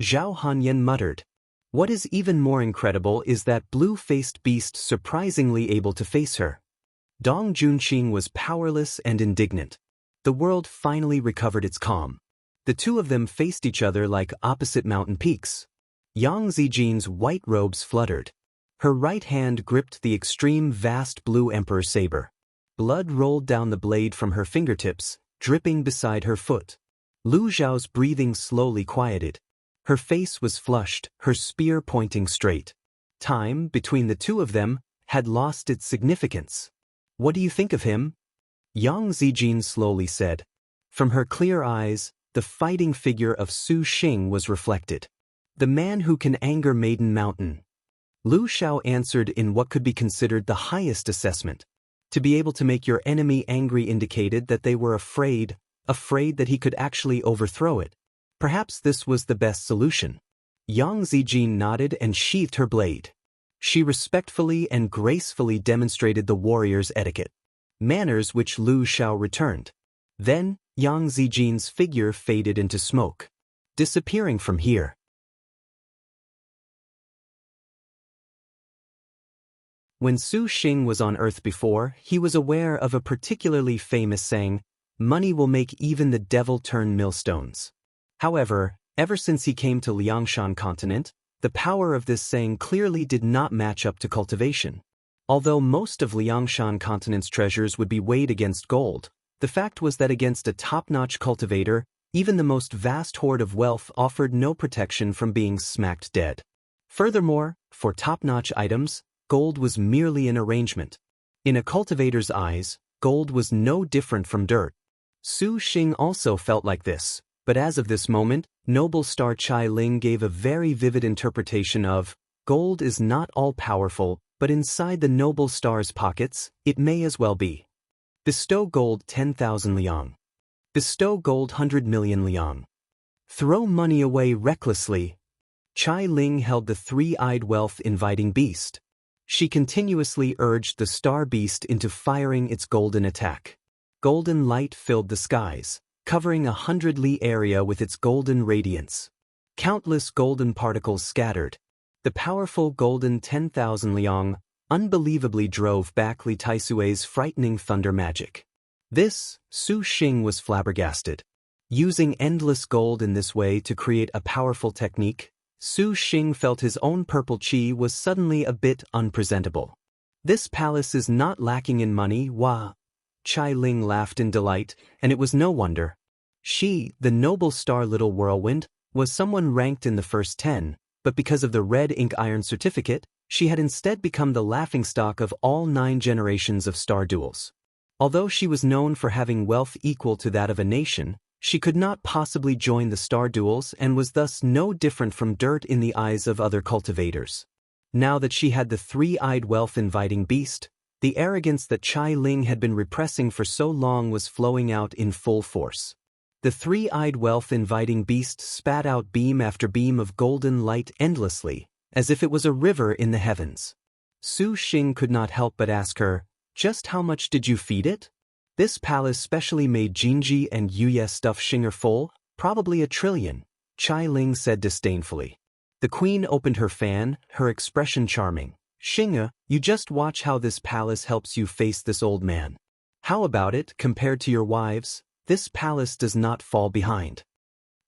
Zhao Hanyan muttered. What is even more incredible is that blue-faced beast surprisingly able to face her. Dong Junqing was powerless and indignant. The world finally recovered its calm. The two of them faced each other like opposite mountain peaks. Yang Zijin's white robes fluttered. Her right hand gripped the extreme vast blue emperor saber. Blood rolled down the blade from her fingertips, dripping beside her foot. Lu Xiao's breathing slowly quieted. Her face was flushed, her spear pointing straight. Time, between the two of them, had lost its significance. What do you think of him? Yang Zijin slowly said. From her clear eyes, the fighting figure of Su Xing was reflected. The man who can anger Maiden Mountain. Lu Xiao answered in what could be considered the highest assessment. To be able to make your enemy angry indicated that they were afraid that he could actually overthrow it. Perhaps this was the best solution. Yang Zijin nodded and sheathed her blade. She respectfully and gracefully demonstrated the warrior's etiquette, manners which Lu Xiao returned. Then, Yang Zijin's figure faded into smoke, disappearing from here. When Su Xing was on Earth before, he was aware of a particularly famous saying, "Money will make even the devil turn millstones." However, ever since he came to Liangshan continent, the power of this saying clearly did not match up to cultivation. Although most of Liangshan continent's treasures would be weighed against gold, the fact was that against a top-notch cultivator, even the most vast hoard of wealth offered no protection from being smacked dead. Furthermore, for top-notch items, gold was merely an arrangement. In a cultivator's eyes, gold was no different from dirt. Su Xing also felt like this, but as of this moment, Noble Star Chai Ling gave a very vivid interpretation of, gold is not all-powerful, but inside the Noble Star's pockets, it may as well be. Bestow gold 10,000 liang. Bestow gold 100 million liang. Throw money away recklessly. Chai Ling held the three-eyed wealth-inviting beast. She continuously urged the star beast into firing its golden attack. Golden light filled the skies. covering 100 li area with its golden radiance. Countless golden particles scattered. The powerful golden 10,000 liang unbelievably drove back Li Taisui's frightening thunder magic. This, Su Xing was flabbergasted. Using endless gold in this way to create a powerful technique, Su Xing felt his own purple chi was suddenly a bit unpresentable. This palace is not lacking in money, wah. Chai Ling laughed in delight, and it was no wonder. She, the noble star little whirlwind, was someone ranked in the first 10, but because of the red ink iron certificate, she had instead become the laughingstock of all 9 generations of star duels. Although she was known for having wealth equal to that of a nation, she could not possibly join the star duels and was thus no different from dirt in the eyes of other cultivators. Now that she had the 3-eyed wealth-inviting beast, the arrogance that Chai Ling had been repressing for so long was flowing out in full force. The 3-eyed wealth-inviting beast spat out beam after beam of golden light endlessly, as if it was a river in the heavens. Su Xing could not help but ask her, "Just how much did you feed it?" "This palace specially made Jinji and Yuye stuff Xinger full, probably 1 trillion, Chai Ling said disdainfully. The queen opened her fan, her expression charming. "Xinge, you just watch how this palace helps you face this old man. How about it, compared to your wives? This palace does not fall behind."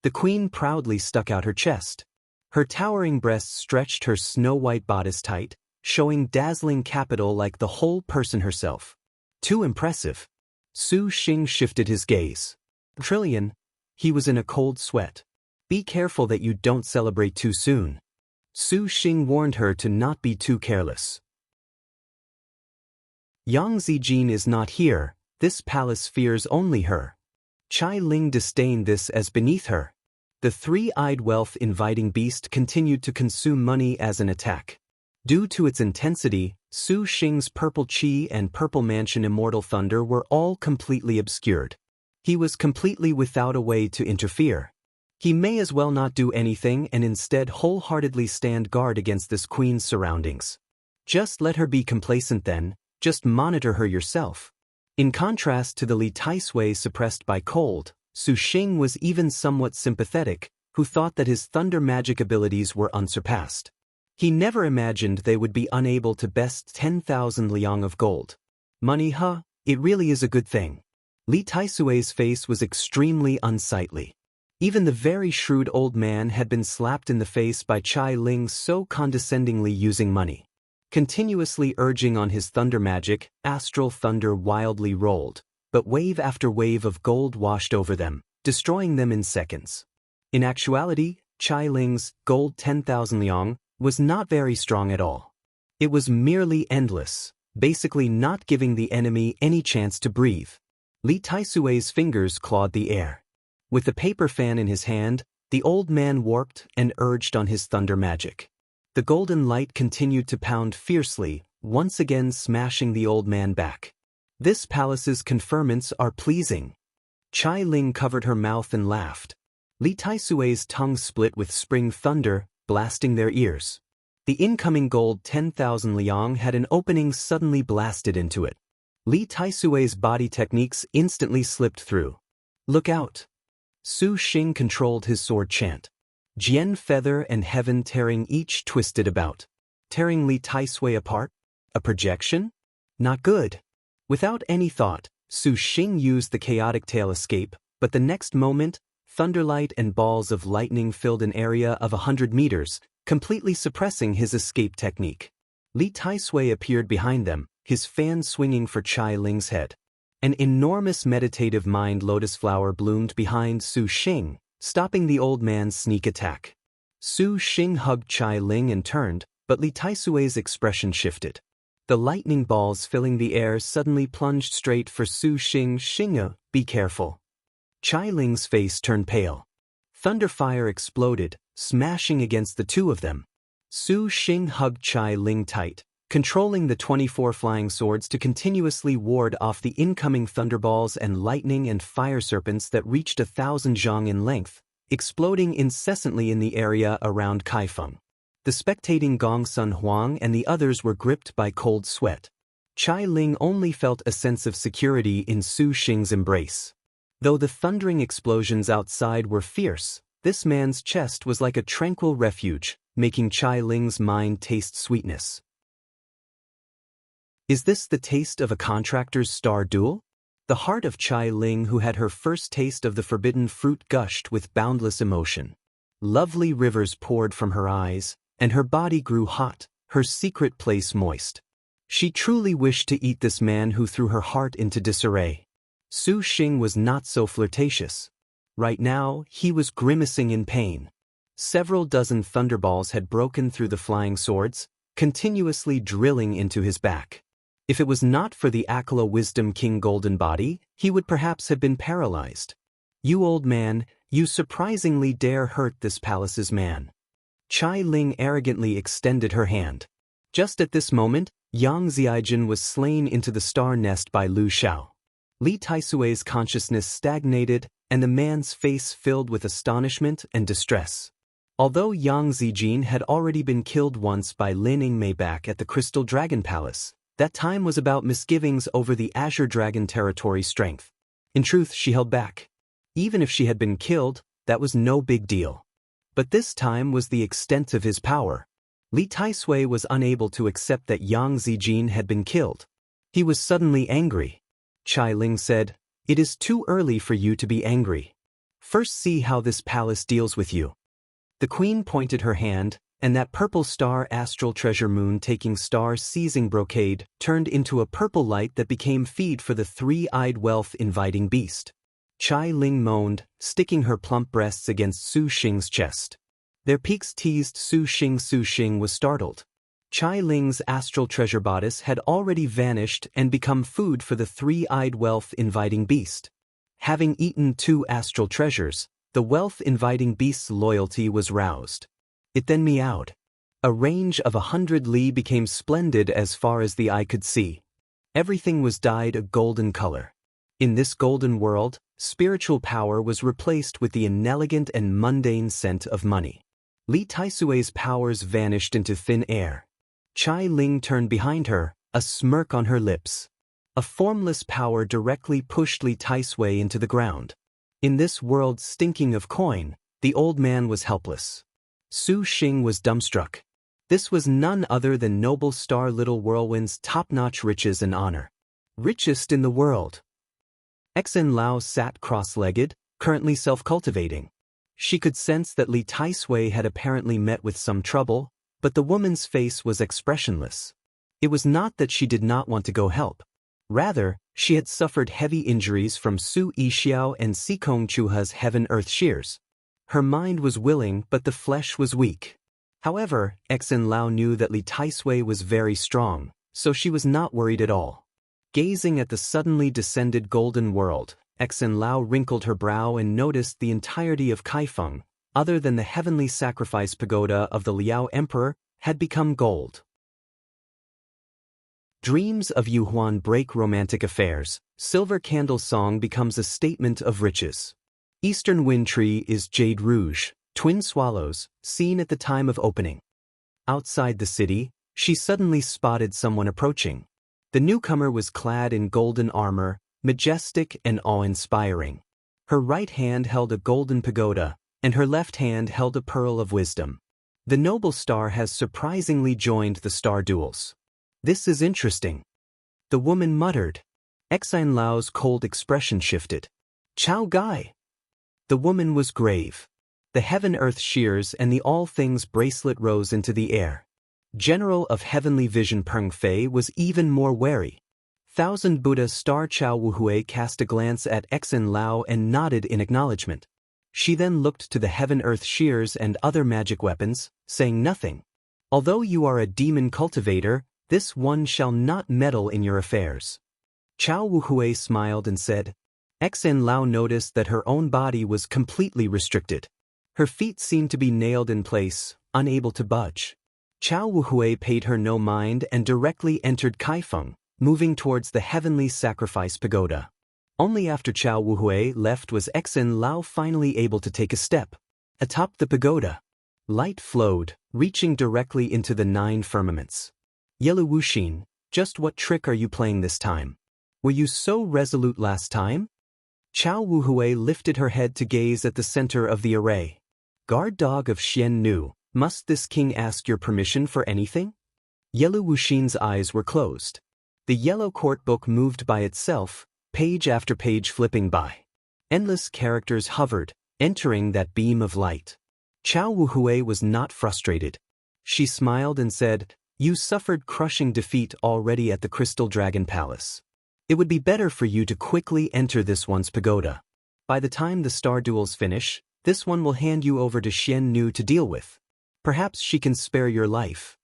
The queen proudly stuck out her chest. Her towering breasts stretched her snow-white bodice tight, showing dazzling capital like the whole person herself. Too impressive. Su Xing shifted his gaze. "Trillion." He was in a cold sweat. "Be careful that you don't celebrate too soon." Su Xing warned her to not be too careless. "Yang Zijin is not here, this palace fears only her." Chai Ling disdained this as beneath her. The 3-eyed wealth-inviting beast continued to consume money as an attack. Due to its intensity, Su Xing's purple chi and purple mansion immortal thunder were all completely obscured. He was completely without a way to interfere. He may as well not do anything and instead wholeheartedly stand guard against this queen's surroundings. Just let her be complacent then, just monitor her yourself. In contrast to the Li Taisui suppressed by cold, Su Xing was even somewhat sympathetic, who thought that his thunder magic abilities were unsurpassed. He never imagined they would be unable to best 10,000 liang of gold. Money, huh? It really is a good thing. Li Taisui's face was extremely unsightly. Even the very shrewd old man had been slapped in the face by Chai Ling so condescendingly using money. Continuously urging on his thunder magic, astral thunder wildly rolled, but wave after wave of gold washed over them, destroying them in seconds. In actuality, Chai Ling's gold 10,000 liang was not very strong at all. It was merely endless, basically not giving the enemy any chance to breathe. Li Taisui's fingers clawed the air. With the paper fan in his hand, the old man warped and urged on his thunder magic. The golden light continued to pound fiercely, once again smashing the old man back. "This palace's conferments are pleasing." Chai Ling covered her mouth and laughed. Li Taisui's tongue split with spring thunder, blasting their ears. The incoming gold 10,000 liang had an opening suddenly blasted into it. Li Taisui's body techniques instantly slipped through. "Look out!" Su Xing controlled his sword chant. Jian feather and heaven tearing each twisted about. Tearing Li Taisui apart? A projection? Not good. Without any thought, Su Xing used the chaotic tail escape, but the next moment, thunderlight and balls of lightning filled an area of 100 meters, completely suppressing his escape technique. Li Taisui appeared behind them, his fan swinging for Chai Ling's head. An enormous meditative mind lotus flower bloomed behind Su Xing, stopping the old man's sneak attack. Su Xing hugged Chai Ling and turned, but Li Taisui's expression shifted. The lightning balls filling the air suddenly plunged straight for Su Xing. "Xinge, be careful." Chai Ling's face turned pale. Thunderfire exploded, smashing against the two of them. Su Xing hugged Chai Ling tight, controlling the 24 flying swords to continuously ward off the incoming thunderballs and lightning and fire serpents that reached 1,000 zhang in length, exploding incessantly in the area around Kaifeng. The spectating Gong Sun Huang and the others were gripped by cold sweat. Chai Ling only felt a sense of security in Su Xing's embrace. Though the thundering explosions outside were fierce, this man's chest was like a tranquil refuge, making Chai Ling's mind taste sweetness. Is this the taste of a contractor's star duel? The heart of Chai Ling, who had her first taste of the forbidden fruit, gushed with boundless emotion. Lovely rivers poured from her eyes, and her body grew hot, her secret place moist. She truly wished to eat this man who threw her heart into disarray. Su Xing was not so flirtatious. Right now, he was grimacing in pain. Several dozen thunderballs had broken through the flying swords, continuously drilling into his back. If it was not for the Akala Wisdom King golden body, he would perhaps have been paralyzed. You old man, you surprisingly dare hurt this palace's man. Chai Ling arrogantly extended her hand. Just at this moment, Yang Ziaijin was slain into the star nest by Lu Xiao. Li Taisui's consciousness stagnated, and the man's face filled with astonishment and distress. Although Yang Zijin had already been killed once by Lin Yingmei back at the Crystal Dragon Palace, that time was about misgivings over the Azure Dragon territory's strength. In truth, she held back. Even if she had been killed, that was no big deal. But this time was the extent of his power. Li Taisui was unable to accept that Yang Zijin had been killed. He was suddenly angry. Chai Ling said, "It is too early for you to be angry. First see how this palace deals with you." The queen pointed her hand, and that purple star astral treasure moon taking star seizing brocade turned into a purple light that became feed for the three-eyed wealth-inviting beast. Chai Ling moaned, sticking her plump breasts against Su Xing's chest. Their peaks teased Su Xing. Su Xing was startled. Chai Ling's astral treasure bodice had already vanished and become food for the three-eyed wealth-inviting beast. Having eaten 2 astral treasures, the wealth-inviting beast's loyalty was roused. It then meowed. A range of 100 li became splendid as far as the eye could see. Everything was dyed a golden color. In this golden world, spiritual power was replaced with the inelegant and mundane scent of money. Li Taisui's powers vanished into thin air. Chai Ling turned behind her, a smirk on her lips. A formless power directly pushed Li Taisui into the ground. In this world stinking of coin, the old man was helpless. Su Xing was dumbstruck. This was none other than noble star Little Whirlwind's top-notch riches and honor. Richest in the world. Xen Lao sat cross-legged, currently self-cultivating. She could sense that Li Taisui had apparently met with some trouble, but the woman's face was expressionless. It was not that she did not want to go help. Rather, she had suffered heavy injuries from Su Yixiao and Sikong Chuha's heaven-earth shears. Her mind was willing, but the flesh was weak. However, Xen Lao knew that Li Taisui was very strong, so she was not worried at all. Gazing at the suddenly descended golden world, Xen Lao wrinkled her brow and noticed the entirety of Kaifeng, other than the heavenly sacrifice pagoda of the Liao Emperor, had become gold. Dreams of Yuhuan break romantic affairs. Silver Candle Song becomes a statement of riches. Eastern Wind Tree is Jade Rouge, twin swallows, seen at the time of opening. Outside the city, she suddenly spotted someone approaching. The newcomer was clad in golden armor, majestic and awe-inspiring. Her right hand held a golden pagoda, and her left hand held a pearl of wisdom. The noble star has surprisingly joined the star duels. This is interesting. The woman muttered. Xen Lao's cold expression shifted. Chao Gai. The woman was grave. The heaven-earth shears and the all-things bracelet rose into the air. General of Heavenly Vision Peng Fei was even more wary. Thousand Buddha star Chao Wuhui cast a glance at Xen Lao and nodded in acknowledgement. She then looked to the heaven-earth shears and other magic weapons, saying nothing. Although you are a demon cultivator, this one shall not meddle in your affairs. Chao Wuhui smiled and said. Xen Lao noticed that her own body was completely restricted. Her feet seemed to be nailed in place, unable to budge. Chao Wuhui paid her no mind and directly entered Kaifeng, moving towards the heavenly sacrifice pagoda. Only after Chao Wuhui left was Xen Lao finally able to take a step. Atop the pagoda, light flowed, reaching directly into the 9 firmaments. Yelu Wuxin, just what trick are you playing this time? Were you so resolute last time? Chao Wuhui lifted her head to gaze at the center of the array. Guard dog of Xian Nu, must this king ask your permission for anything? Yellow Wuxin's eyes were closed. The yellow court book moved by itself, page after page flipping by. Endless characters hovered, entering that beam of light. Chao Wuhui was not frustrated. She smiled and said, "You suffered crushing defeat already at the Crystal Dragon Palace. It would be better for you to quickly enter this one's pagoda. By the time the star duels finish, this one will hand you over to Xian Nu to deal with. Perhaps she can spare your life."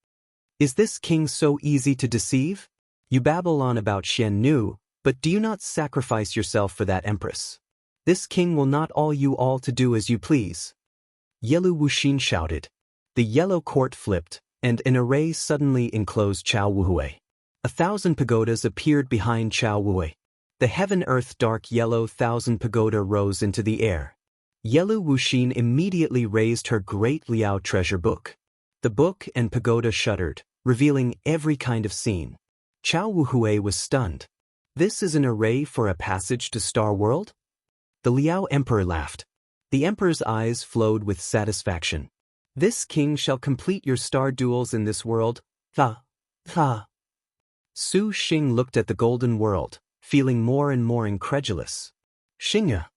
Is this king so easy to deceive? You babble on about Xian Nu, but do you not sacrifice yourself for that empress? This king will not all you all to do as you please. Yellow Wuxin shouted. The yellow court flipped, and an array suddenly enclosed Chao Wuhui. 1,000 pagodas appeared behind Chao Wuhui. The heaven-earth dark yellow 1,000 pagoda rose into the air. Yellow Wuxin immediately raised her great Liao treasure book. The book and pagoda shuddered, revealing every kind of scene. Chao Wuhui was stunned. This is an array for a passage to Star World? The Liao Emperor laughed. The Emperor's eyes flowed with satisfaction. This king shall complete your star duels in this world. Tha. Su Xing looked at the golden world, feeling more and more incredulous. Xingya.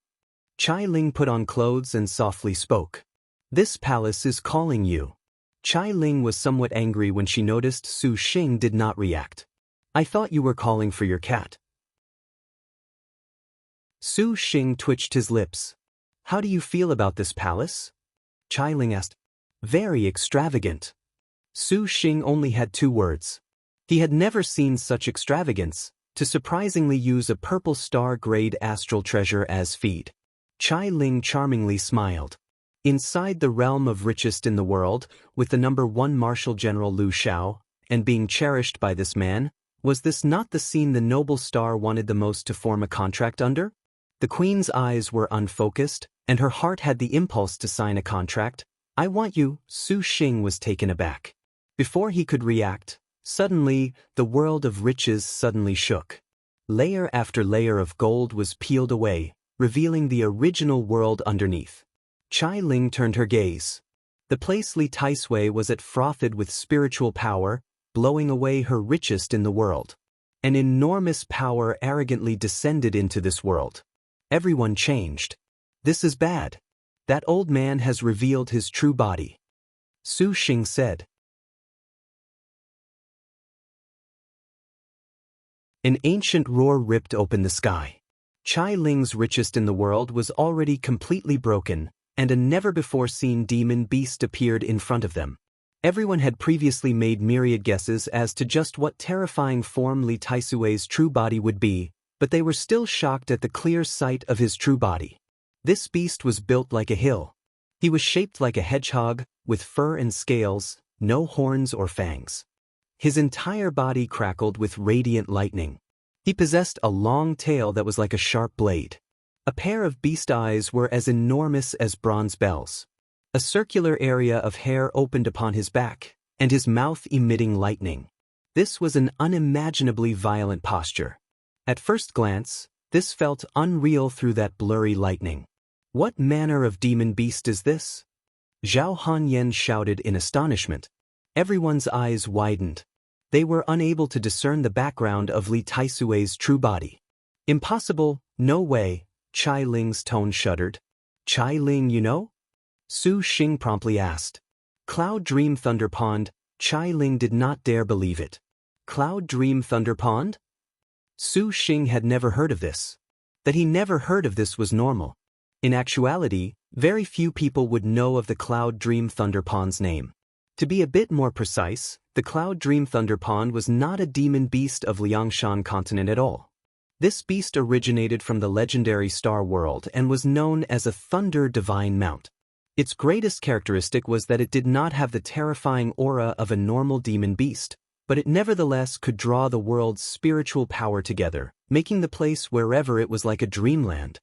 Chai Ling put on clothes and softly spoke. This palace is calling you. Chai Ling was somewhat angry when she noticed Su Xing did not react. I thought you were calling for your cat. Su Xing twitched his lips. How do you feel about this palace? Chai Ling asked. Very extravagant. Su Xing only had 2 words. He had never seen such extravagance, to surprisingly use a purple star-grade astral treasure as feed. Chai Ling charmingly smiled. Inside the realm of richest in the world, with the #1 Marshal General Liu Xiao, and being cherished by this man, was this not the scene the noble star wanted the most to form a contract under? The queen's eyes were unfocused, and her heart had the impulse to sign a contract. I want you. Su Xing was taken aback. Before he could react, suddenly, the world of riches suddenly shook. Layer after layer of gold was peeled away, revealing the original world underneath. Chai Ling turned her gaze. The place Li Taisui was at frothed with spiritual power, blowing away her richest in the world. An enormous power arrogantly descended into this world. Everyone changed. This is bad. That old man has revealed his true body. Su Xing said. An ancient roar ripped open the sky. Chai Ling's richest in the world was already completely broken, and a never-before-seen demon beast appeared in front of them. Everyone had previously made myriad guesses as to just what terrifying form Li Taisui's true body would be, but they were still shocked at the clear sight of his true body. This beast was built like a hill. He was shaped like a hedgehog, with fur and scales, no horns or fangs. His entire body crackled with radiant lightning. He possessed a long tail that was like a sharp blade. A pair of beast eyes were as enormous as bronze bells. A circular area of hair opened upon his back, and his mouth emitting lightning. This was an unimaginably violent posture. At first glance, this felt unreal through that blurry lightning. What manner of demon beast is this? Zhao Hanyan shouted in astonishment. Everyone's eyes widened. They were unable to discern the background of Li Taisui's true body. Impossible, no way, Chai Ling's tone shuddered. Chai Ling, you know? Su Xing promptly asked. Cloud Dream Thunder Pond. Chai Ling did not dare believe it. Cloud Dream Thunder Pond? Su Xing had never heard of this. That he never heard of this was normal. In actuality, very few people would know of the Cloud Dream Thunder Pond's name. To be a bit more precise, the Cloud Dream Thunder Pond was not a demon beast of Liangshan continent at all. This beast originated from the legendary Star World and was known as a Thunder Divine Mount. Its greatest characteristic was that it did not have the terrifying aura of a normal demon beast, but it nevertheless could draw the world's spiritual power together, making the place wherever it was like a dreamland.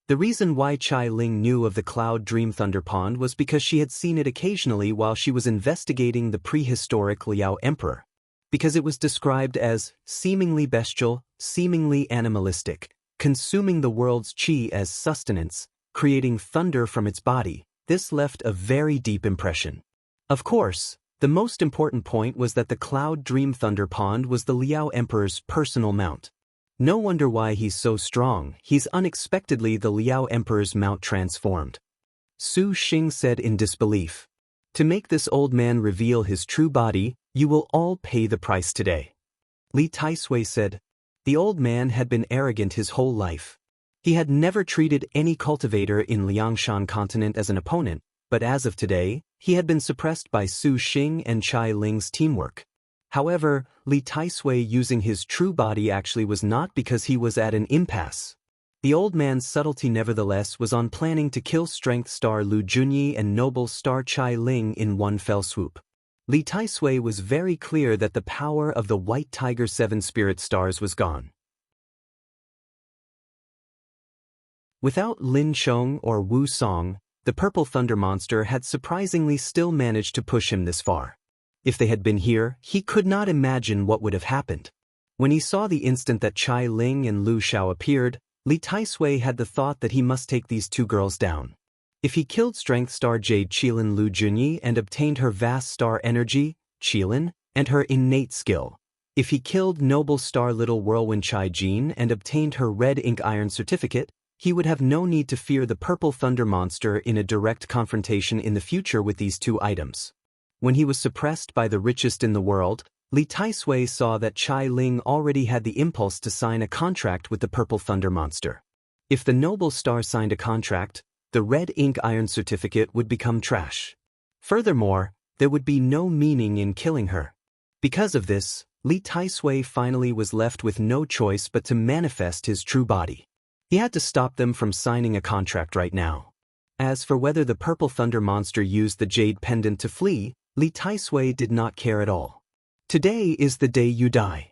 The reason why Chai Ling knew of the Cloud Dream Thunder Pond was because she had seen it occasionally while she was investigating the prehistoric Liao Emperor. Because it was described as seemingly bestial, seemingly animalistic, consuming the world's chi as sustenance, creating thunder from its body. This left a very deep impression. Of course, the most important point was that the Cloud Dream Thunder Pond was the Liao Emperor's personal mount. No wonder why he's so strong. He's unexpectedly the Liao Emperor's mount transformed. Su Xing said in disbelief. To make this old man reveal his true body, you will all pay the price today. Li Taisui said. The old man had been arrogant his whole life. He had never treated any cultivator in Liangshan continent as an opponent, but as of today, he had been suppressed by Su Xing and Chai Ling's teamwork. However, Li Taisui using his true body actually was not because he was at an impasse. The old man's subtlety nevertheless was on planning to kill Strength Star Lu Junyi and Noble Star Chai Ling in one fell swoop. Li Taisui was very clear that the power of the White Tiger 7 Spirit Stars was gone. Without Lin Chong or Wu Song, the Purple Thunder Monster had surprisingly still managed to push him this far. If they had been here, he could not imagine what would have happened. When he saw the instant that Chai Ling and Lu Xiao appeared, Li Taisui had the thought that he must take these two girls down. If he killed Strength Star Jade Qilin Lu Junyi and obtained her vast star energy, Qilin, and her innate skill. If he killed Noble Star Little Whirlwind Chai Jin and obtained her Red Ink Iron certificate, he would have no need to fear the Purple Thunder Monster in a direct confrontation in the future with these two items. When he was suppressed by the richest in the world, Li Taisui saw that Chai Ling already had the impulse to sign a contract with the Purple Thunder Monster. If the Noble Star signed a contract, the Red Ink Iron certificate would become trash. Furthermore, there would be no meaning in killing her. Because of this, Li Taisui finally was left with no choice but to manifest his true body. He had to stop them from signing a contract right now. As for whether the Purple Thunder Monster used the Jade Pendant to flee, Li Taisui did not care at all. Today is the day you die.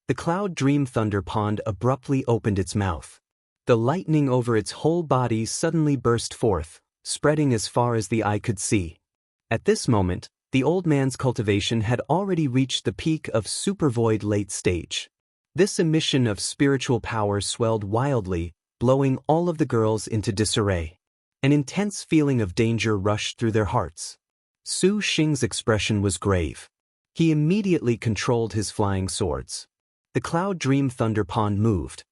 The Cloud Dream Thunder Pond abruptly opened its mouth. The lightning over its whole body suddenly burst forth, spreading as far as the eye could see. At this moment, the old man's cultivation had already reached the peak of Supervoid late stage. This emission of spiritual power swelled wildly, blowing all of the girls into disarray. An intense feeling of danger rushed through their hearts. Su Xing's expression was grave. He immediately controlled his flying swords. The Cloud Dream Thunder Pond moved.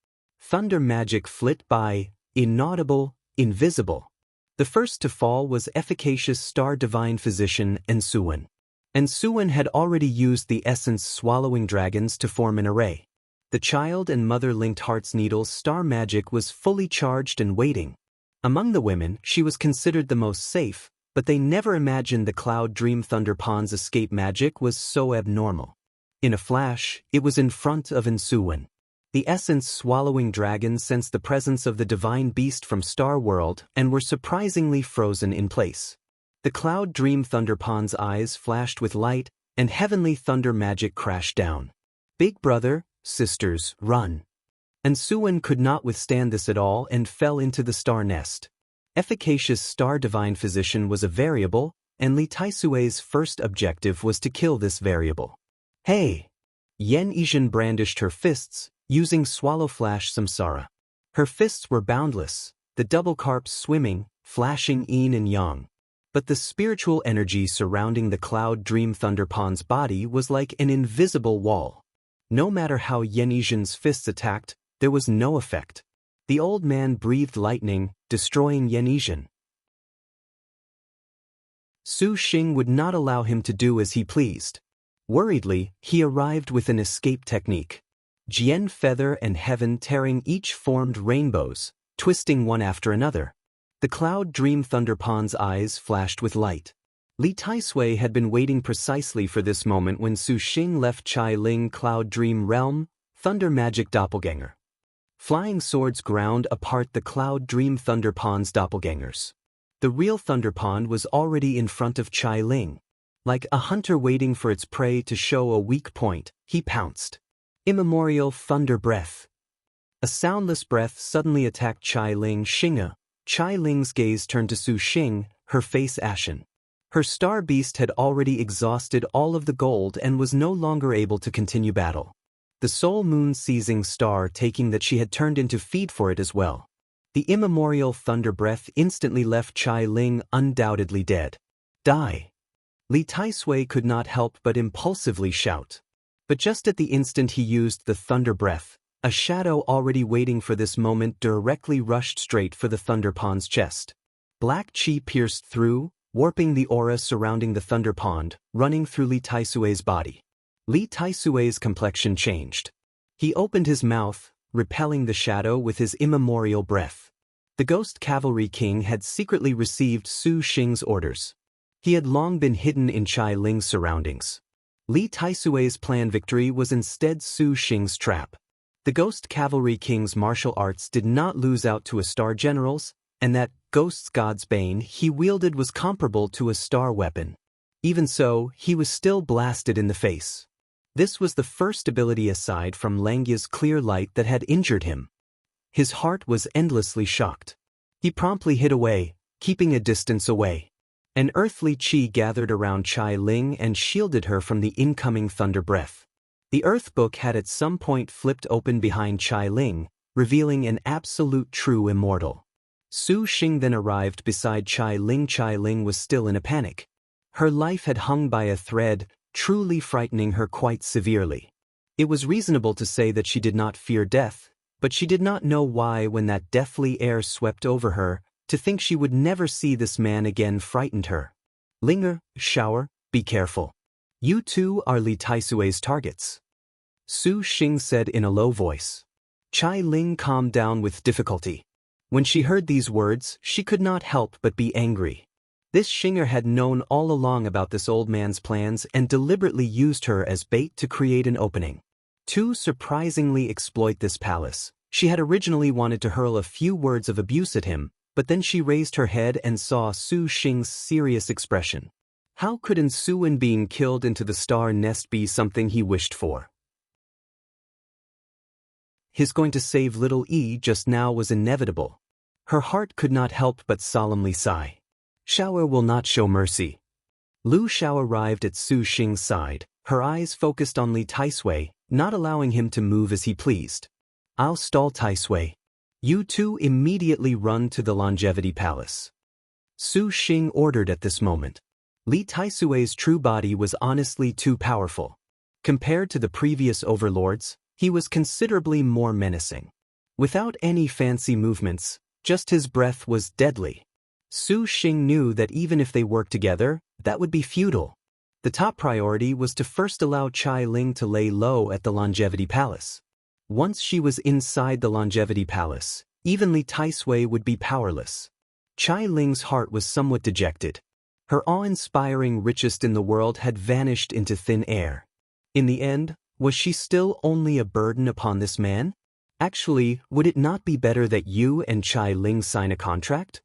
Thunder magic flit by, inaudible, invisible. The first to fall was efficacious Star Divine Physician Ensuan. Ensuan had already used the essence Swallowing Dragons to form an array. The child and mother-linked Heart's Needle's star magic was fully charged and waiting. Among the women, she was considered the most safe, but they never imagined the Cloud Dream Thunder Pond's escape magic was so abnormal. In a flash, it was in front of Ensuan. The essence Swallowing Dragons sensed the presence of the divine beast from Star World and were surprisingly frozen in place. The Cloud Dream Thunder Pond's eyes flashed with light, and heavenly thunder magic crashed down. Big brother, sisters, run. Ensuan could not withstand this at all and fell into the star nest. Efficacious Star Divine Physician was a variable, and Li Taisui's first objective was to kill this variable. Hey! Yen Yizhen brandished her fists, using Swallow Flash Samsara. Her fists were boundless, the double carps swimming, flashing yin and yang. But the spiritual energy surrounding the Cloud Dream Thunder Pond's body was like an invisible wall. No matter how Yen Yizhen's fists attacked, there was no effect. The old man breathed lightning, destroying Yen Yizhen. Su Xing would not allow him to do as he pleased. Worriedly, he arrived with an escape technique. Jian Feather and Heaven Tearing each formed rainbows, twisting one after another. The Cloud Dream Thunder Pond's eyes flashed with light. Li Taisui had been waiting precisely for this moment when Su Xing left Chai Ling Cloud Dream Realm, Thunder Magic Doppelganger. Flying swords ground apart the Cloud Dream Thunder Pond's doppelgangers. The real Thunder Pond was already in front of Chai Ling. Like a hunter waiting for its prey to show a weak point, he pounced. Immemorial Thunder Breath. A soundless breath suddenly attacked Chai Ling Xing'a. Chai Ling's gaze turned to Su Xing, her face ashen. Her star beast had already exhausted all of the gold and was no longer able to continue battle. the sole moon-seizing star taking that she had turned into feed for it as well. The immemorial thunder breath instantly left Chai Ling undoubtedly dead. Die! Li Taisui could not help but impulsively shout. But just at the instant he used the thunder breath, a shadow already waiting for this moment directly rushed straight for the Thunder Pond's chest. Black chi pierced through, warping the aura surrounding the Thunder Pond, running through Li Taisui's body. Li Taisui's complexion changed. He opened his mouth, repelling the shadow with his immemorial breath. The Ghost Cavalry King had secretly received Su Xing's orders. He had long been hidden in Chai Ling's surroundings. Li Taisui's planned victory was instead Su Xing's trap. The Ghost Cavalry King's martial arts did not lose out to a Star General's, and that Ghost's God's Bane he wielded was comparable to a star weapon. Even so, he was still blasted in the face. This was the first ability aside from Langya's clear light that had injured him. His heart was endlessly shocked. He promptly hid away, keeping a distance away. An earthly chi gathered around Chai Ling and shielded her from the incoming thunder breath. The Earth Book had at some point flipped open behind Chai Ling, revealing an absolute true immortal. Su Xing then arrived beside Chai Ling. Chai Ling was still in a panic. Her life had hung by a thread, truly frightening her quite severely. It was reasonable to say that she did not fear death, but she did not know why when that deathly air swept over her, to think she would never see this man again frightened her. Linger, shower, be careful. You two are Li Taisui's targets. Su Xing said in a low voice. Chai Ling calmed down with difficulty. When she heard these words, she could not help but be angry. This Xinger had known all along about this old man's plans and deliberately used her as bait to create an opening. To surprisingly exploit this palace, she had originally wanted to hurl a few words of abuse at him, but then she raised her head and saw Su Xing's serious expression. How could Suin being killed into the star nest be something he wished for? His going to save little E just now was inevitable. Her heart could not help but solemnly sigh. Xiao will not show mercy. Lu Xiao arrived at Su Xing's side, her eyes focused on Li Taisui, not allowing him to move as he pleased. I'll stall Taisui. You two immediately run to the Longevity Palace. Su Xing ordered at this moment. Li Taisui's true body was honestly too powerful. Compared to the previous overlords, he was considerably more menacing. Without any fancy movements, just his breath was deadly. Su Xing knew that even if they worked together, that would be futile. The top priority was to first allow Chai Ling to lay low at the Longevity Palace. Once she was inside the Longevity Palace, even Li Taisui would be powerless. Chai Ling's heart was somewhat dejected. Her awe-inspiring richest in the world had vanished into thin air. In the end, was she still only a burden upon this man? Actually, would it not be better that you and Chai Ling sign a contract?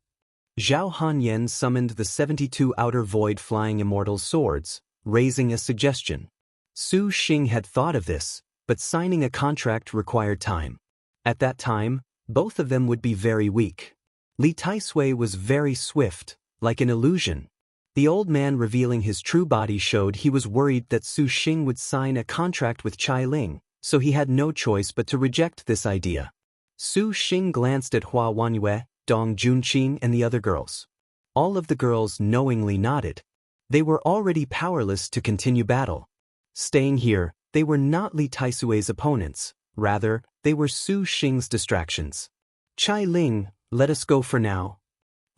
Zhao Hanyan summoned the 72 outer void flying immortal swords, raising a suggestion. Su Xing had thought of this, but signing a contract required time. At that time, both of them would be very weak. Li Taisui was very swift, like an illusion. The old man revealing his true body showed he was worried that Su Xing would sign a contract with Chai Ling, so he had no choice but to reject this idea. Su Xing glanced at Hua Wanyue, Dong Junqing and the other girls. All of the girls knowingly nodded. They were already powerless to continue battle. Staying here, they were not Li Taisui's opponents, rather, they were Su Xing's distractions. Chai Ling, let us go for now.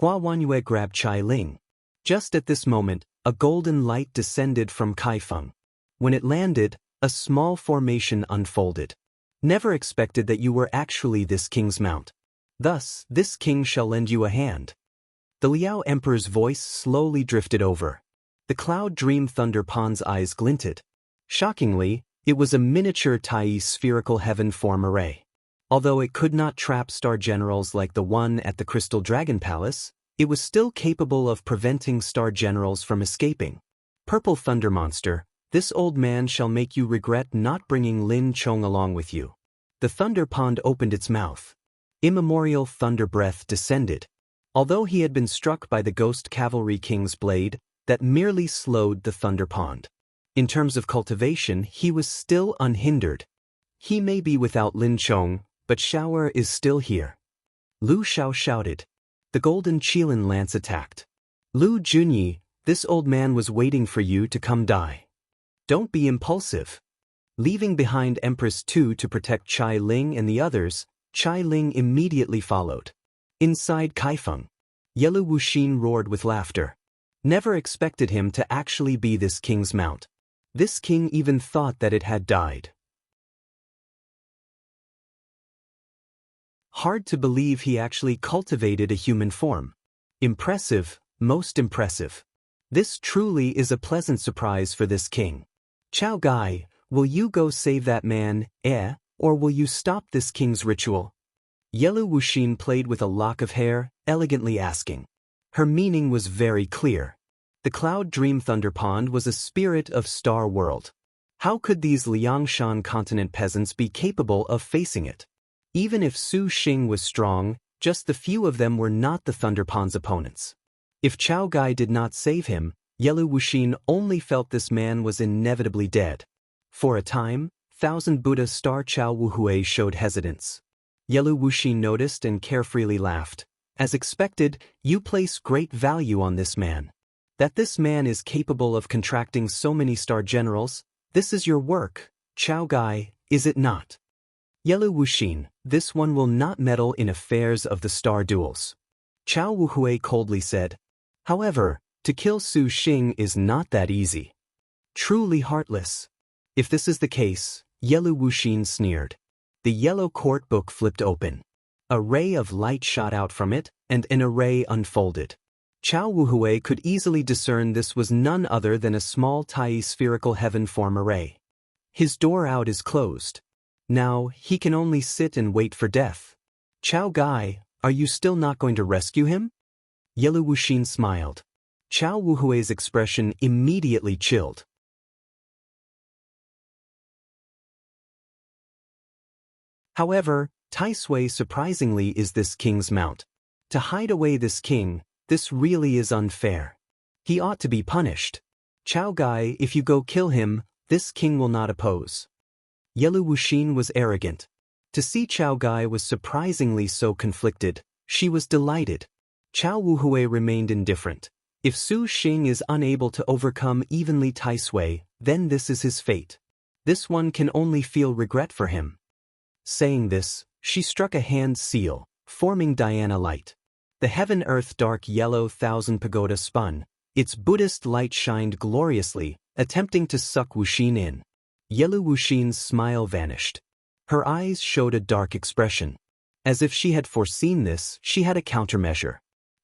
Hua Wanyue grabbed Chai Ling. Just at this moment, a golden light descended from Kaifeng. When it landed, a small formation unfolded. Never expected that you were actually this king's mount. Thus, this king shall lend you a hand. The Liao Emperor's voice slowly drifted over. The Cloud Dream Thunder Pond's eyes glinted. Shockingly, it was a miniature Tai spherical heaven form array. Although it could not trap star generals like the one at the Crystal Dragon Palace, it was still capable of preventing star generals from escaping. Purple Thunder Monster, this old man shall make you regret not bringing Lin Chong along with you. The Thunder Pond opened its mouth. Immemorial thunder breath descended. Although he had been struck by the Ghost Cavalry King's blade, that merely slowed the Thunder Pond. In terms of cultivation, he was still unhindered. He may be without Lin Chong, but Xiaoer is still here. Lu Xiao shouted. The golden Qilin lance attacked. Lu Junyi, this old man was waiting for you to come die. Don't be impulsive. Leaving behind Empress Tu to protect Chai Ling and the others, Chai Ling immediately followed. Inside Kaifeng, Yelu Wuxin roared with laughter. Never expected him to actually be this king's mount. This king even thought that it had died. Hard to believe he actually cultivated a human form. Impressive, most impressive. This truly is a pleasant surprise for this king. Chao Gai, will you go save that man, or will you stop this king's ritual? Yelu Wuxin played with a lock of hair, elegantly asking. Her meaning was very clear. The Cloud Dream Thunder Pond was a spirit of Star World. How could these Liangshan continent peasants be capable of facing it? Even if Su Xing was strong, just the few of them were not the Thunder Pond's opponents. If Chao Gai did not save him, Yelu Wuxin only felt this man was inevitably dead. For a time, Thousand Buddha Star Chao Wuhui showed hesitance. Yelu Wuxin noticed and carefreely laughed. As expected, you place great value on this man. That this man is capable of contracting so many star generals, this is your work, Chao Gai, is it not? Yelu Wuxin, this one will not meddle in affairs of the star duels. Chao Wuhui coldly said. However, to kill Su Xing is not that easy. Truly heartless. If this is the case, Yelu Wuxin sneered. The yellow court book flipped open. A ray of light shot out from it, and an array unfolded. Chao Wuhui could easily discern this was none other than a small Tai spherical heaven form array. His door out is closed. Now, he can only sit and wait for death. Chao Gai, are you still not going to rescue him? Yelu Wuxin smiled. Chao Wuhui's expression immediately chilled. However, Tai Sui surprisingly is this king's mount. To hide away this king, this really is unfair. He ought to be punished. Chao Gai, if you go kill him, this king will not oppose. Yelu Wuxin was arrogant. To see Chao Gai was surprisingly so conflicted, she was delighted. Chao Wuhui remained indifferent. If Su Xing is unable to overcome evenly Tai Sui, then this is his fate. This one can only feel regret for him. Saying this, she struck a hand seal, forming Diana light. The heaven-earth dark yellow thousand pagoda spun. Its Buddhist light shined gloriously, attempting to suck Wuxin in. Yelu Wuxin's smile vanished. Her eyes showed a dark expression. As if she had foreseen this, she had a countermeasure.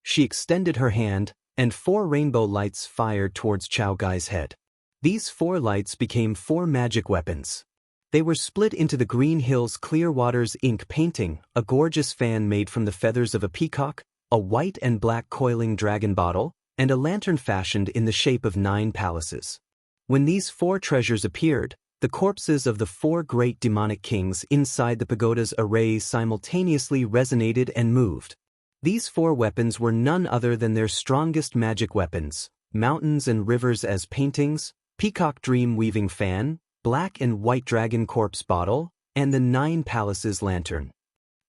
She extended her hand, and 4 rainbow lights fired towards Chao Gai's head. These 4 lights became 4 magic weapons. They were split into the Green Hills Clear Waters ink painting, a gorgeous fan made from the feathers of a peacock, a white and black coiling dragon bottle, and a lantern fashioned in the shape of 9 palaces. When these 4 treasures appeared, the corpses of the 4 great demonic kings inside the pagoda's array simultaneously resonated and moved. These 4 weapons were none other than their strongest magic weapons: mountains and rivers as paintings, peacock dream weaving fan, black and white dragon corpse bottle, and the 9 palaces lantern.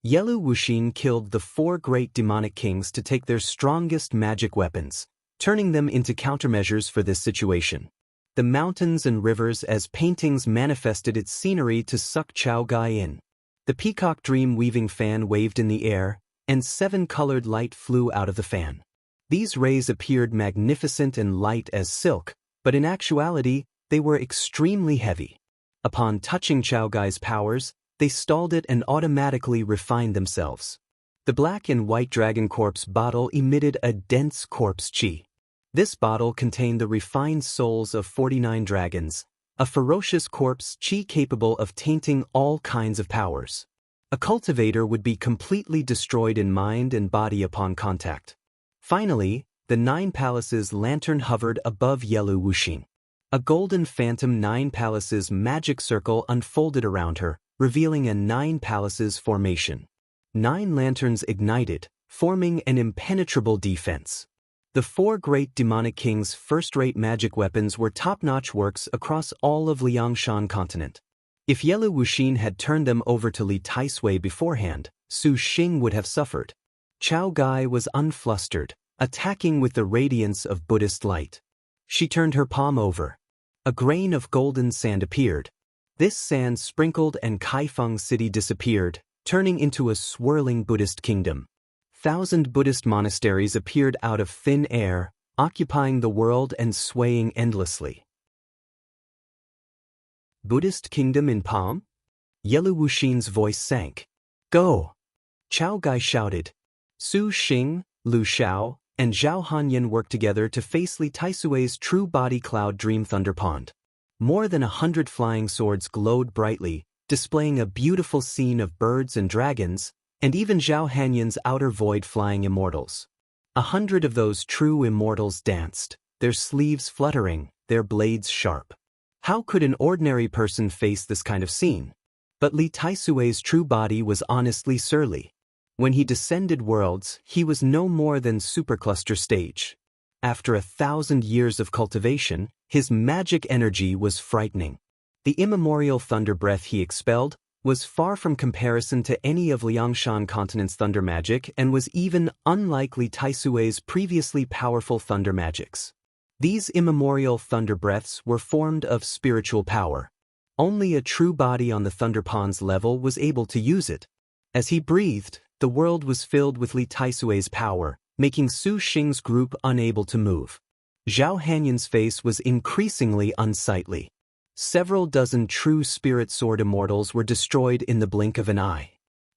Yelu Wuxin killed the 4 great demonic kings to take their strongest magic weapons, turning them into countermeasures for this situation. The mountains and rivers as paintings manifested its scenery to suck Chao Gai in. The peacock dream weaving fan waved in the air, and 7 colored light flew out of the fan. These rays appeared magnificent and light as silk, but in actuality, they were extremely heavy. Upon touching Chao Gai's powers, they stalled it and automatically refined themselves. The black and white dragon corpse bottle emitted a dense corpse qi. This bottle contained the refined souls of 49 dragons, a ferocious corpse qi capable of tainting all kinds of powers. A cultivator would be completely destroyed in mind and body upon contact. Finally, the 9 palaces lantern hovered above Yelu Wuxin. A golden phantom 9 palaces magic circle unfolded around her, revealing a 9 palaces formation. 9 lanterns ignited, forming an impenetrable defense. The 4 great demonic kings' first-rate magic weapons were top-notch works across all of Liangshan continent. If Yelu Wuxin had turned them over to Li Taisui beforehand, Su Xing would have suffered. Chao Gai was unflustered, attacking with the radiance of Buddhist light. She turned her palm over. A grain of golden sand appeared. This sand sprinkled and Kaifeng City disappeared, turning into a swirling Buddhist kingdom. 1,000 Buddhist monasteries appeared out of thin air, occupying the world and swaying endlessly. Buddhist kingdom in palm? Yelu Wuxin's voice sank. Go! Chao Gai shouted. Su Xing, Lu Xiao, and Zhao Hanyan worked together to face Li Taisui's true body Cloud Dream Thunder Pond. More than 100 flying swords glowed brightly, displaying a beautiful scene of birds and dragons, and even Zhao Hanyan's outer void flying immortals. 100 of those true immortals danced, their sleeves fluttering, their blades sharp. How could an ordinary person face this kind of scene? But Li Taisui's true body was honestly surly. When he descended worlds, he was no more than supercluster stage. After 1,000 years of cultivation, his magic energy was frightening. The immemorial thunder breath he expelled was far from comparison to any of Liangshan continent's thunder magic and was even unlike Li Taisui's previously powerful thunder magics. These immemorial thunder breaths were formed of spiritual power. Only a true body on the thunder pond's level was able to use it. As he breathed, the world was filled with Li Taisui's power, making Su Xing's group unable to move. Zhao Hanyan's face was increasingly unsightly. Several dozen true spirit sword immortals were destroyed in the blink of an eye.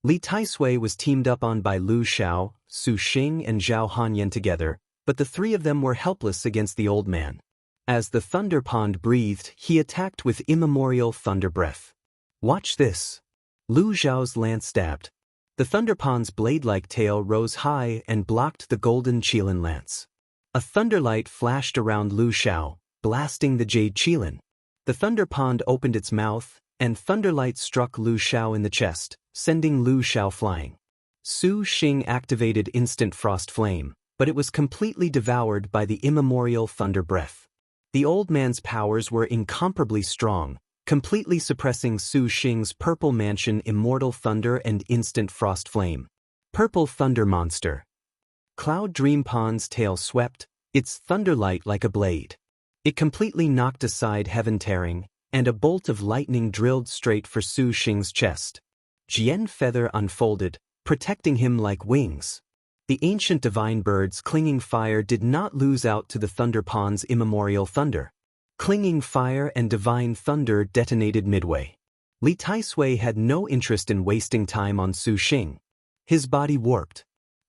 Li Taisui was teamed up on by Lu Xiao, Su Xing and Zhao Hanyan together, but the three of them were helpless against the old man. As the thunder pond breathed, he attacked with immemorial thunder breath. Watch this. Lu Xiao's lance stabbed. The thunder pond's blade-like tail rose high and blocked the golden Qilin lance. A thunderlight flashed around Lu Xiao, blasting the jade Qilin. The thunder pond opened its mouth, and thunderlight struck Lu Xiao in the chest, sending Lu Xiao flying. Su Xing activated instant frost flame, but it was completely devoured by the immemorial thunder breath. The old man's powers were incomparably strong, completely suppressing Su Xing's purple mansion immortal thunder and instant frost flame. Purple thunder monster. Cloud Dream Pond's tail swept, its thunderlight like a blade. It completely knocked aside heaven tearing, and a bolt of lightning drilled straight for Su Xing's chest. Jian feather unfolded, protecting him like wings. The ancient divine bird's clinging fire did not lose out to the thunder pond's immemorial thunder. Clinging fire and divine thunder detonated midway. Li Taisui had no interest in wasting time on Su Xing. His body warped.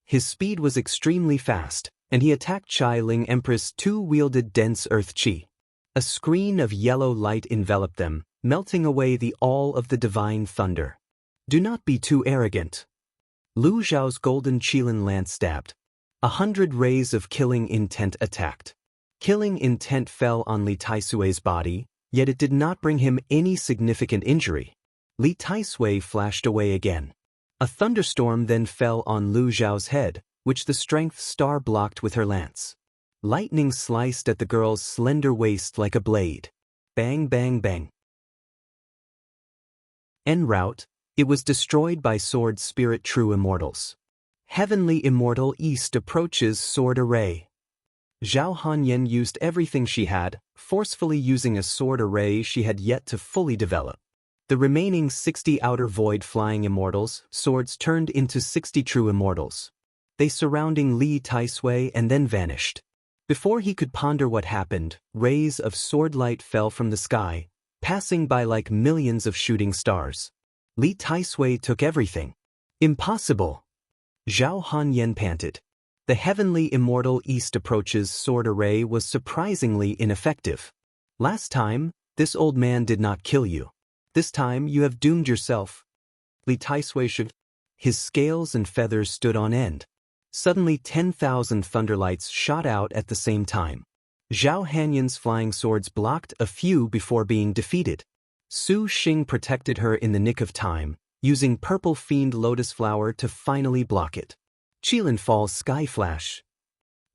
His speed was extremely fast, and he attacked Chai Ling Empress' two-wielded dense earth qi. A screen of yellow light enveloped them, melting away the all of the divine thunder. Do not be too arrogant. Lu Xiao's golden Qilin lance stabbed. 100 rays of killing intent attacked. Killing intent fell on Li Taisui's body, yet it did not bring him any significant injury. Li Taisui flashed away again. A thunderstorm then fell on Lu Xiao's head, which the strength star blocked with her lance. Lightning sliced at the girl's slender waist like a blade. Bang bang bang. En route, it was destroyed by Sword Spirit True Immortals. Heavenly Immortal East approaches Sword Array. Zhao Hanyan used everything she had, forcefully using a sword array she had yet to fully develop. The remaining 60 outer void flying immortals, swords turned into 60 true immortals. They surrounding Li Taisui and then vanished. Before he could ponder what happened, rays of sword light fell from the sky, passing by like millions of shooting stars. Li Taisui took everything. Impossible! Zhao Hanyan panted. The heavenly immortal East approaches sword array was surprisingly ineffective. Last time, this old man did not kill you. This time you have doomed yourself. Li Taisui should. His scales and feathers stood on end. Suddenly 10,000 thunderlights shot out at the same time. Zhao Hanyan's flying swords blocked a few before being defeated. Su Xing protected her in the nick of time, using purple fiend lotus flower to finally block it. Qilin Fall's sky flash.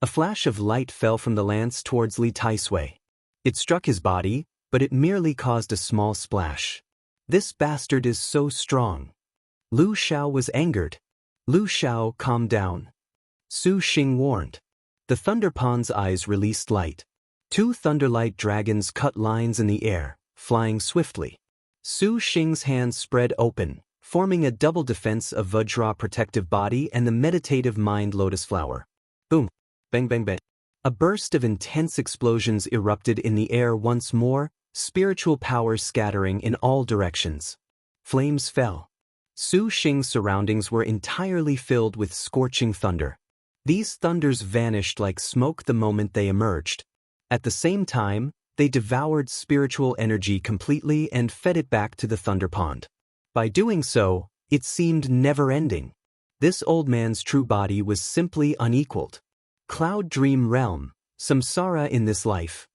A flash of light fell from the lance towards Li Taisui. It struck his body, but it merely caused a small splash. This bastard is so strong. Lu Xiao was angered. Lu Xiao, calm down. Su Xing warned. The Thunder Pond's eyes released light. Two thunderlight dragons cut lines in the air, flying swiftly. Su Xing's hands spread open, forming a double defense of Vajra protective body and the meditative mind lotus flower. Boom! Bang bang bang! A burst of intense explosions erupted in the air once more, spiritual power scattering in all directions. Flames fell. Su Xing's surroundings were entirely filled with scorching thunder. These thunders vanished like smoke the moment they emerged. At the same time, they devoured spiritual energy completely and fed it back to the Thunder Pond. By doing so, it seemed never-ending. This old man's true body was simply unequaled. Cloud Dream Realm, samsara in this life.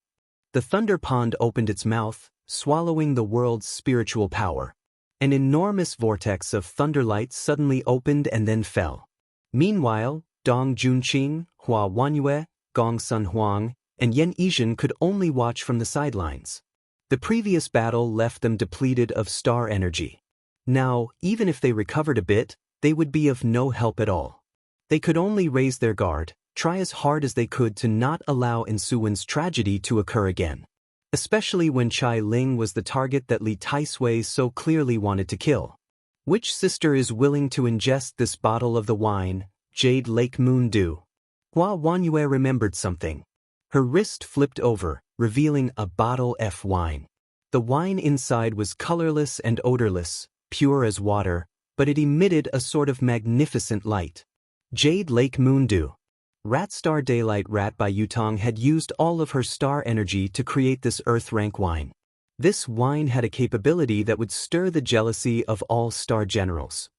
The Thunder Pond opened its mouth, swallowing the world's spiritual power. An enormous vortex of thunderlight suddenly opened and then fell. Meanwhile, Dong Junqing, Hua Wanyue, Gong Sun Huang, and Yan Yizhen could only watch from the sidelines. The previous battle left them depleted of star energy. Now, even if they recovered a bit, they would be of no help at all. They could only raise their guard, try as hard as they could to not allow Insuwen's tragedy to occur again. Especially when Chai Ling was the target that Li Taisui so clearly wanted to kill. Which sister is willing to ingest this bottle of the wine, Jade Lake Moon Dew? Hua Wanyue remembered something. Her wrist flipped over, revealing a bottle of wine. The wine inside was colorless and odorless, pure as water, but it emitted a sort of magnificent light. Jade Lake Moon Dew. Rat Star Daylight Rat by Yutong had used all of her star energy to create this Earth rank wine. This wine had a capability that would stir the jealousy of all star generals.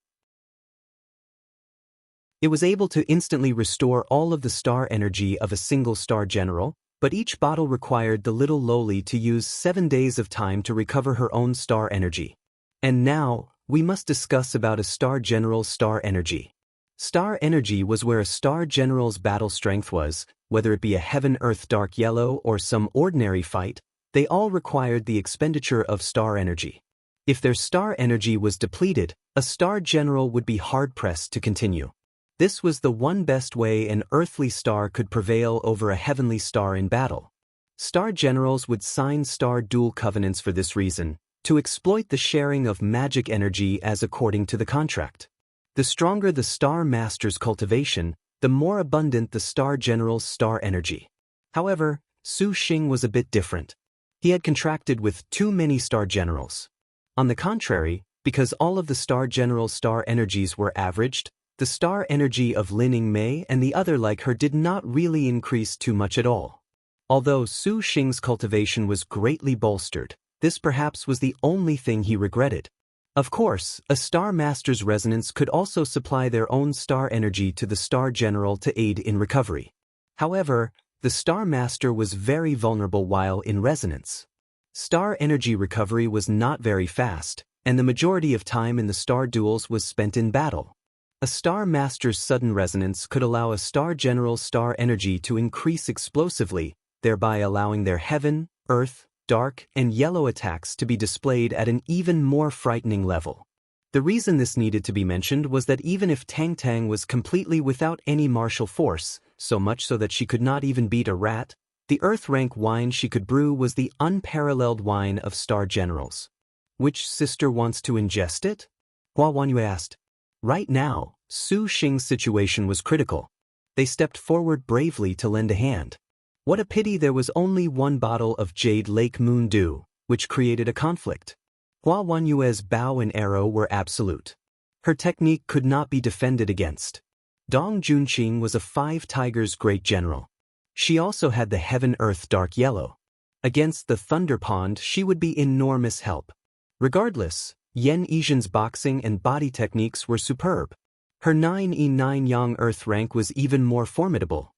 It was able to instantly restore all of the star energy of a single star general, but each bottle required the little lowly to use 7 days of time to recover her own star energy. And now, we must discuss about a star general's star energy. Star energy was where a star general's battle strength was, whether it be a heaven-earth dark yellow or some ordinary fight, they all required the expenditure of star energy. If their star energy was depleted, a star general would be hard-pressed to continue. This was the one best way an earthly star could prevail over a heavenly star in battle. Star generals would sign star dual covenants for this reason, to exploit the sharing of magic energy as according to the contract. The stronger the star master's cultivation, the more abundant the star general's star energy. However, Su Xing was a bit different. He had contracted with too many star generals. On the contrary, because all of the star general's star energies were averaged, the star energy of Lin Yingmei and the other like her did not really increase too much at all. Although Su Xing's cultivation was greatly bolstered, this perhaps was the only thing he regretted. Of course, a star master's resonance could also supply their own star energy to the star general to aid in recovery. However, the star master was very vulnerable while in resonance. Star energy recovery was not very fast, and the majority of time in the star duels was spent in battle. A star master's sudden resonance could allow a star general's star energy to increase explosively, thereby allowing their heaven, earth, dark, and yellow attacks to be displayed at an even more frightening level. The reason this needed to be mentioned was that even if Tang Tang was completely without any martial force, so much so that she could not even beat a rat, the earth-rank wine she could brew was the unparalleled wine of star generals. Which sister wants to ingest it? Hua Wanyue asked. Right now, Su Xing's situation was critical. They stepped forward bravely to lend a hand. What a pity there was only one bottle of Jade Lake Moon Dew, which created a conflict. Hua Wanyue's bow and arrow were absolute. Her technique could not be defended against. Dong Junqing was a 5 Tigers great general. She also had the Heaven-Earth Dark Yellow. Against the Thunder Pond she would be enormous help. Regardless, Yan Yizhen's boxing and body techniques were superb. Her 9E9 Yang Earth rank was even more formidable.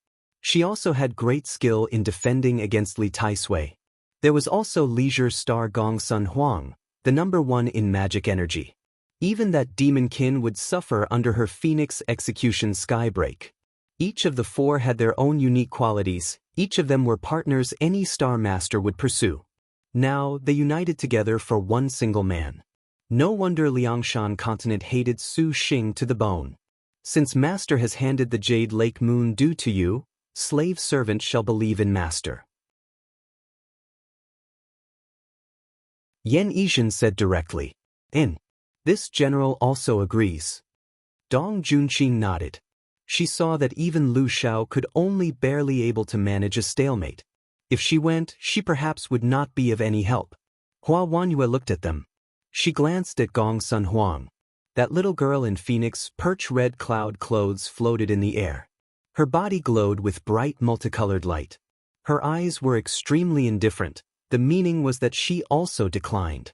She also had great skill in defending against Li Taisui. There was also Leisure Star Gong Sun Huang, the #1 in magic energy. Even that demonkin would suffer under her Phoenix Execution Skybreak. Each of the 4 had their own unique qualities, each of them were partners any Star Master would pursue. Now, they united together for one single man. No wonder Liangshan continent hated Su Xing to the bone. Since master has handed the Jade Lake Moon Dew to you, slave servant shall believe in master. Yan Yizhen said directly. This general also agrees. Dong Junqing nodded. She saw that even Lu Xiao could only barely able to manage a stalemate. If she went, she perhaps would not be of any help. Hua Wanyue looked at them. She glanced at Gong Sun Huang. That little girl in phoenix perch red cloud clothes floated in the air. Her body glowed with bright multicolored light. Her eyes were extremely indifferent. The meaning was that she also declined.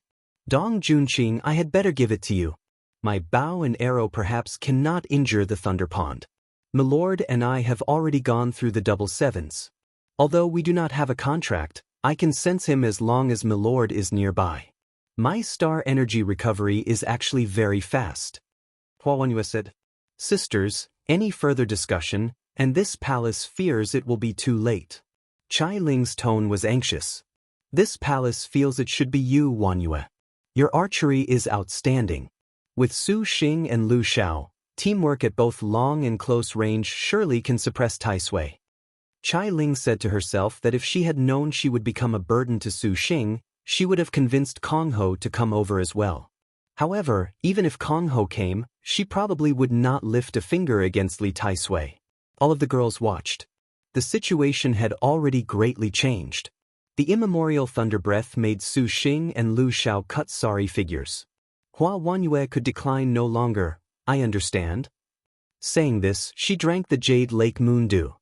Dong Junqing, I had better give it to you. My bow and arrow perhaps cannot injure the Thunder Pond. Milord and I have already gone through the double sevens. Although we do not have a contract, I can sense him as long as Milord is nearby. My star energy recovery is actually very fast. Hua Wanyue said. Sisters, any further discussion, and this palace fears it will be too late. Chai Ling's tone was anxious. This palace feels it should be you, Wanyue. Your archery is outstanding. With Su Xing and Lu Xiao, teamwork at both long and close range surely can suppress Tai Sui. Chai Ling said to herself that if she had known she would become a burden to Su Xing, she would have convinced Kong Ho to come over as well. However, even if Kong Ho came, she probably would not lift a finger against Li Tai Sui. All of the girls watched. The situation had already greatly changed. The immemorial thunder breath made Su Xing and Lu Xiao cut sorry figures. Hua Wanyue could decline no longer. I understand. Saying this, she drank the Jade Lake Moon Dew.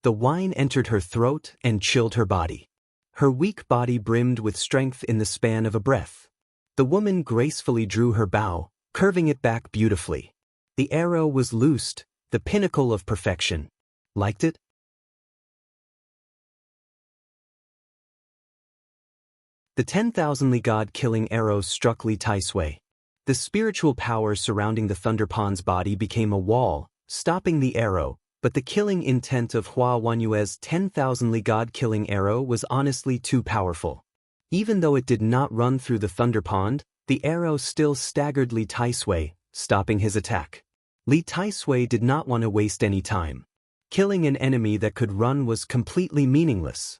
The wine entered her throat and chilled her body. Her weak body brimmed with strength in the span of a breath. The woman gracefully drew her bow, curving it back beautifully. The arrow was loosed, the pinnacle of perfection. Liked it? The 10,000 god-killing arrow struck Li Tai Sui. The spiritual power surrounding the Thunder Pond's body became a wall, stopping the arrow, but the killing intent of Hua Wanyue's 10,000 god-killing arrow was honestly too powerful. Even though it did not run through the Thunder Pond, the arrow still staggered Li Tai Sui, stopping his attack. Li Tai Sui did not want to waste any time. Killing an enemy that could run was completely meaningless.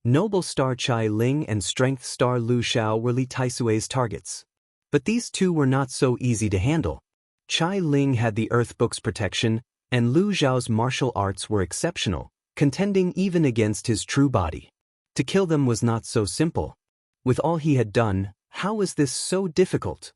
Noble Star Chai Ling and Strength Star Lu Xiao were Li Tai Sui's targets. But these two were not so easy to handle. Chai Ling had the Earth Book's protection, and Lu Xiao's martial arts were exceptional, contending even against his true body. To kill them was not so simple. With all he had done, how was this so difficult?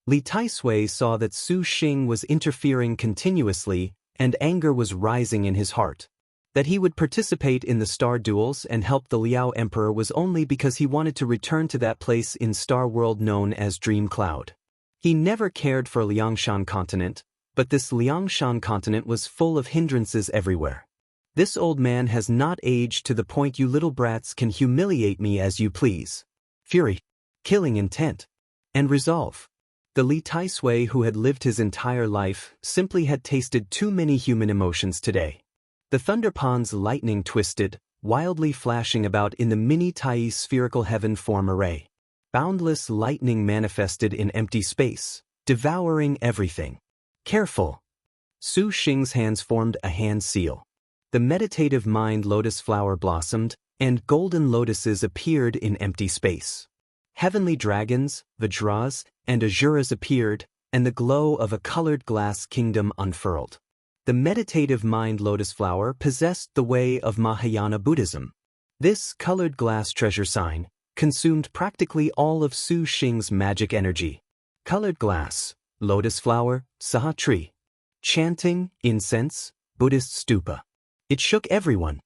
Li Tai Sui saw that Su Xing was interfering continuously, and anger was rising in his heart. That he would participate in the star duels and help the Liao Emperor was only because he wanted to return to that place in Star World known as Dream Cloud. He never cared for Liangshan continent, but this Liangshan continent was full of hindrances everywhere. This old man has not aged to the point you little brats can humiliate me as you please. Fury, killing intent, and resolve. The Li Tai Sui who had lived his entire life simply had tasted too many human emotions today. The Thunder Pond's lightning twisted, wildly flashing about in the mini-Tai spherical heaven form array. Boundless lightning manifested in empty space, devouring everything. Careful! Su Xing's hands formed a hand seal. The meditative mind lotus flower blossomed, and golden lotuses appeared in empty space. Heavenly dragons, Vajras, and Azuras appeared, and the glow of a colored glass kingdom unfurled. The meditative mind lotus flower possessed the way of Mahayana Buddhism. This colored glass treasure sign consumed practically all of Su Xing's magic energy. Colored glass, lotus flower, Saha tree. Chanting, incense, Buddhist stupa. It shook everyone.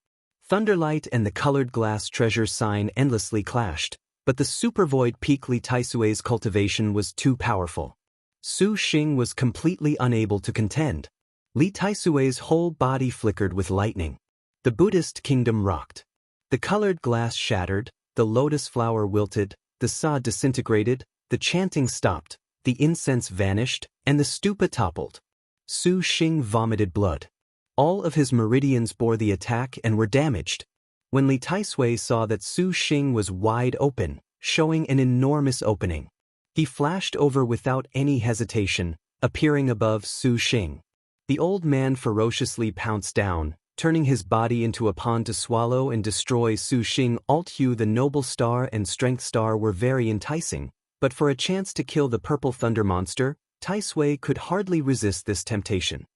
Thunderlight and the colored glass treasure sign endlessly clashed, but the supervoid peak Li Tai Sui's cultivation was too powerful. Su Xing was completely unable to contend. Li Tai Sui's whole body flickered with lightning. The Buddhist kingdom rocked. The colored glass shattered, the lotus flower wilted, the sa disintegrated, the chanting stopped, the incense vanished, and the stupa toppled. Su Xing vomited blood. All of his meridians bore the attack and were damaged. When Li Tai Sui saw that Su Xing was wide open, showing an enormous opening, He flashed over without any hesitation, appearing above Su Xing. The old man ferociously pounced down, turning his body into a pond to swallow and destroy Su Xing. Although the noble star and strength star were very enticing, but for a chance to kill the purple thunder monster, Tai Sui could hardly resist this temptation.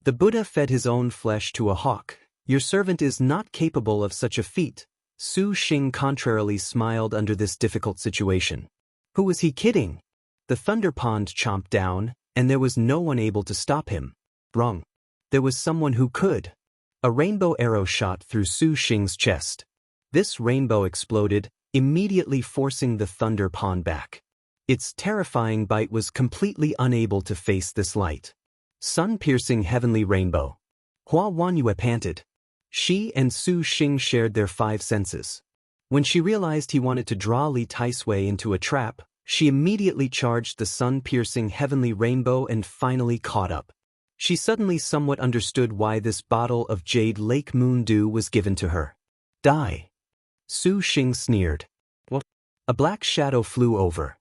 The Buddha fed his own flesh to a hawk. Your servant is not capable of such a feat. Su Xing contrarily smiled under this difficult situation. Who was he kidding? The thunder pond chomped down, and there was no one able to stop him. Wrong. There was someone who could. A rainbow arrow shot through Su Xing's chest. This rainbow exploded, immediately forcing the thunder pond back. Its terrifying bite was completely unable to face this light. Sun-piercing heavenly rainbow. Hua Wanyue panted. She and Su Xing shared their 5 senses. When she realized he wanted to draw Li Taisui into a trap, she immediately charged the sun-piercing heavenly rainbow and finally caught up. She suddenly somewhat understood why this bottle of Jade Lake Moon Dew was given to her. Die. Su Xing sneered. What? A black shadow flew over.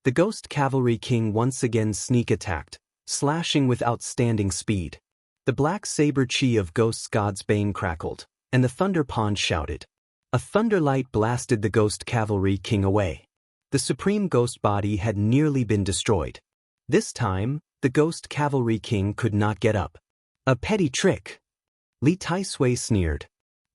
The Ghost Cavalry King once again sneak attacked, slashing with outstanding speed. The black saber chi of Ghosts God's Bane crackled, and the Thunder Pond shouted. A thunderlight blasted the Ghost Cavalry King away. The Supreme Ghost body had nearly been destroyed. This time, the Ghost Cavalry King could not get up. A petty trick. Li Taisui sneered.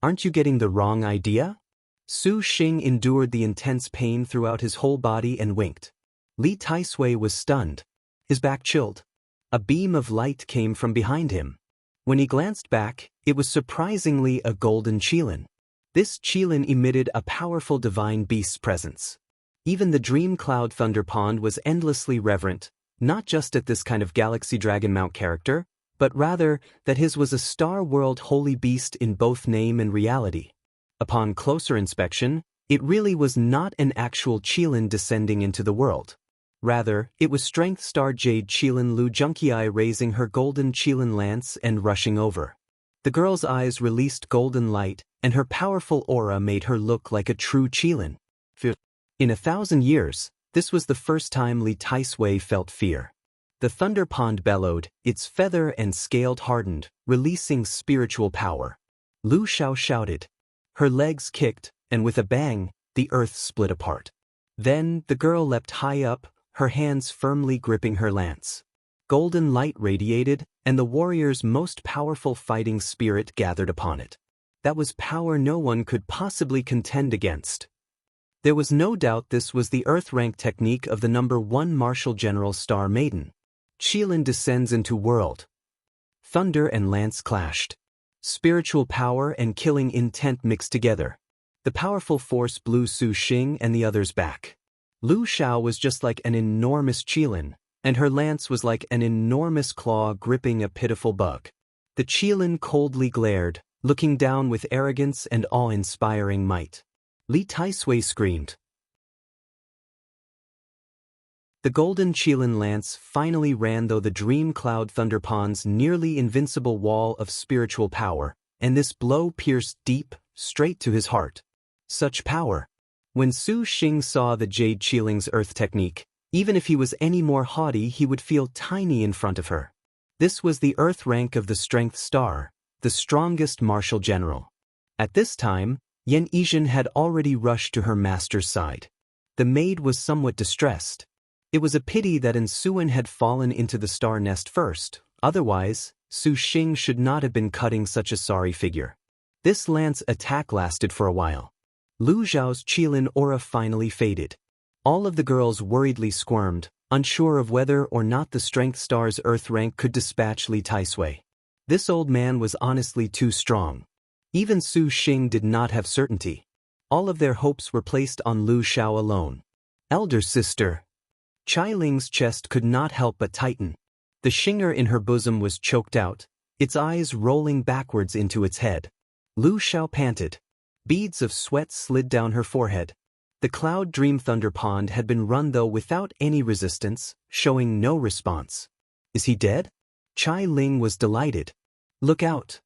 Aren't you getting the wrong idea? Su Xing endured the intense pain throughout his whole body and winked. Li Taisui was stunned. His back chilled. A beam of light came from behind him. When he glanced back, it was surprisingly a golden qilin. This qilin emitted a powerful divine beast's presence. Even the Dream Cloud Thunder Pond was endlessly reverent, not just at this kind of Galaxy Dragon Mount character, but rather that his was a Star World holy beast in both name and reality. Upon closer inspection, it really was not an actual qilin descending into the world. Rather, it was Strength Star Jade Qilin Lu Junqiai raising her golden qilin lance and rushing over. The girl's eyes released golden light, and her powerful aura made her look like a true qilin. In 1,000 years, this was the first time Li Taisui felt fear. The Thunder Pond bellowed, its feather and scaled hardened, releasing spiritual power. Lu Xiao shouted. Her legs kicked, and with a bang, the earth split apart. Then, the girl leapt high up, her hands firmly gripping her lance. Golden light radiated, and the warrior's most powerful fighting spirit gathered upon it. That was power no one could possibly contend against. There was no doubt this was the Earth rank technique of the number 1 Martial General Star Maiden. Qilin descends into world. Thunder and lance clashed. Spiritual power and killing intent mixed together. The powerful force blew Su Xing and the others back. Lu Xiao was just like an enormous qilin, and her lance was like an enormous claw gripping a pitiful bug. The qilin coldly glared, looking down with arrogance and awe-inspiring might. Li Taisui screamed. The golden qilin lance finally ran through the Dream Cloud Thunder Pond's nearly invincible wall of spiritual power, and this blow pierced deep, straight to his heart. Such power. When Su Xing saw the Jade Qilin's earth technique, even if he was any more haughty he would feel tiny in front of her. This was the earth rank of the Strength Star, the strongest martial general. At this time, Yan Yizhen had already rushed to her master's side. The maid was somewhat distressed. It was a pity that Suan had fallen into the star nest first, otherwise, Su Xing should not have been cutting such a sorry figure. This lance attack lasted for a while. Lu Zhao's qilin aura finally faded. All of the girls worriedly squirmed, unsure of whether or not the Strength Star's earth rank could dispatch Li Taisui. This old man was honestly too strong. Even Su Xing did not have certainty. All of their hopes were placed on Lu Xiao alone. Elder sister. Chai Ling's chest could not help but tighten. The shinger in her bosom was choked out, its eyes rolling backwards into its head. Lu Xiao panted. Beads of sweat slid down her forehead. The Cloud Dream Thunder Pond had been run though without any resistance, showing no response. Is he dead? Chai Ling was delighted. Look out!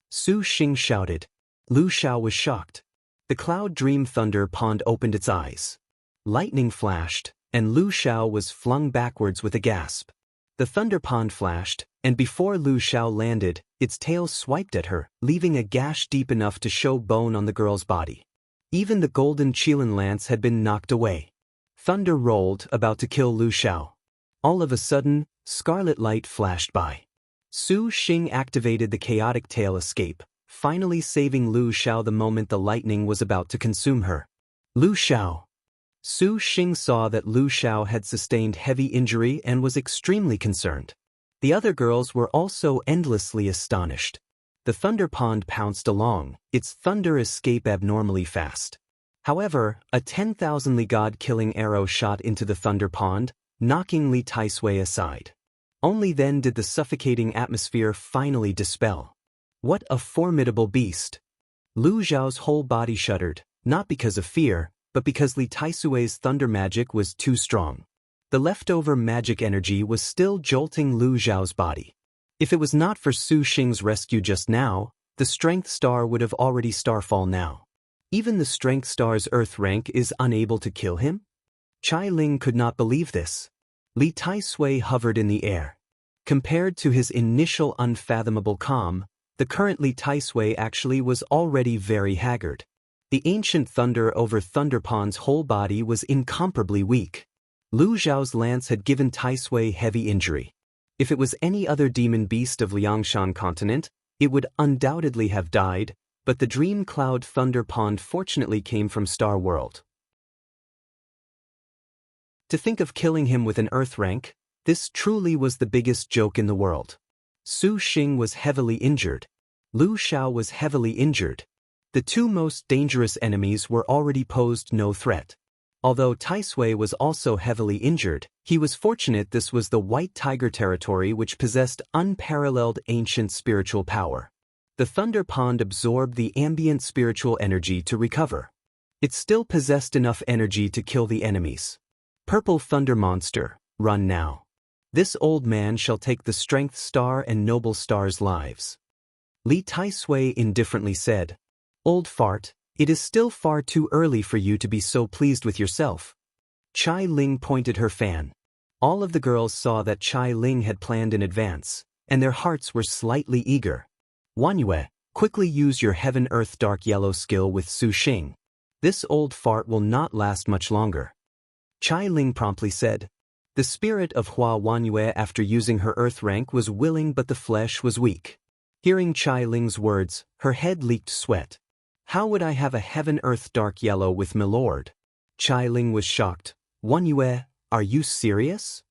Su Xing shouted. Lu Xiao was shocked. The Cloud Dream Thunder Pond opened its eyes. Lightning flashed, and Lu Xiao was flung backwards with a gasp. The thunder pond flashed, and before Lu Xiao landed, its tail swiped at her, leaving a gash deep enough to show bone on the girl's body. Even the golden Qilin lance had been knocked away. Thunder rolled, about to kill Lu Xiao. All of a sudden, scarlet light flashed by. Su Xing activated the chaotic tail escape, finally saving Lu Xiao the moment the lightning was about to consume her. Lu Xiao. Su Xing saw that Lu Xiao had sustained heavy injury and was extremely concerned. The other girls were also endlessly astonished. The thunder pond pounced along, its thunder escape abnormally fast. However, a 10,000 Li god-killing arrow shot into the thunder pond, knocking Li Taisui aside. Only then did the suffocating atmosphere finally dispel. What a formidable beast! Lu Xiao's whole body shuddered, not because of fear, but because Li Taisui's thunder magic was too strong. The leftover magic energy was still jolting Lu Xiao's body. If it was not for Su Xing's rescue just now, the Strength Star would have already starfall now. Even the Strength Star's Earth rank is unable to kill him? Chai Ling could not believe this. Li Taisui hovered in the air. Compared to his initial unfathomable calm, the current Li Taisui actually was already very haggard. The ancient thunder over Thunder Pond's whole body was incomparably weak. Lu Xiao's lance had given Taisui heavy injury. If it was any other demon beast of Liangshan continent, it would undoubtedly have died, but the Dream Cloud Thunder Pond fortunately came from Star World. To think of killing him with an Earth rank, this truly was the biggest joke in the world. Su Xing was heavily injured. Lu Xiao was heavily injured. The two most dangerous enemies were already posed no threat. Although Taisui was also heavily injured, he was fortunate this was the White Tiger territory which possessed unparalleled ancient spiritual power. The Thunder Pond absorbed the ambient spiritual energy to recover. It still possessed enough energy to kill the enemies. Purple Thunder Monster, run now. This old man shall take the Strength Star and Noble Star's lives. Li Taisui indifferently said, Old fart, it is still far too early for you to be so pleased with yourself. Chai Ling pointed her fan. All of the girls saw that Chai Ling had planned in advance, and their hearts were slightly eager. Wanyue, quickly use your Heaven Earth Dark Yellow skill with Su Xing. This old fart will not last much longer. Chai Ling promptly said. The spirit of Hua Wanyue after using her Earth rank was willing but the flesh was weak. Hearing Chai Ling's words, her head leaked sweat. How would I have a Heaven Earth Dark Yellow with Milord? Chai Ling was shocked. Wanyue, are you serious?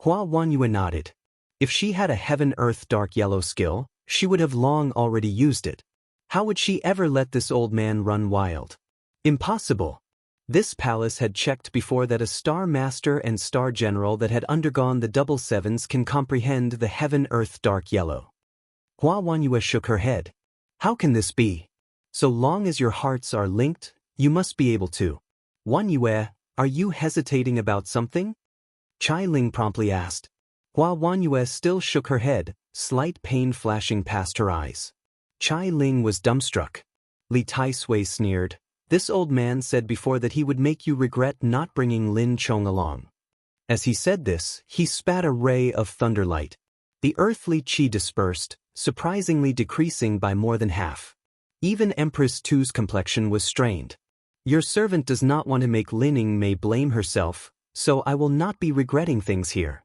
Hua Wanyue nodded. If she had a Heaven Earth Dark Yellow skill, she would have long already used it. How would she ever let this old man run wild? Impossible. This palace had checked before that a Star Master and Star General that had undergone the double sevens can comprehend the Heaven Earth Dark Yellow. Hua Wanyue shook her head. How can this be? So long as your hearts are linked, you must be able to. Wanyue, are you hesitating about something? Chai Ling promptly asked. Hua Wanyue still shook her head, slight pain flashing past her eyes. Chai Ling was dumbstruck. Li Taisui sneered. This old man said before that he would make you regret not bringing Lin Chong along. As he said this, he spat a ray of thunderlight. The earthly chi dispersed, surprisingly decreasing by more than half. Even Empress Tu's complexion was strained. Your servant does not want to make Lin Mei blame herself, so I will not be regretting things here.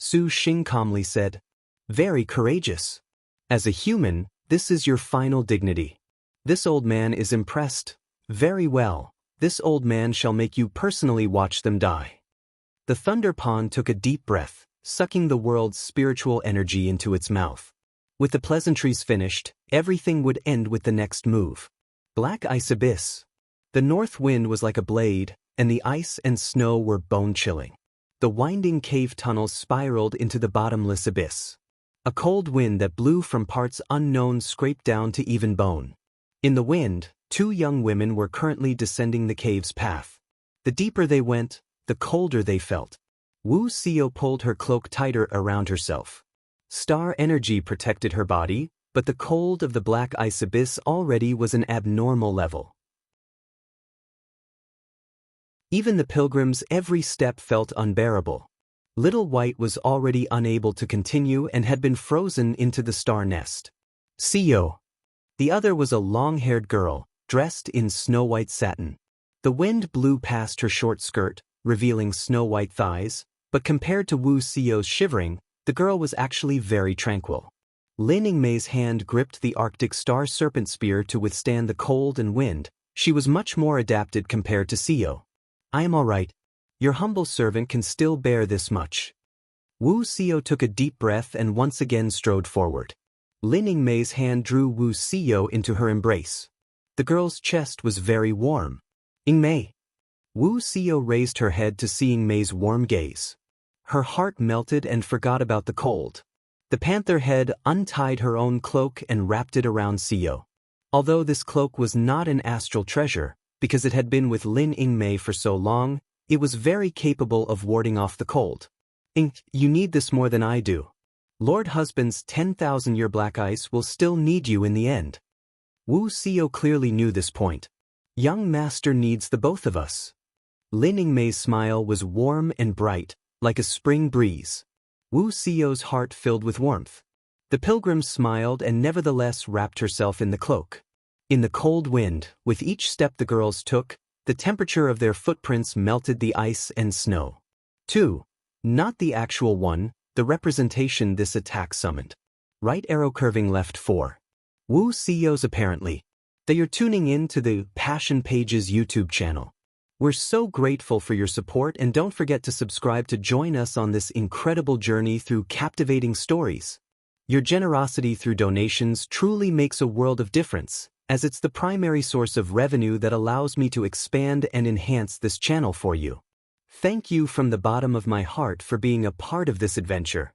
Su Xing calmly said. Very courageous. As a human, this is your final dignity. This old man is impressed. Very well, this old man shall make you personally watch them die. The Thunder Pond took a deep breath, sucking the world's spiritual energy into its mouth. With the pleasantries finished, everything would end with the next move. Black Ice Abyss. The north wind was like a blade, and the ice and snow were bone-chilling. The winding cave tunnels spiraled into the bottomless abyss. A cold wind that blew from parts unknown scraped down to even bone. In the wind, two young women were currently descending the cave's path. The deeper they went, the colder they felt. Wu Xiao pulled her cloak tighter around herself. Star energy protected her body, but the cold of the black ice abyss already was an abnormal level. Even the pilgrim's every step felt unbearable. Little White was already unable to continue and had been frozen into the star nest. Seo. The other was a long-haired girl, dressed in snow-white satin. The wind blew past her short skirt, revealing snow-white thighs, but compared to Wu Xiao's shivering, the girl was actually very tranquil. Lin Yingmei's hand gripped the Arctic Star Serpent Spear to withstand the cold and wind. She was much more adapted compared to Xiao. I am all right. Your humble servant can still bear this much. Wu Xiao took a deep breath and once again strode forward. Lin Yingmei's hand drew Wu Xiao into her embrace. The girl's chest was very warm. Yingmei. Wu Xiao raised her head to see Yingmei's warm gaze. Her heart melted and forgot about the cold. The panther head untied her own cloak and wrapped it around Xiao. Although this cloak was not an astral treasure, because it had been with Lin Yingmei for so long, it was very capable of warding off the cold. You need this more than I do. Lord Husband's 10,000-year black ice will still need you in the end. Wu Xiao clearly knew this point. Young master needs the both of us. Lin Yingmei's smile was warm and bright, like a spring breeze. Wu Xiao's heart filled with warmth. The pilgrim smiled and nevertheless wrapped herself in the cloak. In the cold wind, with each step the girls took, the temperature of their footprints melted the ice and snow. 2. Not the actual one, the representation this attack summoned. Right arrow curving left 4. Wu Xiao's apparently. They are tuning in to the Passion Pages YouTube channel. We're so grateful for your support and don't forget to subscribe to join us on this incredible journey through captivating stories. Your generosity through donations truly makes a world of difference, as it's the primary source of revenue that allows me to expand and enhance this channel for you. Thank you from the bottom of my heart for being a part of this adventure.